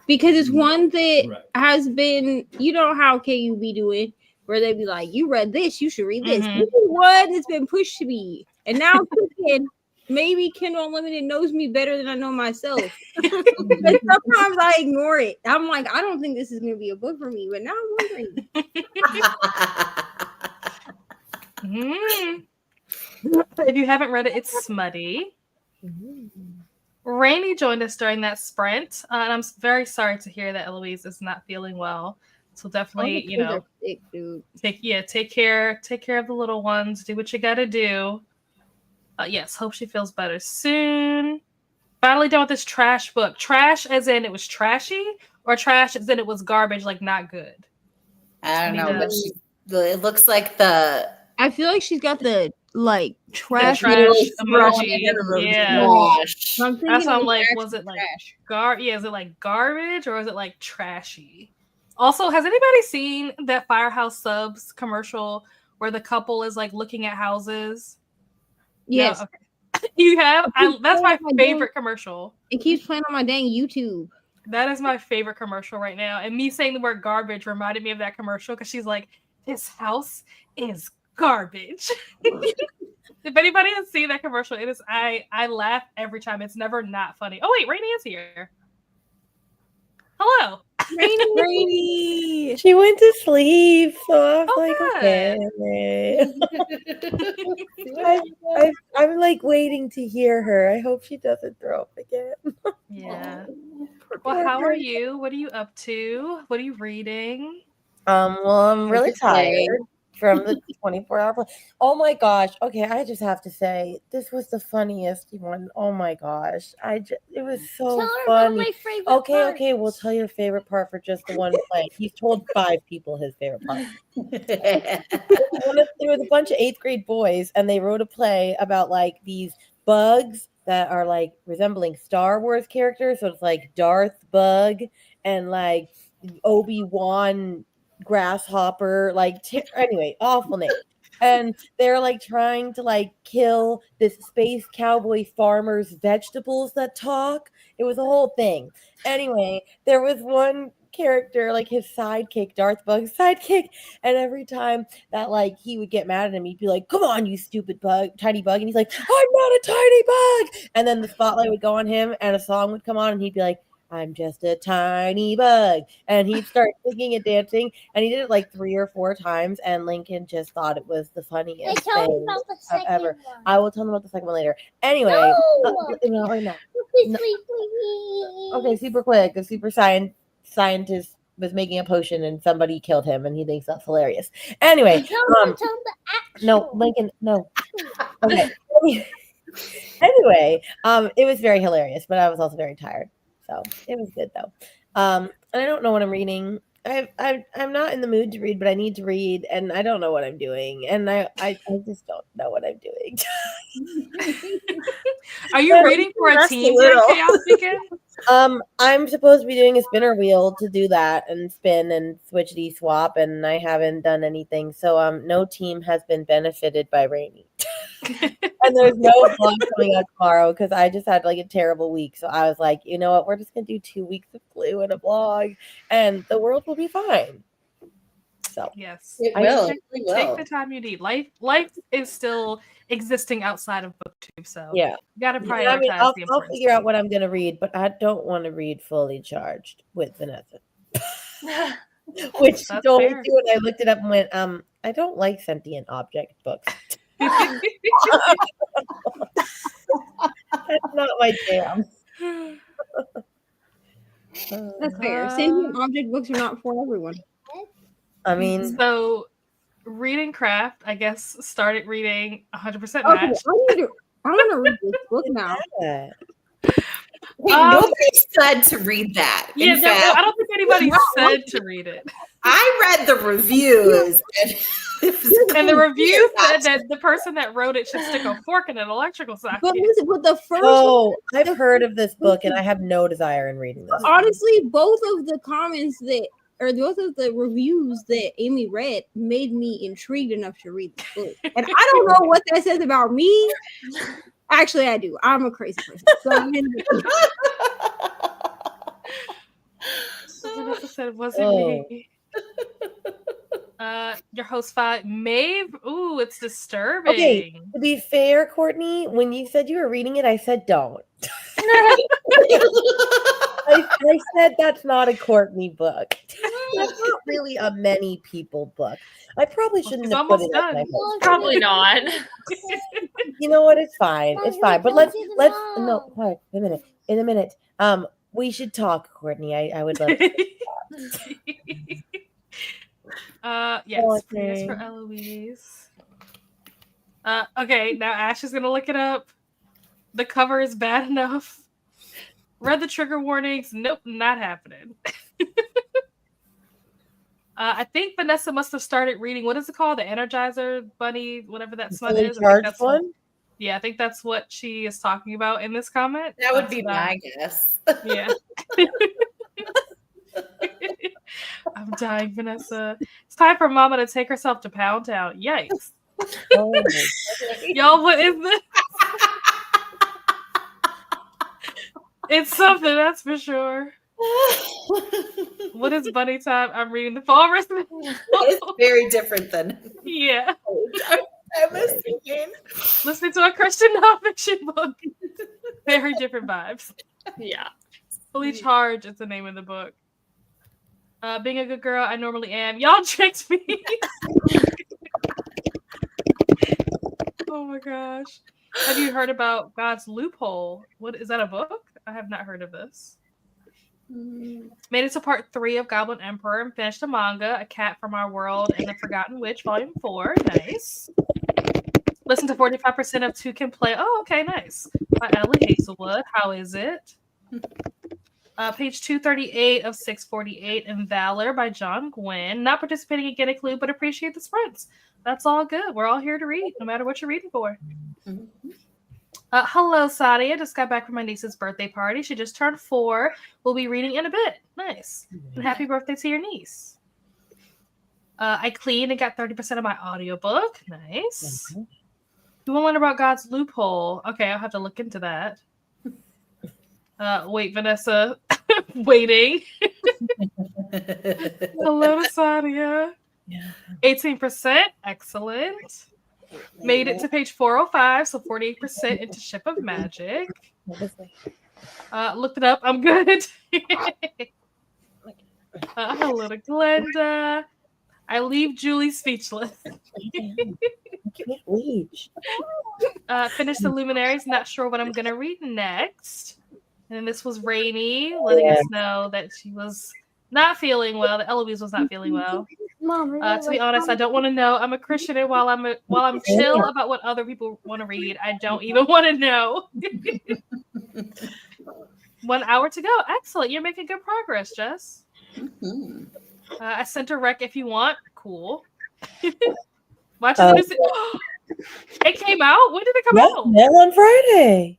because it's one that has been, you know how KU be doing, where they be like, you read this, you should read this. This is one that's been pushed to me. And now I'm thinking, maybe Kindle Unlimited knows me better than I know myself. But sometimes I ignore it. I'm like, I don't think this is going to be a book for me. But now I'm wondering. Mm. If you haven't read it, it's smutty. Rainey joined us during that sprint, and I'm very sorry to hear that Eloise is not feeling well. So definitely, sick, dude. take care of the little ones. Do what you gotta do. Yes, hope she feels better soon. Finally done with this trash book. Trash as in it was trashy, or trash as in it was garbage, like not good. I don't know, but it looks like the. I feel like she's got the like trash emoji. Yeah. Trash. I'm thinking That's what I'm like like. trash Was it like trash. Yeah, is it like garbage or is it like trashy? Also, has anybody seen that Firehouse Subs commercial where the couple is like looking at houses? Yes. No, okay. You have? That's my favorite commercial. It keeps playing on my dang YouTube. That is my favorite commercial right now. And me saying the word garbage reminded me of that commercial because she's like, this house is garbage. If anybody has seen that commercial, it is I laugh every time. It's never not funny. Oh wait, Rainey is here. Hello. Rainey. She went to sleep, so I was okay. I'm like waiting to hear her. I hope she doesn't throw up again. Yeah. Well, how are you? What are you up to? What are you reading? Well, I'm really tired from the 24-hour. Oh my gosh. Okay, I just have to say this was the funniest one. Oh my gosh. It was so funny. Okay, we'll tell your favorite part for just the one play. He's told 5 people his favorite part. There was a bunch of 8th grade boys and they wrote a play about like these bugs that are like resembling Star Wars characters. So it's like Darth Bug and like Obi-Wan Grasshopper, like anyway, awful name. And they're like trying to like kill this space cowboy farmer's vegetables that talk. It was a whole thing. Anyway, there was one character, like his sidekick, Darth Bug's sidekick, and every time that like he would get mad at him, he'd be like, "Come on, you stupid bug, tiny bug," and he's like, "I'm not a tiny bug," and then the spotlight would go on him and a song would come on and he'd be like, "I'm just a tiny bug," and he'd start singing and dancing, and he did it like 3 or 4 times, and Lincoln just thought it was the funniest thing ever. I will tell him about the second one later. Anyway, no, right now. No. Okay, super quick. The super scientist was making a potion, and somebody killed him, and he thinks that's hilarious. Anyway, no, Lincoln, no. Okay. Anyway, it was very hilarious, but I was also very tired. So it was good though. And I don't know what I'm reading. I'm not in the mood to read, but I need to read, and I don't know what I'm doing, and I just don't know what I'm doing. Are you reading for a team during Chaos Weekend? I'm supposed to be doing a spinner wheel to do that and spin and switchity swap, and I haven't done anything. So no team has been benefited by Rainey. And there's no vlog coming out tomorrow because I just had like a terrible week. So I was like, you know what? We're just gonna do 2 weeks of flu and a vlog, and the world will be fine. So yes, it will. Take the time you need. Life is still existing outside of BookTube, so yeah, you gotta prioritize. I mean, I'll figure out what I'm gonna read, but I don't want to read Fully Charged with Vanessa. Which she told me to, and I looked it up and went, I don't like sentient object books. That's not my jam. That's fair. Sentient object books are not for everyone. I mean, so reading craft, I guess, started reading 100% match. I want to read this book now. Nobody said to read that. Yeah, I don't think anybody said to read it. I read the reviews. And the review said that the person that wrote it should stick a fork in an electrical socket. But the first I've heard of this book and I have no desire in reading this. Honestly, both of the both of the reviews that Amy read made me intrigued enough to read the book. And I don't know what that says about me. Actually, I do. I'm a crazy person. So Vanessa said it wasn't me. Your host 5, Maeve. Ooh, it's disturbing. Okay, to be fair, Courtney, when you said you were reading it, I said don't. I said that's not a Courtney book. That's not really a many people book. I probably shouldn't have put it as my most. Probably not. You know what? It's fine. It's fine. But let's no. Quiet. A minute. In a minute. We should talk, Courtney. I would love to. Yes, prayers for Eloise. Okay, now Ash is gonna look it up. The cover is bad enough. Read the trigger warnings. Nope, not happening. I think Vanessa must have started reading. What is it called? The Energizer Bunny, whatever that smut is. Charged one. Yeah, I think that's what she is talking about in this comment. That would be my guess. Yeah. I'm dying, Vanessa. It's time for Mama to take herself to Pound Town. Yikes. Oh, y'all, what is this? It's something, that's for sure. What is bunny time? I'm reading the Fall Recipe. It's very different than. Yeah. I was thinking. Listening to a Christian nonfiction book. Very different vibes. Yeah. Fully Charged is the name of the book. Being a good girl, I normally am. Y'all tricked me. Oh my gosh. Have you heard about God's Loophole? What is that, a book? I have not heard of this. Made it to part 3 of Goblin Emperor and finished the manga, A Cat from Our World and the Forgotten Witch, Volume 4. Nice. Listen to 45% of Two Can Play. Oh, okay, nice. By Ellie Hazelwood. How is it? Page 238 of 648 in Valor by John Gwynn. Not participating in Get a Clue, but appreciate the sprints. That's all good. We're all here to read, no matter what you're reading for. Hello, Sadia. Just got back from my niece's birthday party. She just turned 4. We'll be reading in a bit. Nice. And happy birthday to your niece. I cleaned and got 30% of my audiobook. Nice. You want to learn about God's Loophole? Okay, I'll have to look into that. Wait, Vanessa. Waiting. Hello, Sadia. 18%. Excellent. Made it to page 405, so 48% into Ship of Magic. Looked it up. I'm good. Hello to Glenda. I leave Julie speechless. Finished the Luminaries. Not sure what I'm going to read next. And then this was Rainy, letting us know that she was not feeling well. That Eloise was not feeling well. To be honest, I don't want to know. I'm a Christian, and while I'm chill about what other people want to read, I don't even want to know. 1 hour to go. Excellent. You're making good progress, Jess. I sent a rec if you want. Cool. Watch it. It came out? When did it come out? Now on Friday.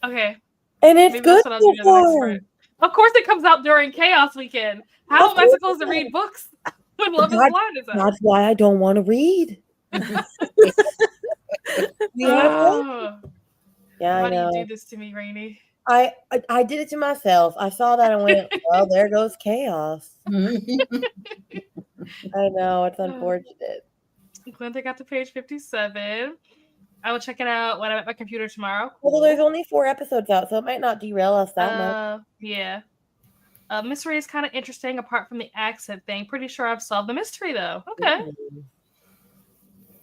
Okay. And it's good so far. Of course it comes out during Chaos Weekend. How am I supposed to read books when Love is Blind is out? That's why I don't want to read. Yeah, why do you do this to me, Rainy? I did it to myself. I saw that and went, well, there goes Chaos. I know, it's unfortunate. Glenda got to page 57. I will check it out when I'm at my computer tomorrow. Cool. Well, there's only 4 episodes out, so it might not derail us that much. Yeah. Mystery is kind of interesting apart from the accent thing. Pretty sure I've solved the mystery, though. Okay.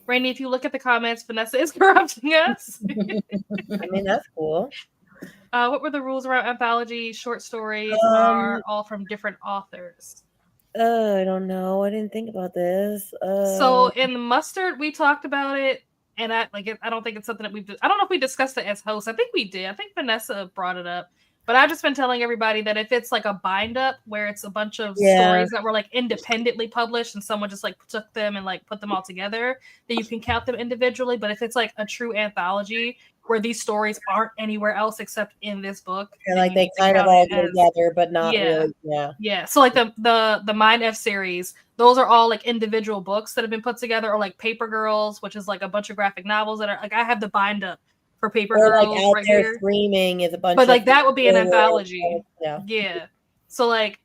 Rainy, if you look at the comments, Vanessa is corrupting us. I mean, that's cool. What were the rules around anthology? Short stories are all from different authors. I don't know. I didn't think about this. So in the Mustard, we talked about it. And I don't think it's something that I don't know if we discussed it as hosts. I think we did. I think Vanessa brought it up. But I've just been telling everybody that if it's like a bind up where it's a bunch of stories that were like independently published and someone just like took them and like put them all together, then you can count them individually. But if it's like a true anthology where these stories aren't anywhere else except in this book, like they kind of all go together, but not really. Yeah. So like the Mind F series, those are all like individual books that have been put together, or like Paper Girls, which is like a bunch of graphic novels that are like, I have the bind up for Paper Girls like Out right There here. Screaming is a bunch, but like that would be an anthology. Yeah. So like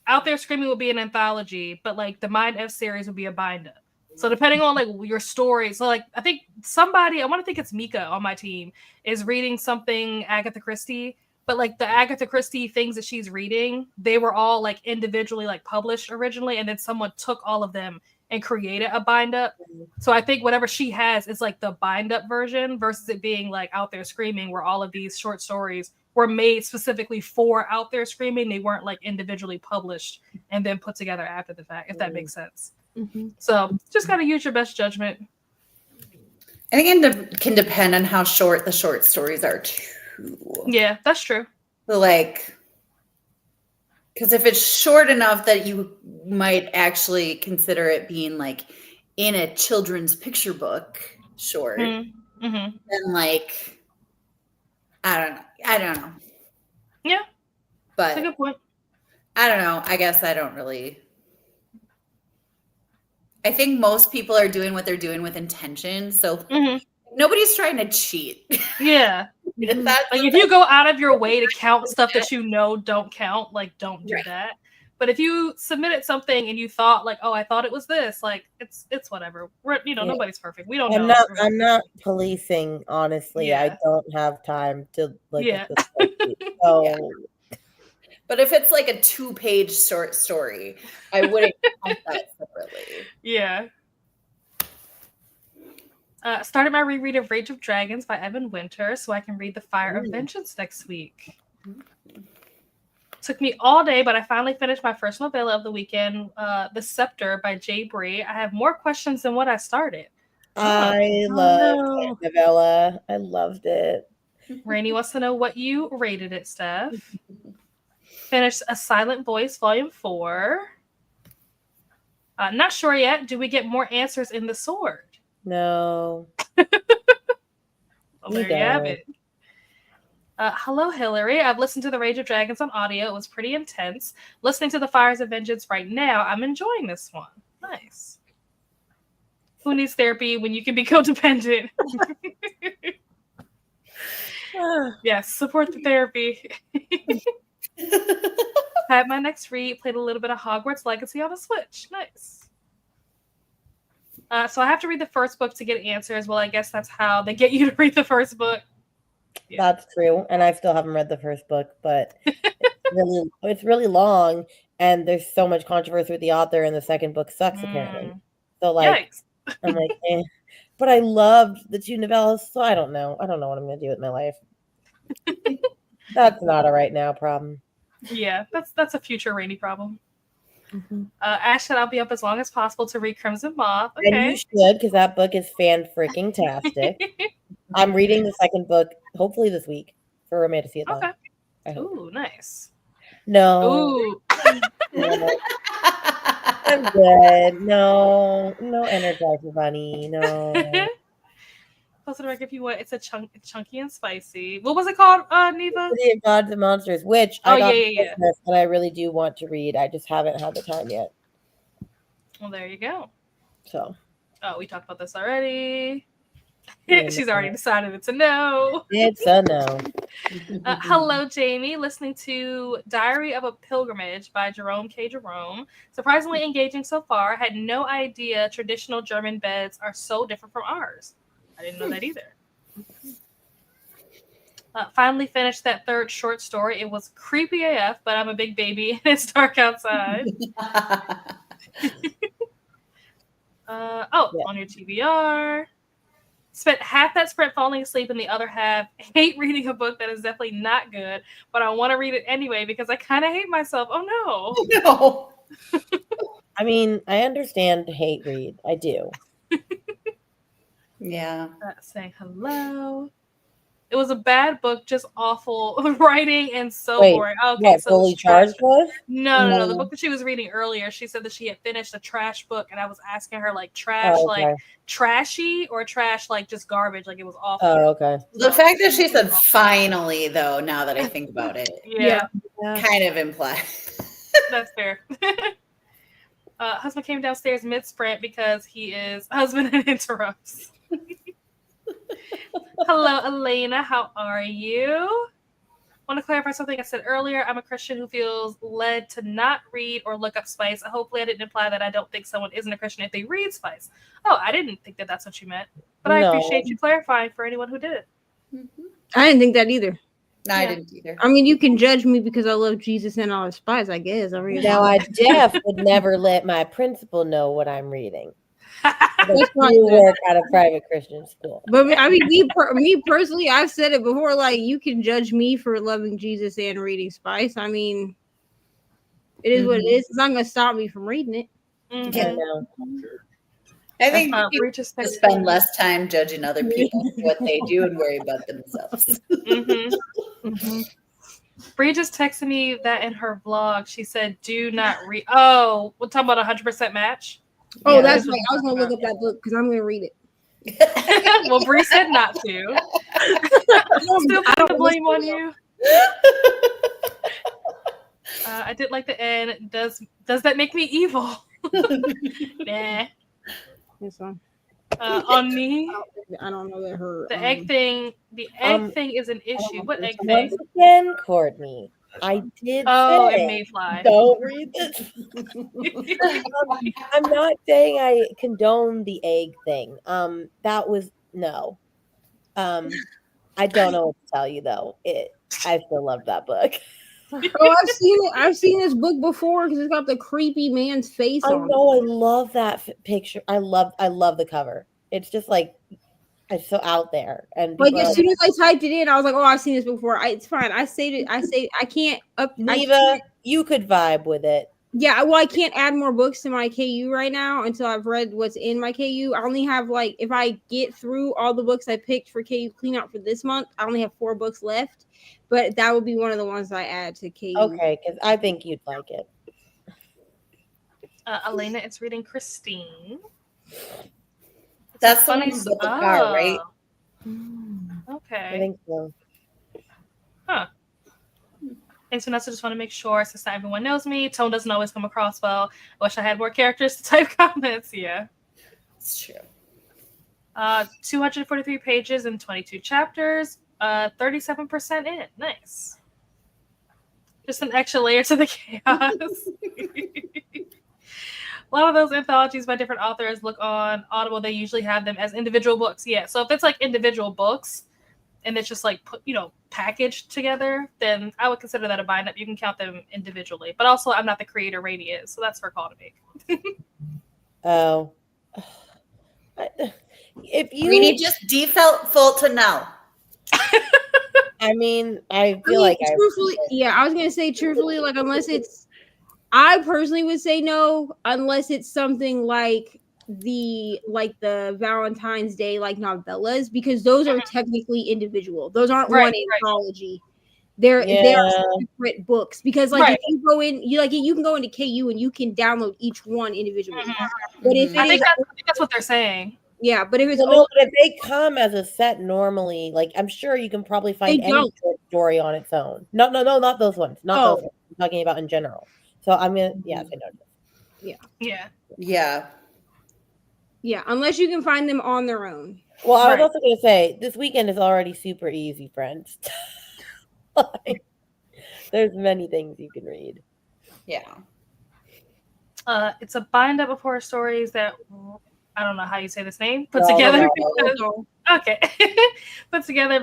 Out There Screaming would be an anthology, but like the Mind F series would be a bind up. So depending on like your story, so like I think somebody, I want to think it's Mika on my team, is reading something Agatha Christie but like the Agatha Christie things that she's reading, they were all like individually like published originally, and then someone took all of them and created a bind up. So I think whatever she has is like the bind up version versus it being like Out There Screaming, where all of these short stories were made specifically for Out There Screaming. They weren't like individually published and then put together after the fact, if that makes sense. So just gotta use your best judgment. I think it can depend on how short the short stories are too. Yeah, that's true. Like, because if it's short enough that you might actually consider it being like in a children's picture book short, then like, I don't know. Yeah, but that's a good point. I don't know. I guess I don't really. I think most people are doing what they're doing with intention, so nobody's trying to cheat. Yeah. Like if you go out of your way to count stuff that you know don't count, like don't do that. But if you submitted something and you thought like, oh, I thought it was this, like it's whatever. We're nobody's perfect. We don't know. I'm not policing, honestly. Yeah. I don't have time to like Yeah. So But if it's like a 2-page short story, I wouldn't count that separately. Yeah. Started my reread of Rage of Dragons by Evan Winter so I can read The Fire of Vengeance next week. Took me all day, but I finally finished my first novella of the weekend, The Scepter by Jay Bree. I have more questions than what I started. I loved that novella. I loved it. Rainey wants to know what you rated it, Steph. Finished A Silent Voice, Volume 4. Not sure yet. Do we get more answers in The Sword? No. Well, there you have it. Hello, Hillary. I've listened to The Rage of Dragons on audio. It was pretty intense. Listening to The Fires of Vengeance right now, I'm enjoying this one. Nice. Who needs therapy when you can be codependent? Yes, support the therapy. Had my next read, played a little bit of Hogwarts Legacy on the Switch. Nice. So I have to read the first book to get answers. Well, I guess that's how they get you to read the first book. Yeah. That's true. And I still haven't read the first book, but it's really long, and there's so much controversy with the author, and the second book sucks apparently. So like, yikes. I'm like, but I loved the 2 novellas, so I don't know. I don't know what I'm gonna do with my life. That's not a right now problem. Yeah, that's a future Rainy problem. Ash said I'll be up as long as possible to read Crimson Moth. Okay. And you should, because that book is fan-freaking-tastic. I'm reading the second book, hopefully this week, for Readathon. Okay. Ooh, nice. No. Ooh. No. I'm good. No Energizer Bunny. No. Post it if you want. It's chunky and spicy. What was it called, Neva? City of Gods and Monsters, which I got yeah. and I really do want to read. I just haven't had the time yet. Well, there you go. So. Oh, we talked about this already. She's already decided it's a no. It's a no. Hello, Jamie. Listening to Diary of a Pilgrimage by Jerome K. Jerome. Surprisingly engaging so far. Had no idea traditional German beds are so different from ours. I didn't know that either. Finally finished that third short story. It was creepy AF, but I'm a big baby and it's dark outside. On your TBR. Spent half that sprint falling asleep and the other half hate reading a book that is definitely not good, but I want to read it anyway because I kind of hate myself. Oh no. No. I mean, I understand hate read. I do. Yeah. Saying hello. It was a bad book, just awful writing and so boring. Okay, what, so Fully Charged was? No. The book that she was reading earlier, she said that she had finished a trash book, and I was asking her like trash, like trashy or trash like just garbage, like it was awful. Oh, okay. The fact that she said finally, though, now that I think about it, kind of implies. That's fair. Husband came downstairs mid-sprint because he is husband and interrupts. Hello, Elena. How are you? Want to clarify something I said earlier. I'm a Christian who feels led to not read or look up spice. Hopefully, I didn't imply that I don't think someone isn't a Christian if they read spice. Oh, I didn't think that that's what you meant. But I appreciate you clarifying for anyone who did. I didn't think that either. No, I didn't either. I mean, you can judge me because I love Jesus and all his spies, I guess. I mean, Now, I would never let my principal know what I'm reading. That's fine. You work at a private Christian school. But I mean, me personally, I've said it before. Like, you can judge me for loving Jesus and reading Spice. I mean, it is what it is. It's not going to stop me from reading it. I know. I think Bree people just should texted spend me. less time judging other people for what they do and worry about themselves. Bree just texted me that in her vlog. She said, "Do not read." Oh, we're talking about 100% match. Oh, Yeah, that's right. I was going to look up that book because I'm going to read it. Well, Bree said not to. Still putting the blame on you. I did like the end. Does that make me evil? Nah. This one. On me, I don't know that her. the egg thing. The egg thing is an issue. What egg thing? Once again, Courtney, I did Oh, say and Mayfly. don't read this. I'm not saying I condone the egg thing. That was no. I don't know what to tell you though. I still love that book. Oh, I've seen it. I've seen this book before because it's got the creepy man's face I on know. it. I love that picture. I love the cover. It's just like it's so out there. And Like people as are soon as I typed it in, I was like, "Oh, I've seen this before." It's fine. I say I can't up. I Neva, can't- you could vibe with it. Yeah, well, I can't add more books to my KU right now until I've read what's in my KU. I only have like, if I get through all the books I picked for KU clean out for this month, I only have 4 books left. But that would be one of the ones I add to KU. Okay, because I think you'd like it. Elena is reading Christine. That's the one with the car, right? Okay. I think so. Huh. Thanks, Vanessa. Just want to make sure, since not everyone knows me, tone doesn't always come across well. I wish I had more characters to type comments. Yeah. It's true. 243 pages and 22 chapters. 37% in. Nice. Just an extra layer to the chaos. A lot of those anthologies by different authors look on Audible. They usually have them as individual books. Yeah. So if it's like individual books and it's just like packaged together, then I would consider that a bind up. You can count them individually. But also, I'm not the creator, Rainy is, so that's her call to make. Oh. If you Rainy just default to no. I mean, I feel like truthfully, I was gonna say truthfully, like unless it's, I personally would say no, unless it's something like the Valentine's Day like novellas, because those are technically individual. Those aren't one anthology. They are separate books, because if you go in, you can go into KU and you can download each one individually. But if I think that's what they're saying. Yeah, but if it's but if they come as a set normally, like I'm sure you can probably find any short story on its own. No, not those ones. Not those ones. I'm talking about in general. So I'm gonna Yeah, unless you can find them on their own. Well, I was also gonna say this weekend is already super easy, friends. There's many things you can read. Yeah. It's a bind up of horror stories that I don't know how you say this name. Put together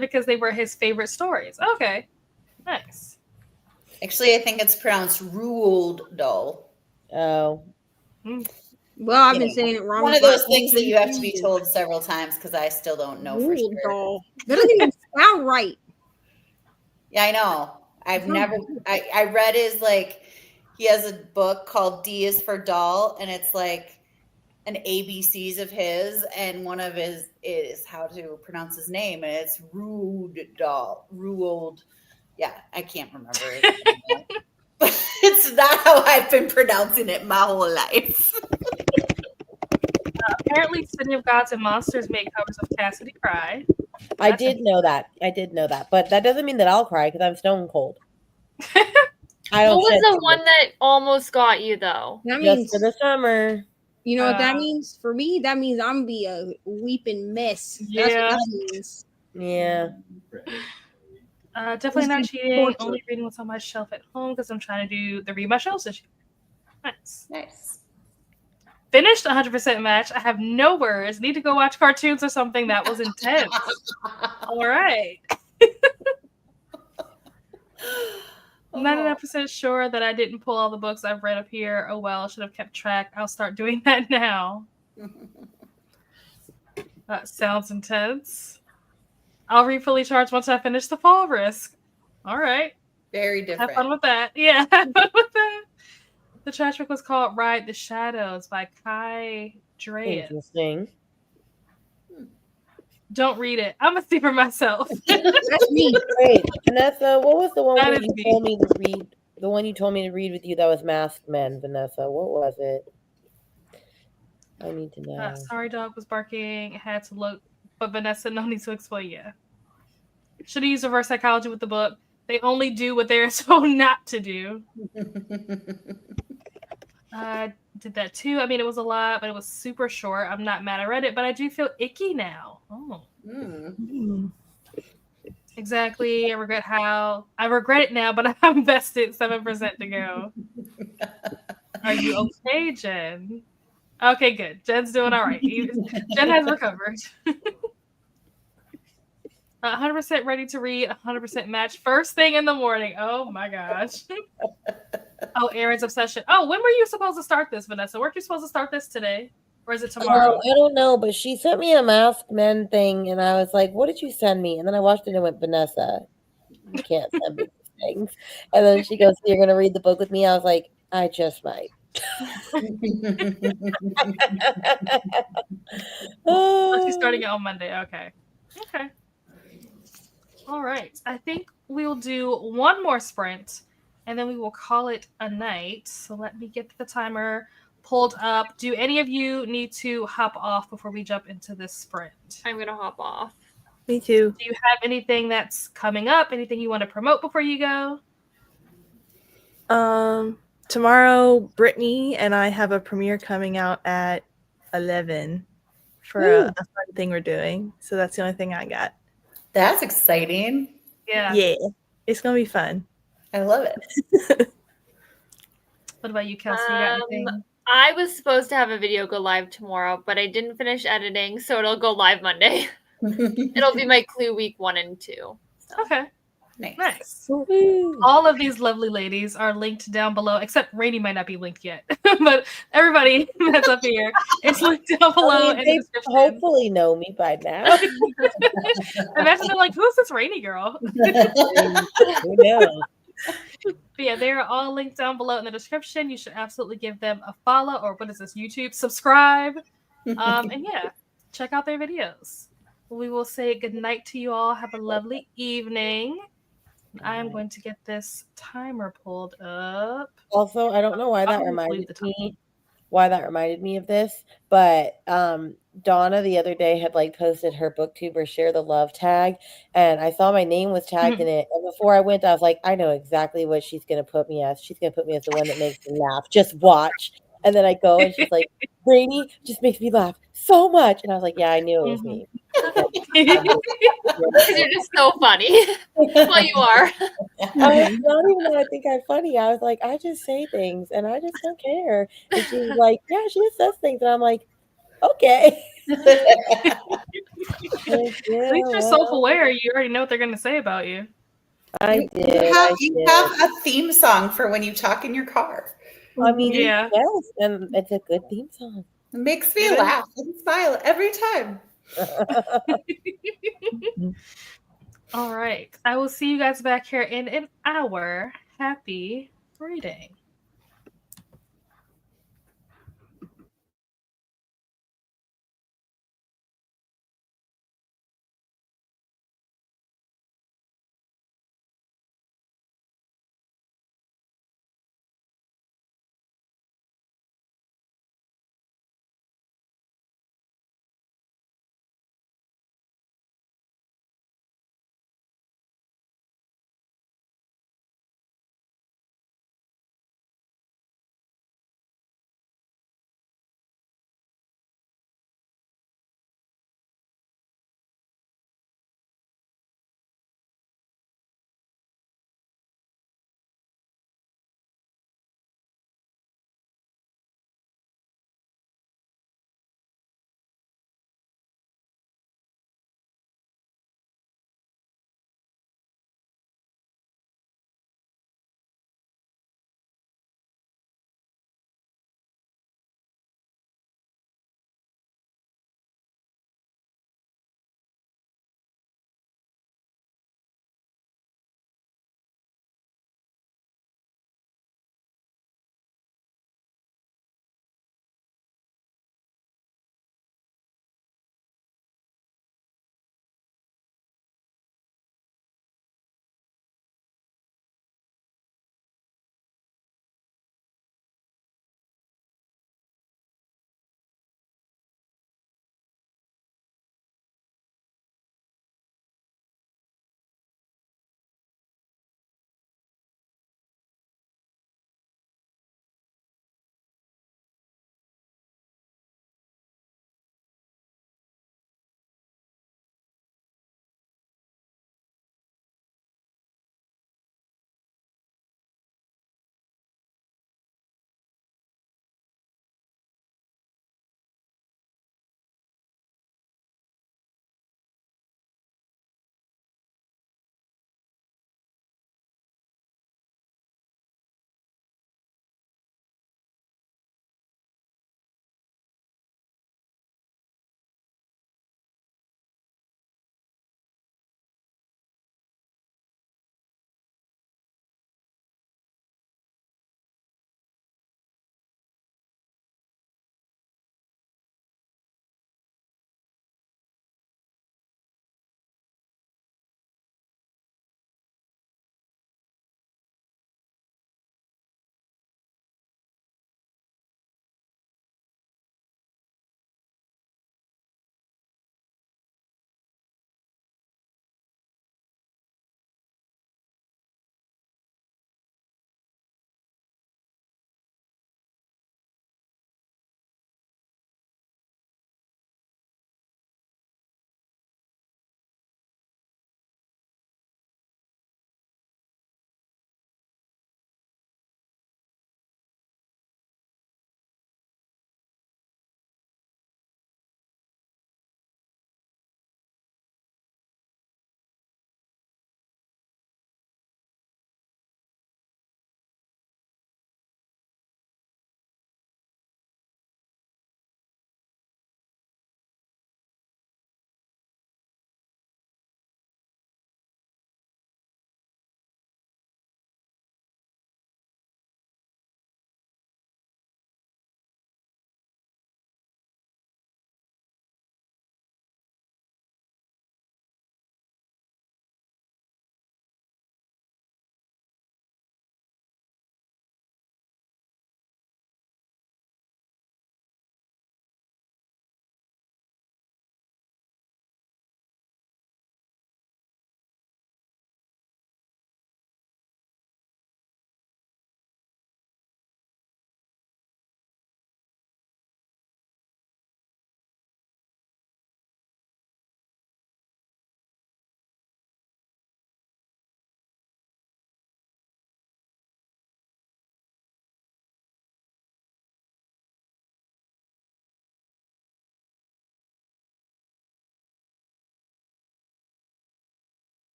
because they were his favorite stories. Okay, nice. Actually, I think it's pronounced ruled doll. Oh. Well, I've been saying it wrong. One of those things that you have to be told several times because I still don't know for sure. Doll. That doesn't even sound right. Yeah, I know. I read he has a book called D is for Doll, and it's like an ABCs of his, and one of his is how to pronounce his name, and it's Ruled. Yeah, I can't remember it. But it's not how I've been pronouncing it my whole life. Apparently, City of Gods and Monsters made covers of Cassidy Cry. I did know that, but that doesn't mean that I'll cry because I'm stone cold. What was the one that almost got you though? That means just for the summer. You know what that means? For me, that means I'm gonna be a weeping mess. Yeah. That's what that means. Yeah. Definitely not cheating. Only reading what's on my shelf at home because I'm trying to do the Read My Shelves issue. Nice. Finished 100% match. I have no words. Need to go watch cartoons or something. That was intense. All right. I'm 99% sure that I didn't pull all the books I've read up here. Oh well, should have kept track. I'll start doing that now. That sounds intense. I'll read Fully Charged once I finish The Fall Risk. All right. Very different. Have fun with that. Yeah, have fun with that. The trash book was called Ride the Shadows by Kai Dreyer. Interesting. Don't read it. I'm a sleeper myself. That's me. Wait, Vanessa, what was the one That where is you me. told me to read? The one you told me to read with you that was Masked Men, Vanessa. What was it? I need to know. Sorry, dog was barking. Had to look, but Vanessa, no need to explain. Yeah, should have used reverse psychology with the book. They only do what they're told not to do. I did that too. I mean, it was a lot, but it was super short. I'm not mad I read it, but I do feel icky now. Oh. Exactly. I regret it now, but I'm invested 7% to go. Are you okay, Jen? Okay, good. Jen's doing all right. Jen has recovered. 100% ready to read, 100% match. First thing in the morning. Oh my gosh. Oh, Aaron's obsession. Oh, when were you supposed to start this, Vanessa? Weren't you supposed to start this today? Or is it tomorrow? I don't know, but she sent me a Masked Men thing, and I was like, what did you send me? And then I watched it and went, Vanessa, you can't send me these things. And then she goes, you're going to read the book with me? I was like, I just might. Oh, she's starting it on Monday. Okay. All right. I think we'll do one more sprint and then we will call it a night. So let me get the timer pulled up. Do any of you need to hop off before we jump into this sprint? I'm going to hop off. Me too. Do you have anything that's coming up? Anything you want to promote before you go? Tomorrow, Brittany and I have a premiere coming out at 11 for a fun thing we're doing. So that's the only thing I got. That's exciting. Yeah. It's gonna be fun. I love it. What about you, Kelsey? You got anything? I was supposed to have a video go live tomorrow, but I didn't finish editing, so it'll go live Monday. It'll be my Clue week 1 and 2. So. Okay. Nice. All of these lovely ladies are linked down below, except Rainy might not be linked yet. But everybody that's up here, it's linked down below in the description. Hopefully know me by now. Imagine they're like, who's this Rainy girl? Who knows? But yeah, they are all linked down below in the description. You should absolutely give them a follow, or what is this, YouTube? Subscribe. And yeah, check out their videos. We will say good night to you all. Have a lovely evening. I am going to get this timer pulled up. Also, I don't know why that reminded me of this, but Donna the other day had like posted her booktube or share the love tag, and I saw my name was tagged in it. And before I went, I was like, I know exactly what she's gonna put me as. She's gonna put me as the one that makes me laugh. Just watch. And then I go and she's like, Rainy just makes me laugh so much. And I was like, yeah, I knew it was me. Because you're just so funny. Well, you are. Not even that I think I'm funny. I was like, I just say things and I just don't care. And she was like, yeah, she just says things. And I'm like, okay. At least you're self-aware. You already know what they're going to say about you. I did. You have a theme song for when you talk in your car. I mean, yeah. Yes, and it's a good theme song. It makes me laugh and smile every time. All right. I will see you guys back here in an hour. Happy reading.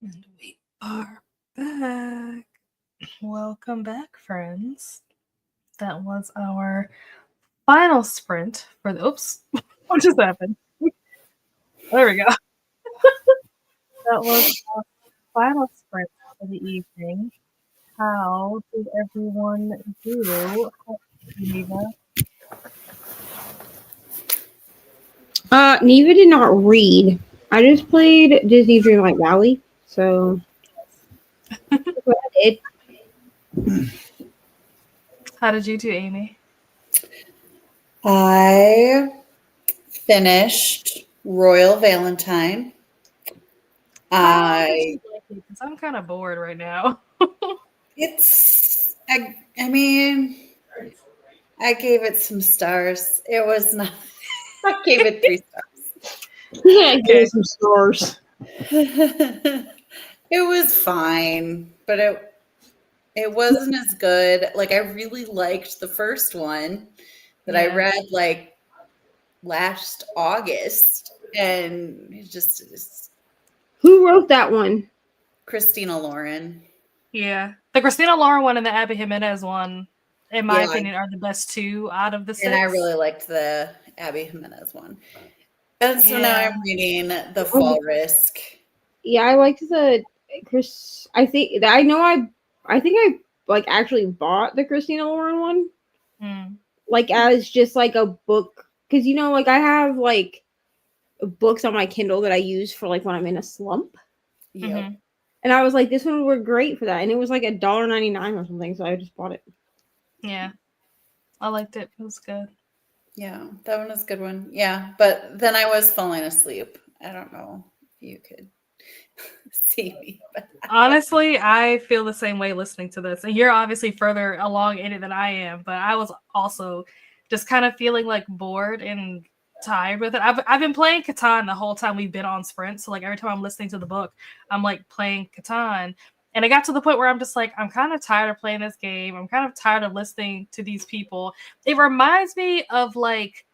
And we are back. Welcome back, friends. That was our final sprint for the. Oops. What just happened? There we go. That was our final sprint for the evening. How did everyone do? Neva? Neva did not read. I just played Disney Dreamlight Valley, so that's what I did. How did you do, Amy? I finished Royal Valentine. Because I'm kind of bored right now. I mean, I gave it some stars. It was not. I gave it 3 stars. Yeah, give it some stars. It was fine, but it wasn't as good. Like, I really liked the first one that I read like last August, and it just Who wrote that one? Christina Lauren. Yeah, the Christina Lauren one and the Abby Jimenez one, in my opinion, are the best 2 out of the 6. And I really liked the Abby Jimenez one. And so now I'm reading The Fall Risk. Yeah, I liked the Chris. I think I like actually bought the Christina Lauren one, like as just like a book, because like I have like books on my Kindle that I use for like when I'm in a slump. Yeah. And I was like, this one would work great for that, and it was like $1.99 or something, so I just bought it. Yeah, I liked it. It was good. Yeah, that one was a good one. Yeah, but then I was falling asleep. I don't know if you could see me. But honestly, I feel the same way listening to this. And you're obviously further along in it than I am, but I was also just kind of feeling like bored and tired with it. I've been playing Catan the whole time we've been on sprint. So like every time I'm listening to the book, I'm like playing Catan. And it got to the point where I'm just like, I'm kind of tired of playing this game. I'm kind of tired of listening to these people. It reminds me of like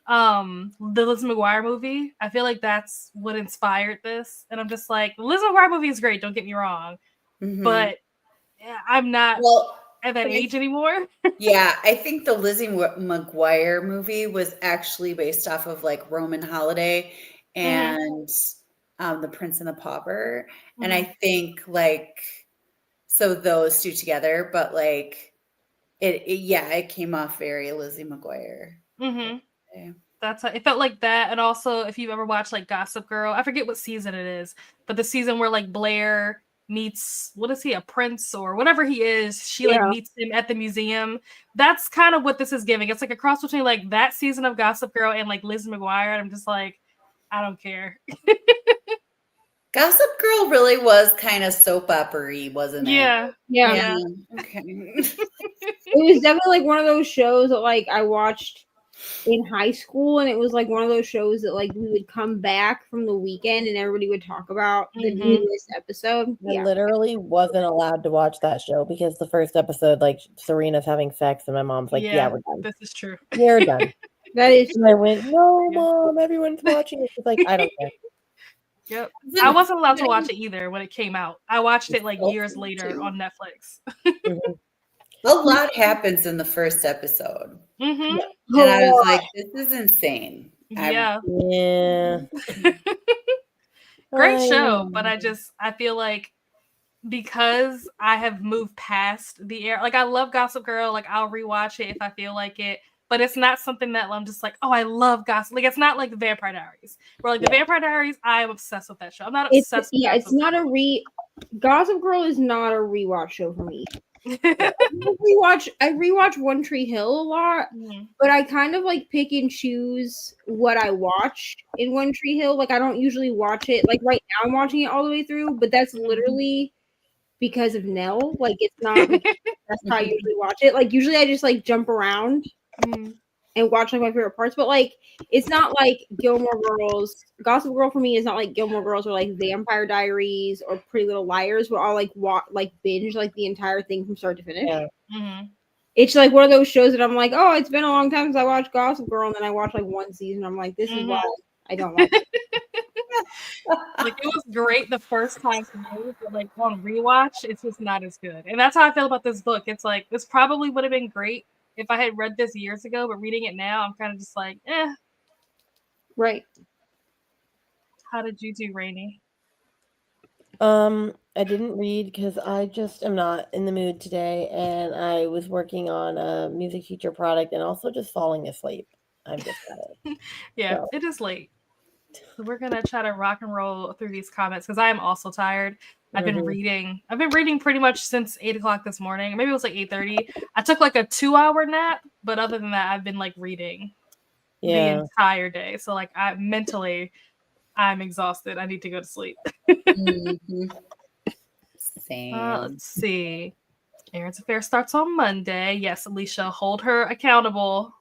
the Lizzie McGuire movie. I feel like that's what inspired this. And I'm just like, the Lizzie McGuire movie is great, don't get me wrong. But I'm not at that age anymore. Yeah, I think the Lizzie McGuire movie was actually based off of like Roman Holiday and The Prince and the Pauper. And I think like, so those 2 together, but like it came off very Lizzie McGuire. That's how it felt, like that. And also, if you've ever watched like Gossip Girl, I forget what season it is, but the season where like Blair meets, what is he, a prince or whatever he is, she like meets him at the museum. That's kind of what this is giving. It's like a cross between like that season of Gossip Girl and like Lizzie McGuire. And I'm just like, I don't care. Gossip Girl really was kind of soap opera-y, wasn't it? Yeah. Okay. It was definitely like one of those shows that like I watched in high school, and it was like one of those shows that like we would come back from the weekend and everybody would talk about the newest episode. I literally wasn't allowed to watch that show because the first episode, like Serena's having sex, and my mom's like, "Yeah, we're done. This is true. You're done." That is. And I went, "No, Mom, everyone's watching it." She's like, "I don't care." Yep. I wasn't allowed to watch it either when it came out. I watched it like years later on Netflix. A lot happens in the first episode. And I was like, this is insane. Yeah. Great show, but I feel like because I have moved past the era, like I love Gossip Girl, like I'll rewatch it if I feel like it, but it's not something that I'm just like, oh, I love Gossip. Like it's not like the Vampire Diaries. Where like the Vampire Diaries, I am obsessed with that show. I'm not obsessed with it's not Gossip Girl is not a rewatch show for me. I rewatch One Tree Hill a lot, but I kind of like pick and choose what I watch in One Tree Hill. Like I don't usually watch it. Like right now I'm watching it all the way through, but that's literally because of Nell. Like it's not that's how I usually watch it. Like usually I just like jump around and watch like my favorite parts, but like it's not like Gilmore Girls. Gossip Girl for me is not like Gilmore Girls or like Vampire Diaries or Pretty Little Liars, where I'll like binge like the entire thing from start to finish. It's like one of those shows that I'm like, oh, it's been a long time since I watched Gossip Girl, and then I watch like one season. I'm like, this is why I don't like it. Like it was great the first time for me, but like on rewatch, it's just not as good. And that's how I feel about this book. It's like this probably would have been great if I had read this years ago, but reading it now, I'm kind of just like, eh. Right. How did you do, Rainy? I didn't read because I just am not in the mood today, and I was working on a music teacher product and also just falling asleep. I'm just tired. Yeah, So. it is late. So we're gonna try to rock and roll through these comments because I am also tired. I've been reading pretty much since 8 o'clock this morning. Maybe it was like 8:30. I took like a 2-hour nap, but other than that, I've been like reading the entire day. So like I'm exhausted. I need to go to sleep. Same. Let's see. Aaron's Affair starts on Monday. Yes, Alicia, hold her accountable.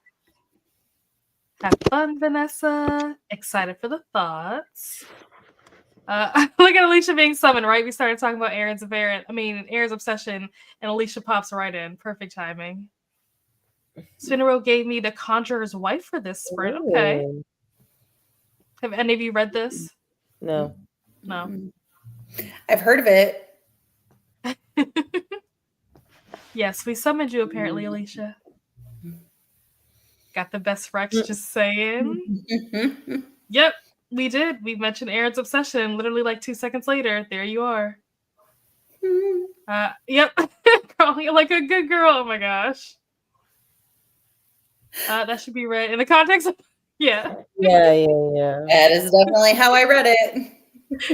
Have fun, Vanessa. Excited for the thoughts. Look at Alicia being summoned, right? We started talking about Aaron's obsession, and Alicia pops right in. Perfect timing. Spinero gave me The Conjurer's Wife for this sprint. Okay. Have any of you read this? No. No. I've heard of it. Yes, we summoned you apparently, Alicia. Got the best Rex, just saying. Yep, we did. We mentioned Aaron's obsession. Literally like 2 seconds later, there you are. Yep. Crawling like a good girl. Oh my gosh. That should be read in the context of Yeah. That is definitely how I read it.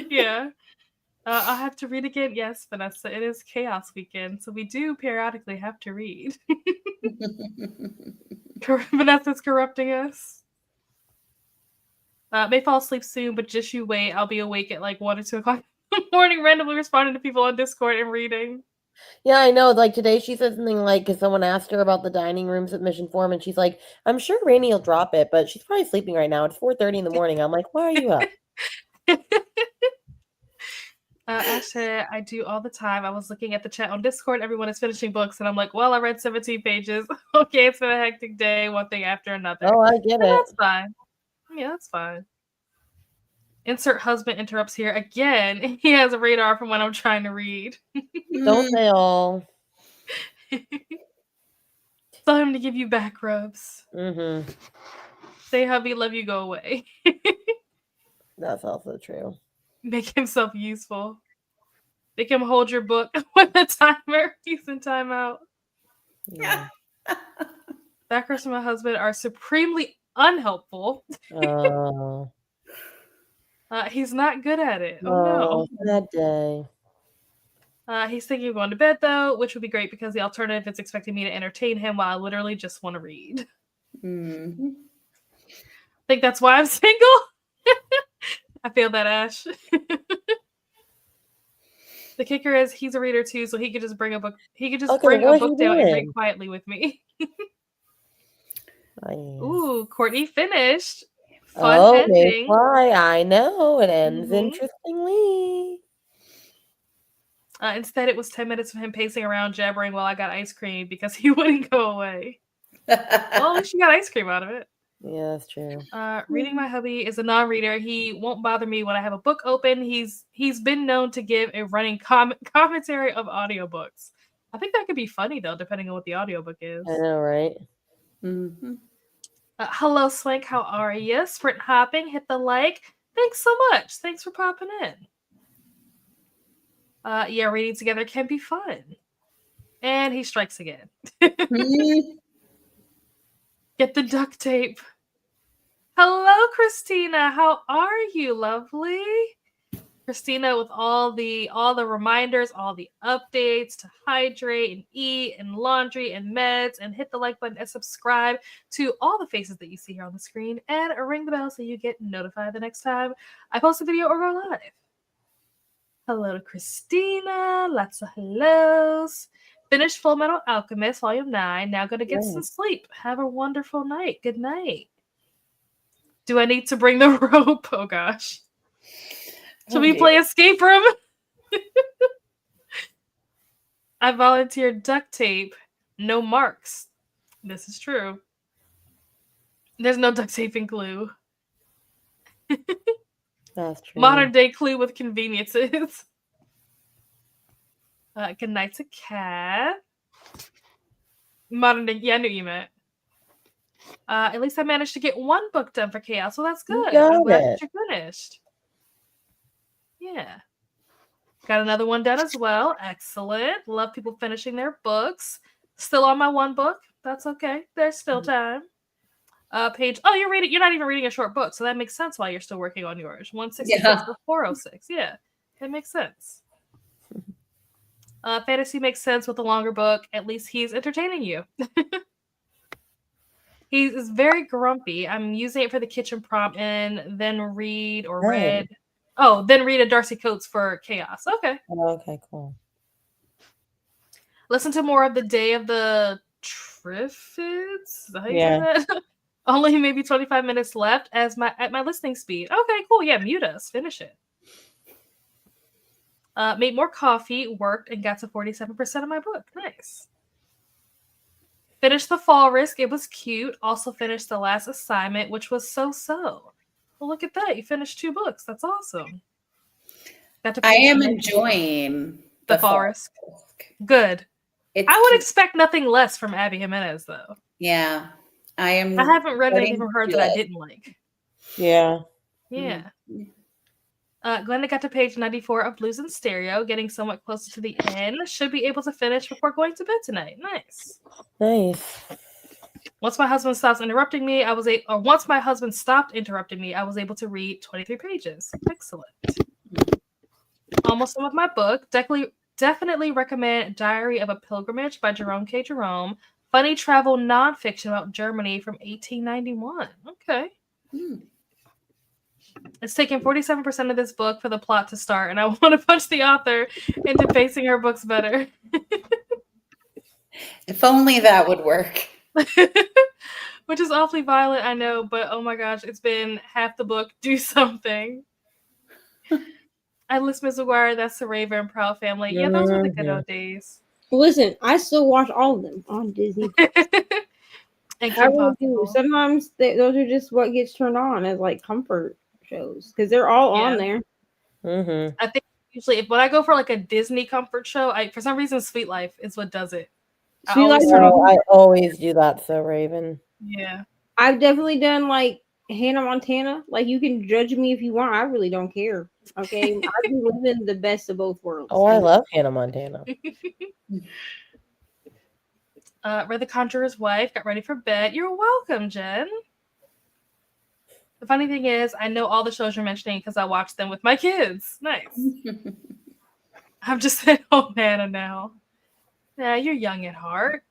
Yeah. I'll have to read again. Yes, Vanessa, it is Chaos Weekend, so we do periodically have to read. Vanessa's corrupting us. May fall asleep soon, but just you wait. I'll be awake at like 1 or 2 o'clock in the morning, randomly responding to people on Discord and reading. Yeah, I know. Like today, she said something like, because someone asked her about the dining room submission form, and she's like, "I'm sure Rainey will drop it, but she's probably sleeping right now. It's 4:30 in the morning." I'm like, "Why are you up?" Ashley, I do all the time. I was looking at the chat on Discord. Everyone is finishing books, and I'm like, well, I read 17 pages. Okay, it's been a hectic day, one thing after another. Oh, I get it. That's fine. Yeah, that's fine. Insert husband interrupts here again. He has a radar from when I'm trying to read. Don't they all? Tell him to give you back rubs. Mm-hmm. Say hubby, love you, go away. That's also true. Make himself useful. Make him hold your book with a timer. He's in timeout. Yeah. Backers from my husband are supremely unhelpful. Oh. He's not good at it. Oh no. That day. He's thinking of going to bed though, which would be great because the alternative is expecting me to entertain him while I literally just want to read. Mm-hmm. I think that's why I'm single. I feel that, Ash. The kicker is he's a reader too, so he could just bring a book. He could just bring a book down and read quietly with me. Ooh, Courtney finished. Fun ending. Why? I know it ends interestingly. Instead, it was 10 minutes of him pacing around, jabbering while I got ice cream because he wouldn't go away. Well, at least you got ice cream out of it. Yeah, that's true. Reading my hubby is a non-reader. He won't bother me when I have a book open. He's been known to give a running commentary of audiobooks. I think that could be funny though, depending on what the audiobook is. I know, right? Mm-hmm. Hello, Swank. How are you? Sprint hopping. Hit the like. Thanks so much. Thanks for popping in. Yeah, reading together can be fun. And he strikes again. Get the duct tape. Hello, Christina. How are you, lovely? Christina with all the reminders, all the updates to hydrate and eat and laundry and meds, and hit the like button and subscribe to all the faces that you see here on the screen, and ring the bell so you get notified the next time I post a video or go live. Hello to Christina. Lots of hellos. Finished Full Metal Alchemist, Volume 9. Now gonna get some sleep. Have a wonderful night. Good night. Do I need to bring the rope? Oh gosh. Should we play escape room? I volunteered duct tape. No marks. This is true. There's no duct tape and glue. That's true. Modern day Clue with conveniences. Good night to Cat. Modern day, yeah, I knew you meant. At least I managed to get one book done for Chaos, so that's good. I'm glad that you're finished. Yeah. Got another one done as well. Excellent. Love people finishing their books. Still on my one book. That's okay. There's still time. Page. Oh, you're not even reading a short book, so that makes sense why you're still working on yours. 166 to 406. Yeah, that makes sense. Fantasy makes sense with a longer book. At least he's entertaining you. He is very grumpy. I'm using it for the kitchen prompt and then read or read. Oh, then read a Darcy Coates for Chaos. Okay. Okay, cool. Listen to more of the Day of the Triffids. Is that how you say that? Only maybe 25 minutes left at my listening speed. Okay, cool. Yeah, mute us. Finish it. Made more coffee, worked, and got to 47% of my book. Nice. Finished The Fall Risk. It was cute. Also finished the last assignment, which was so-so. Well, look at that. You finished 2 books. That's awesome. I am enjoying The Fall Risk. Good. I would expect nothing less from Abby Jimenez, though. Yeah. I haven't read anything from her that I didn't like. Yeah. Yeah. Glenda got to page 94 of Blues in Stereo, getting somewhat closer to the end. Should be able to finish before going to bed tonight. Nice. Nice. Once my husband stopped interrupting me, I was able to read 23 pages. Excellent. Almost done with my book. Definitely recommend Diary of a Pilgrimage by Jerome K. Jerome. Funny travel nonfiction about Germany from 1891. Okay. It's taken 47% of this book for the plot to start, and I want to punch the author into pacing her books better. If only that would work. Which is awfully violent, I know, but oh my gosh, it's been half the book. Do something. I list Ms. McGuire, That's the Raven and Proud Family. Yeah, those were the good old days. Listen, I still watch all of them on Disney. I really do. Sometimes those are just what gets turned on as like comfort shows because they're all on there. I think usually when I go for like a Disney comfort show, for some reason Sweet Life is what does it. I always do that. So Raven. Yeah, I've definitely done like Hannah Montana. Like you can judge me if you want. I really don't care. Okay, I've been living the best of both worlds. Oh, I love Hannah Montana. Read The Conjurer's Wife. Got ready for bed. You're welcome, Jen. The funny thing is, I know all the shows you're mentioning because I watched them with my kids. Nice. I'm just an old Nana now. Yeah, you're young at heart.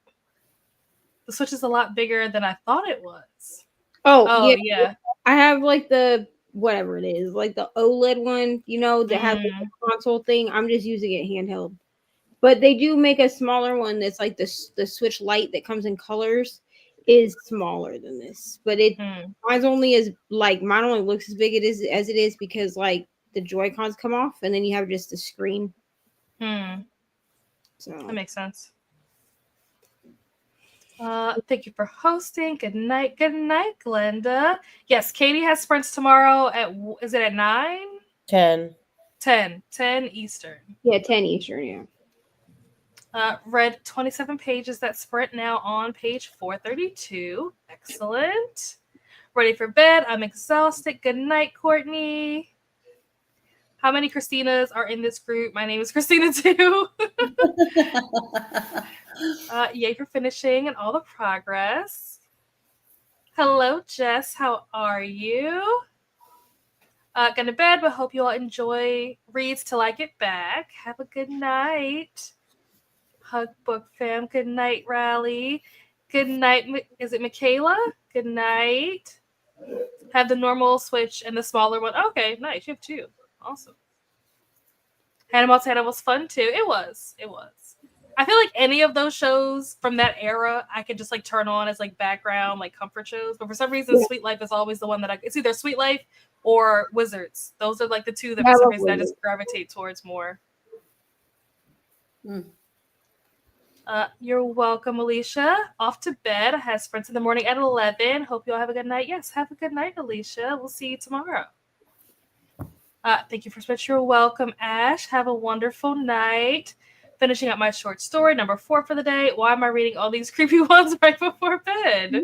The Switch is a lot bigger than I thought it was. Oh yeah. I have like the whatever it is, like the OLED one, that has the console thing. I'm just using it handheld. But they do make a smaller one that's like the Switch Lite that comes in colors is smaller than this. But mine only looks as big as it is because like the Joy-Cons come off and then you have just a screen. So that makes sense. Thank you for hosting. Good night, Glenda. Yes, Katie has sprints tomorrow is it at 9? 10 Eastern. Yeah, 10 Eastern, yeah. Read 27 pages that sprint now on page 432. Excellent. Ready for bed. I'm exhausted. Good night, Courtney. How many Christinas are in this group? My name is Christina too. Yay for finishing and all the progress. Hello, Jess. How are you? Going to bed, but hope you all enjoy reads till I get back. Have a good night. Hug book fam. Good night, Rally. Good night. Is it Michaela? Good night. Have the normal Switch and the smaller one. Okay, nice. You have 2. Awesome. Hannah Montana was fun too. It was. I feel like any of those shows from that era, I could just like turn on as like background, like comfort shows. But for some reason, Sweet Life is always the one that it's either Sweet Life or Wizards. Those are like the 2 that for some reason I just gravitate towards more. You're welcome, Alicia. Off to bed. I have sprints in the morning at 11. Hope you all have a good night. Yes, have a good night, Alicia. We'll see you tomorrow. Thank you for such. You're welcome, Ash. Have a wonderful night. Finishing up my short story, number 4 for the day. Why am I reading all these creepy ones right before bed?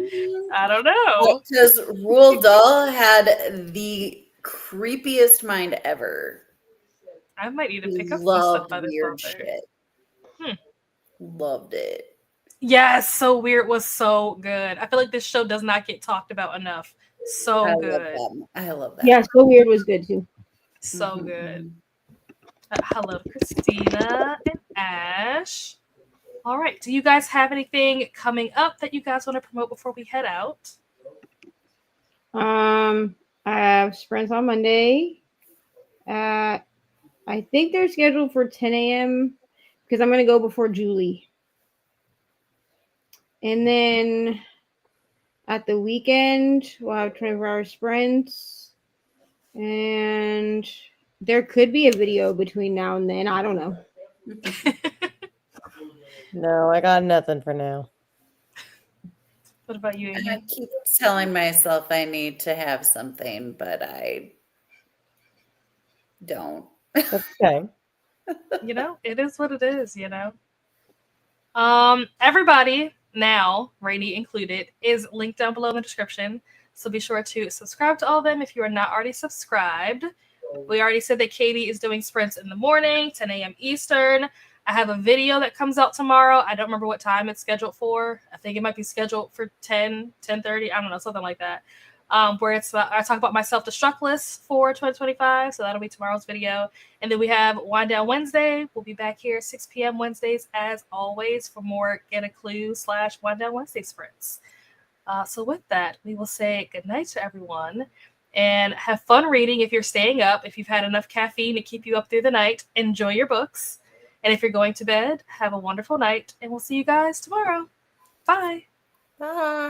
I don't know. Because Roald Dahl had the creepiest mind ever. I might need to He pick up some stuff loved by this weird author. shit. Loved it. Yes, So Weird was so good. I feel like this show does not get talked about enough. So good. I love that. Yeah, So Weird was good too. So good. Hello, Christina and Ash. All right. Do you guys have anything coming up that you guys want to promote before we head out? I have sprints on Monday. I think they're scheduled for 10 a.m. because I'm going to go before Julie. And then at the weekend, we'll have 24-hour sprints. And there could be a video between now and then. I don't know. No, I got nothing for now. What about you, Amy? I keep telling myself I need to have something, but I don't. Okay. You know, it is what it is, you know. Everybody now, Rainy included, is linked down below in the description. So be sure to subscribe to all of them if you are not already subscribed. We already said that Katie is doing sprints in the morning, 10 a.m. Eastern. I have a video that comes out tomorrow. I don't remember what time it's scheduled for. I think it might be scheduled for 10:30. I don't know, something like that. Where I talk about my self-destruct list for 2025. So that'll be tomorrow's video. And then we have Wind Down Wednesday. We'll be back here 6 p.m. Wednesdays as always for more Get a Clue / Wind Down Wednesday sprints. So with that, we will say goodnight to everyone and have fun reading if you're staying up. If you've had enough caffeine to keep you up through the night, enjoy your books. And if you're going to bed, have a wonderful night. And we'll see you guys tomorrow. Bye. Bye.